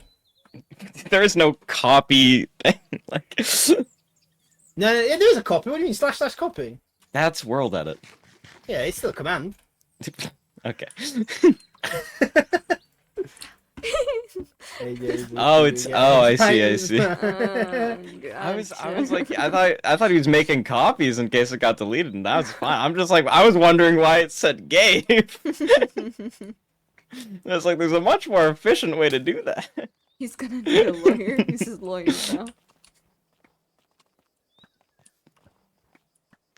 There is no copy thing. Like, No, yeah, there is a copy. What do you mean slash copy? that's world edit. Yeah, it's still a command. Okay. I see. I was like, I thought he was making copies in case it got deleted, and that was fine. I'm just like, I was wondering why it said gave. It's like, there's a much more efficient way to do that. He's gonna need a lawyer. He's his lawyer now.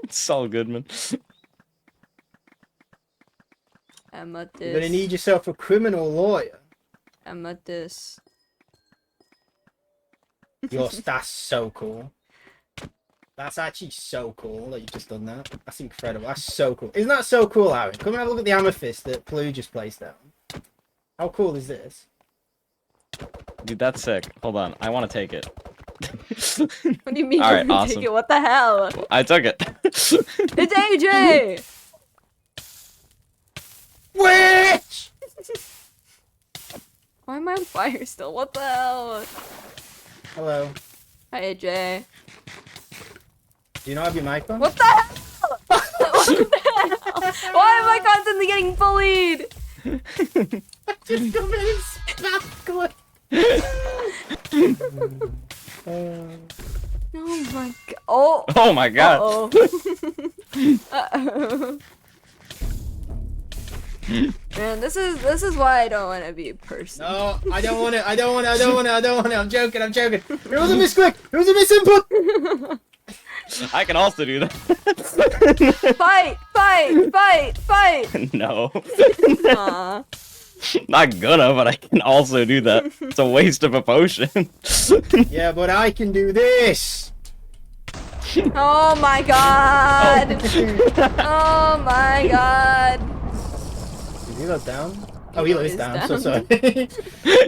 Saul Goodman. Emma You're gonna this. need yourself a criminal lawyer. Emma this. That's so cool. That's actually so cool that you've just done that. That's incredible. That's so cool. Isn't that so cool, Harry? Come and have a look at the amethyst that Plue just placed down. How cool is this? Dude, that's sick. Hold on, I want to take it. What do you mean? All right, you're gonna awesome. take it? What the hell? I took it. It's AJ. Witch! Why am I on fire still? What the hell? Hello. Hi AJ. Do you not have your mic on? What the hell? What the hell? Why am I constantly getting bullied? Just come in and spam good. Oh my god. Oh. Oh my god. Uh-oh. Uh-oh. Man, this is why I don't want to be a person. No, I don't want it. I don't want it. I'm joking. It was a misclick. It was a misinput. I can also do that. Fight! No. Aw. Not gonna, but I can also do that. It's a waste of a potion. Yeah, but I can do this. Oh my god! Oh my god! Is he goes down? Oh, he is down. So down. sorry.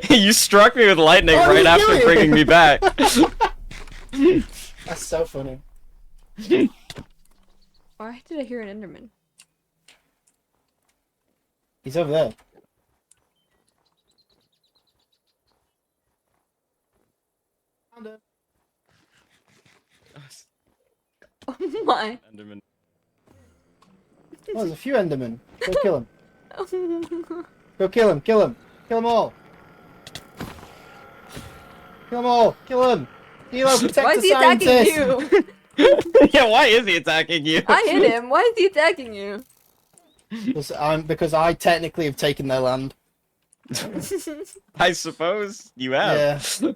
You struck me with lightning Oh, right you after did. bringing me back. That's so funny. Why did I hear an Enderman? He's over there. Found it. Oh my. Enderman. Oh, there's a few Endermen. Go kill him. Go kill him. Kill him. Kill them all. Kill them all. Kill him. Hilo, protect Why the is he attacking scientist. you? Yeah, why is he attacking you? I hit him. Why is he attacking you? Because I technically have taken their land. I suppose you have. Yeah.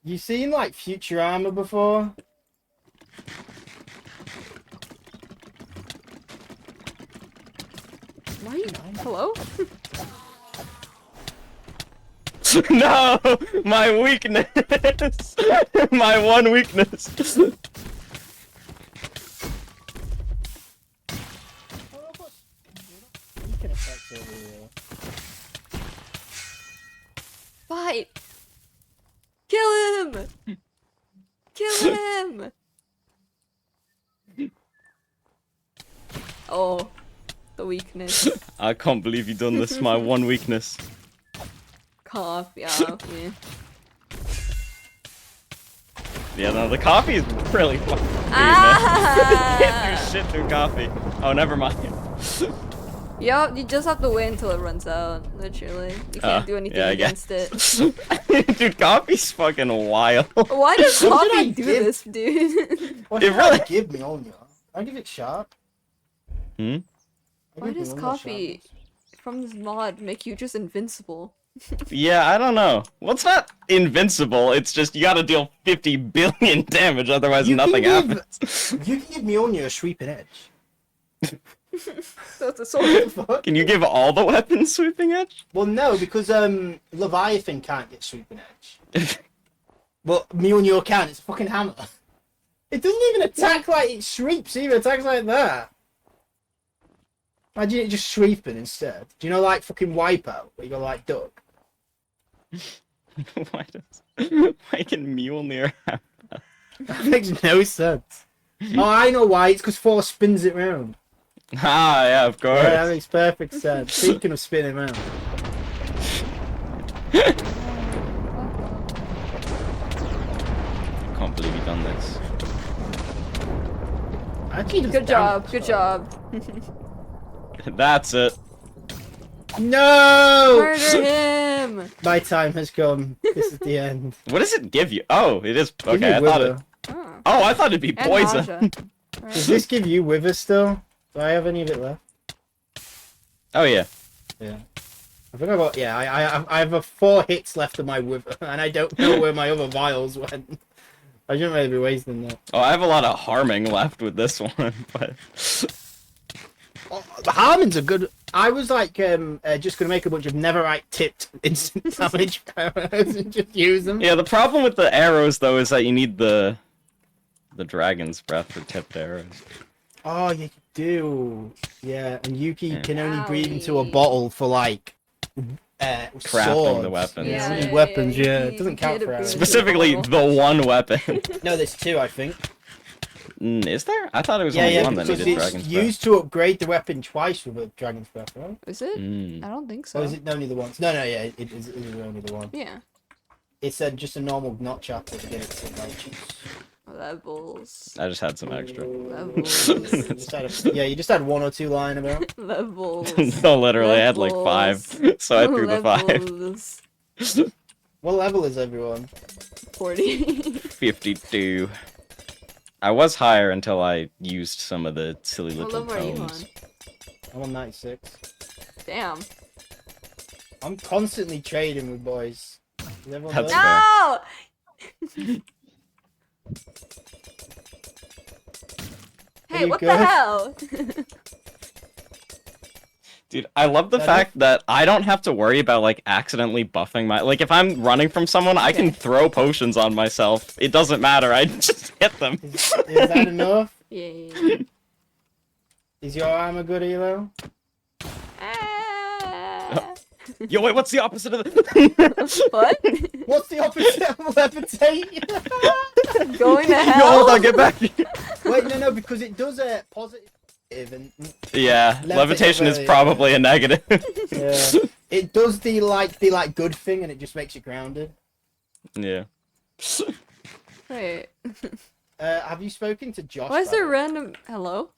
You seen like Futurama before? Why are you? Hello? No! My weakness! My one weakness! Fight! Kill him! Kill him! Oh, the weakness. I can't believe you done this, my one weakness. Cough, yeah. Yeah, no, the coffee is really fucking weird, man. Ah! Can't do shit through coffee. Oh, never mind. Yup, you just have to wait until it runs out, literally. You can't do anything yeah, I against guess. it. Dude, coffee's fucking wild. Why does What did I coffee do give? this, dude? What It did really- I give me on you? I give it sharp. Hmm? Why does coffee from this mod make you just invincible? Yeah, I don't know. Well, it's not invincible, it's just you gotta deal 50 billion damage, otherwise You can nothing give- happens. You can give me on you a sweeping edge. That's a sword. Fuck. Can you give all the weapons sweeping edge? Well, no, because Leviathan can't get sweeping edge. But Mjolnir can. It's a fucking hammer. It doesn't even attack like it sweeps either. It attacks like that. Imagine it just sweeping instead. Do you know like fucking Wipeout where you go like duck? Why can Mjolnir have... That makes no sense. Oh, I know why. It's because Thor spins it round. Ah, yeah, of course. Yeah, that makes perfect sense. Speaking of spinning round. Can't believe you've done this. Actually, Good job. Good job. That's it. No! Murder him. My time has come. This is the end. What does it give you? Oh, it is... Give Okay, me I thought it... wither. Oh. Oh, I thought it'd be And poison. nausea. Does Right. this give you wither still? Do I have any of it left? Oh, yeah. Yeah. I think I got. Yeah, I have 4 hits left of my wither, and I don't know where my other vials went. I shouldn't really be wasting that. Oh, I have a lot of harming left with this one, but... Oh, the Harmon's are good. I was like, just gonna make a bunch of Neverite tipped instant damage arrows and just use them. Yeah, the problem with the arrows, though, is that you need the dragon's breath for tipped arrows. Oh, you do. Yeah, and Yuki Yeah. can only breathe into a Owie. bottle for like Crafting swords. the weapons. Yeah, Yeah, weapons. yeah, Yeah, you it doesn't count did for a arrows. bit. Specifically, the one weapon. No, there's 2, I think. Is there? I thought it was Yeah, only yeah, one that because needed it's dragon's breath. used to upgrade the weapon twice with a dragon's breath, right? Is it? Mm. I don't think so. Or is it only the once? No, yeah, it is only the one. Yeah. It said just a normal notch apple to get it to like Levels. I just had some extra. Levels. Yeah, you just had 1 or 2 lying about. Levels. No, literally, I had like 5, so I threw the 5. Levels. What level is everyone? 40. 52. I was higher until I used some of the silly What little level are you on? tomes. I'm on 96. Damn. I'm constantly trading with boys. Is everyone That's there? No! Are Hey, you what good? the hell? Dude, I love the That fact that I don't have to worry about, like, accidentally buffing my... Like, if I'm running from someone, I can Okay. throw potions on myself. It doesn't matter, I just hit them. Is that enough? Yeah. Is your armor good, Elo? Ah. Yo, wait, what's the opposite of the... What? What's the opposite of levitate? Going to Yo, hell? hold on, get back here. Wait, no, because it does a positive and Yeah, levitation is really, probably a negative. yeah, it does the good thing, and it just makes you grounded. Yeah. Wait. Have you spoken to Josh? Why is by there the way? random... Hello?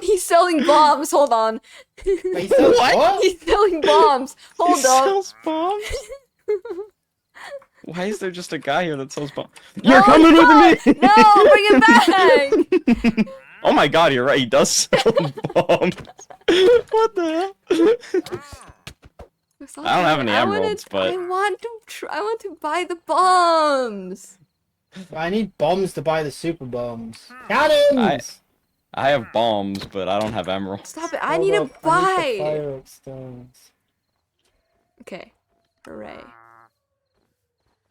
He's selling bombs. Hold on. Wait, he said what? He's selling bombs. Hold He on. sells bombs? Why is there just a guy here that sells bombs? No, You're coming with me! No, bring it back. Oh my god, you're right, he does sell bombs. What the hell? I don't have any emeralds, but... I want to buy the bombs. I need bombs to buy the super bombs. Cannons! I have bombs, but I don't have emeralds. Stop it. I Hold need to up, I need the buy. firework stones. Okay. Hooray.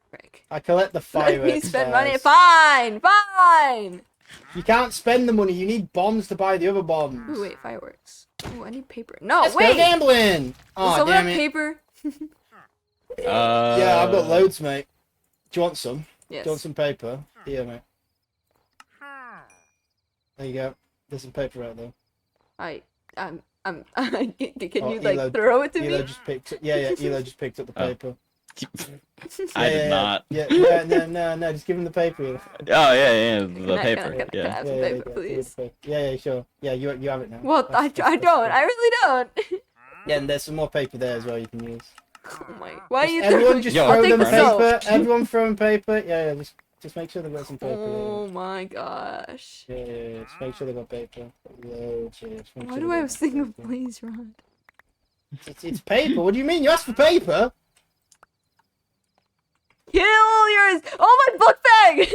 Frick. I collect the Let fireworks. me spend money. stars. Fine. Fine. You can't spend the money. You need bombs to buy the other bombs. Ooh, wait. Fireworks. Ooh, I need paper. No, Let's go wait. gambling. Does Oh someone damn have it. paper? Yeah, I've got loads, mate. Do you want some? Yes. Do you want some paper? Here, mate. There you go. There's some paper right there. Can Oh, you like Elo- throw it to Elo me? just picked up. Yeah, Elo just picked up the Oh. paper. I did yeah, not. Yeah, no, just give him the paper. Elo. Oh, yeah, the Can I- paper, can I yeah. have some Yeah, paper, yeah, give please? the paper. Yeah, sure. Yeah, you have it now. Well, I That's don't. good. I really don't. Yeah, and there's some more paper there as well you can use. Oh my. Why are you Everyone throwing? just Yo, throw I'll take them the soap. paper. Everyone throwing paper. Yeah, just make sure they've got some paper. Oh my gosh. Yeah, just make sure they've got paper. Loads, yeah, just make Why sure do they've I got have single paper. please rod? It's paper. What do you mean? You asked for paper? Kill yours! Oh my book bag!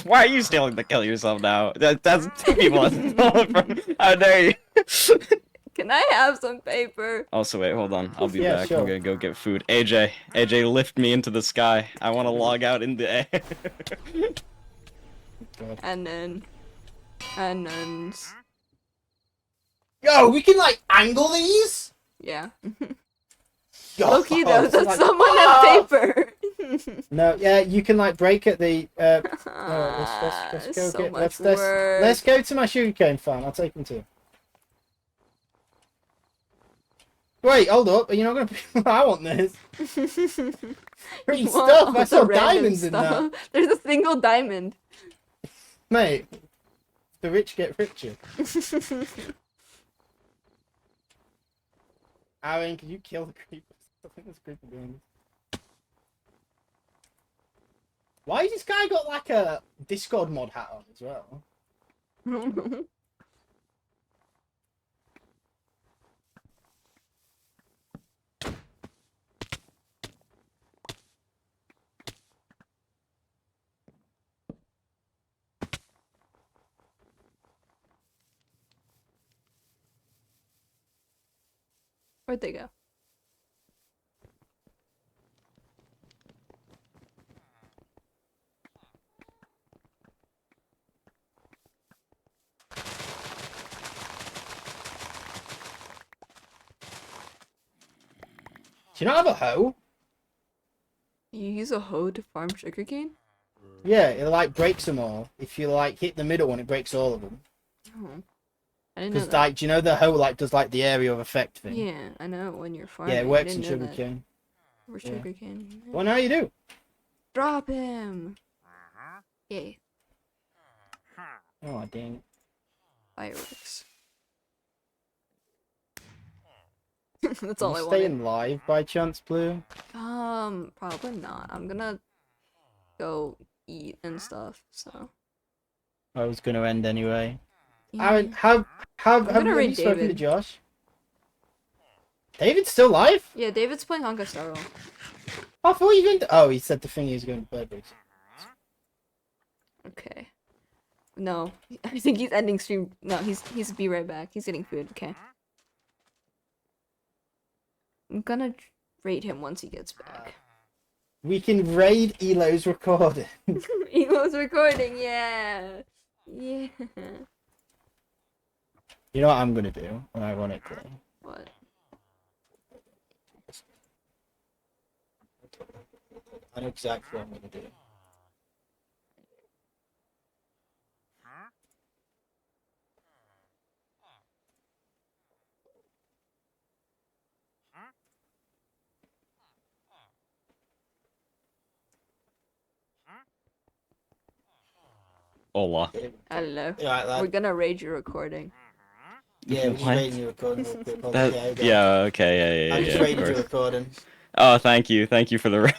Why are you stealing the kill yourself now? That's two people I stole it from. How dare you? Can I have some paper? Also, wait, hold on. I'll be Yeah, back. sure. I'm gonna go get food. AJ, lift me into the sky. I want to log out in the air. And then... Yo, we can like angle these. Yeah. Yo, Loki though, this is does like- someone have paper? No, yeah, you can like break at the. Let's go so get. much Let's go to my sugarcane farm. I'll take them too. Wait, hold up. Are you not gonna? I want this. Free You want stuff. all I the saw random diamonds in that. stuff? There's a single diamond. Mate, the rich get richer. Aaron, can you kill the creepers? I think there's creeper behind us. Why has this guy got like a Discord mod hat on as well? Where'd they go? Do you not have a hoe? You use a hoe to farm sugarcane? Yeah, it like breaks them all. If you like hit the middle one, it breaks all of them. Oh. I didn't know Because that. like, do you know the hoe like does like the area of effect thing? Yeah, I know when you're farming. Yeah, it I works in didn't know that. sugarcane. Or Yeah. sugarcane. Well, now you do. Drop him! Yay. Oh dang. Fireworks. That's all Are I you wanted. staying live by chance, Blue? Probably not. I'm gonna go eat and stuff, so. I was gonna end anyway. Yeah. Aaron, have gonna you raid spoken to David. Josh? David's still live? Yeah, David's playing Honka Star Rail. I thought you were going to... Oh, he said the thing he was going to Burberry's. Okay. No, I think he's ending stream. No, he's be right back. He's getting food. Okay. I'm gonna rate him once he gets back. We can raid Elo's recording. He was recording. Yeah. Yeah. You know what I'm going to do, ironically? What? I know exactly what I'm going to do. Hola. Hello. Yeah, like that. We're gonna raid your recording. Yeah, we're just What? raiding your recording real quick. Hold on, That, okay, yeah, okay, I'm yeah, just yeah, of raiding your course. recording. Oh, thank you for the raid.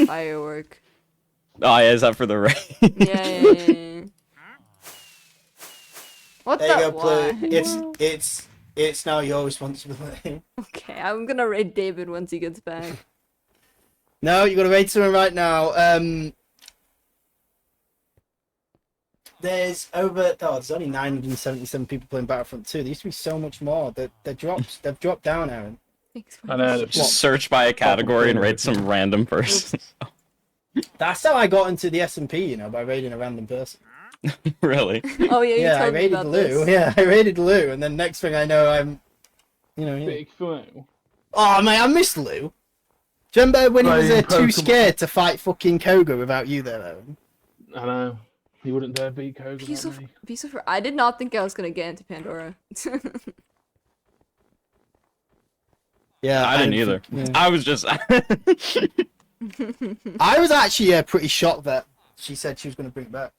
Firework. Oh, yeah, is that for the raid? Yeah. What There the? you go, Blue. Why? It's now your responsibility. Okay, I'm gonna raid David once he gets back. No, you got to raid someone right now. There's only 977 people playing Battlefront 2. There used to be so much more. They've dropped down, Aaron. Thanks. I know. Just search by a category and rate some random person. That's how I got into the SMP, by raiding a random person. Really? Oh yeah, you Yeah, I told me raided about Lou. this. Yeah, I raided Lou, and then next thing I know, I'm, yeah. Big flu. Oh man, I missed Lou. Do you remember when he was Playing too Pokemon. scared to fight fucking Koga without you there, Aaron? I know. He wouldn't dare beat Koga. Piece of I did not think I was gonna get into Pandora. Yeah, I didn't either. Yeah. I was just. I was actually pretty shocked that she said she was going to bring it back.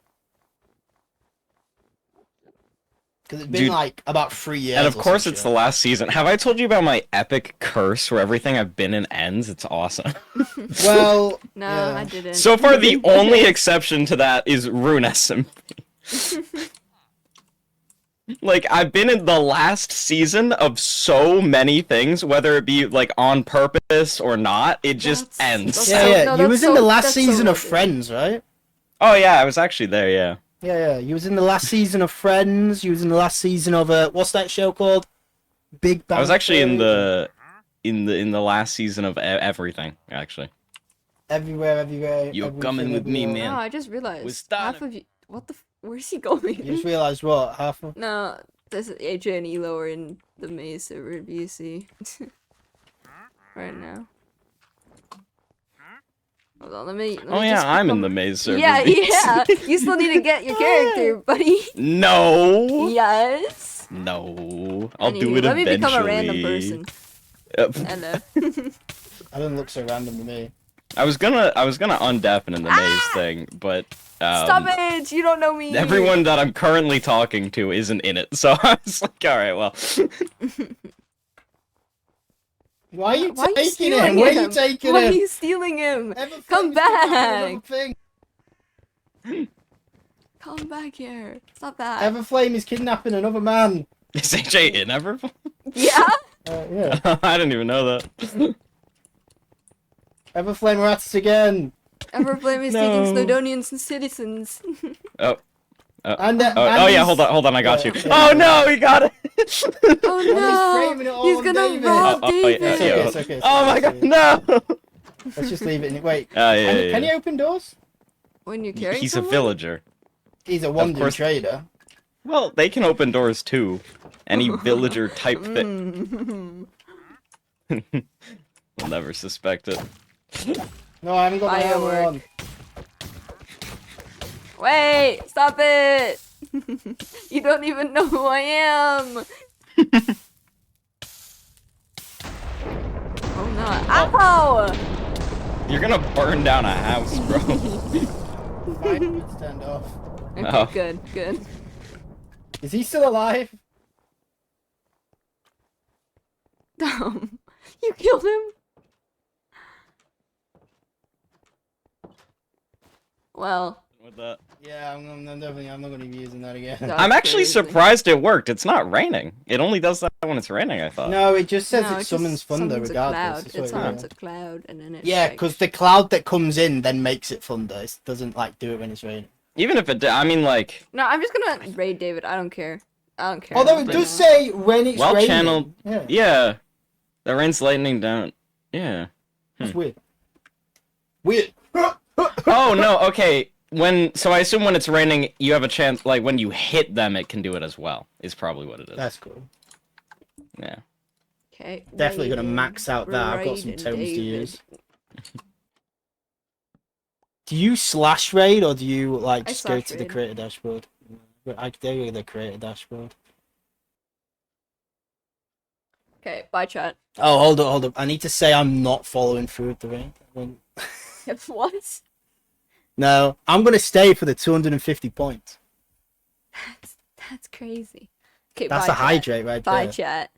Because it's been Dude, like about 3 years. And of or course, some it's shit. the last season. Have I told you about my epic curse where everything I've been in ends? It's awesome. Well, No, yeah. I didn't. So far, the only exception to that is Rune SMP. Like, I've been in the last season of so many things, whether it be, like, on purpose or not, it just ends. that's Yeah, so- yeah. no, You that's was in so- the last that's so season of rugged. Friends, right? Oh, yeah, I was actually there, yeah. Yeah. You was in the last season of Friends. You was in the last season of what's that show called? Big Bang. I was actually in Theory? the last season of everything, actually. Everywhere. You're everything, coming with me, everywhere. man. No, I just realized We're starting. half of you. What the? Where's he going? You just realised what? Half of... No, this AJ and Elo are in the maze server at BC right now. Hold on, let me Oh, yeah, just I'm in become- the maze server. Yeah, yeah. You still need to get your character, buddy. No! Yes. No. I'll do Anywho, it let me eventually. become a random person. Hello. I don't look so random to me. I was gonna undeafen in the maze thing, but Stop it! You don't know me. everyone that I'm currently talking to isn't in it, so I was like, alright, well. Why are you Why are you taking stealing him? Where are you him? taking Why are him? you stealing him? Everflame Come is kidnapping another back. thing. Come back here. Stop that. Everflame is kidnapping another man. Is AJ in ever? Yeah? Yeah. I didn't even know that. Everflame, we're at it again. Everflame is taking Snowdonians and citizens. And, Oh yeah, hold on, I got Yeah, you. yeah. Oh no, he got it! Oh he's no! framing it all He's on gonna David. rob Oh, yeah, David! yeah. It's okay, Oh my god, okay. no! Let's just leave it in. Wait. Yeah, Can you open doors? When you carry He's a someone? villager. He's a wandering course. trader. Well, they can open doors too. Any villager type thing. We'll never suspect it. No, I haven't got my hammer Firework. on. Wait! Stop it! You don't even know who I am! Oh no. Ow! You're gonna burn down a house, bro. Fine, it's turned off. Okay, Oh. good, good. Is he still alive? Dumb. You killed him? Well, With that. Yeah, I'm not going to be using that again. that's I'm actually crazy. surprised it worked. It's not raining. It only does that when it's raining, I thought. No, it just says No, it just summons thunder summons a regardless. cloud. That's It what summons is. a cloud and then it Yeah, strikes. because the cloud that comes in then makes it thunder. It doesn't like do it when it's raining. Even if it did, I mean, like, No, I'm just gonna raid David. I don't care. I don't care. Although it But does no. say when it's well raining. channeled. Yeah, Yeah. That rains lightning down. Yeah. that's weird. Weird. Oh, no, okay. So I assume when it's raining, you have a chance, like, when you hit them, it can do it as well, is probably what it is. That's cool. Yeah. Okay. Definitely gonna raiding, max out that. I've got some raiding tomes to David. use. Do you slash raid or do you like I just go slash to the raid. creator dashboard? I go to the creator dashboard. Okay, bye chat. Oh, hold up. I need to say I'm not following through with the raid. What? No, I'm gonna stay for the 250 points. That's crazy. Okay, That's bye a chat. hydrate right Bye there. chat.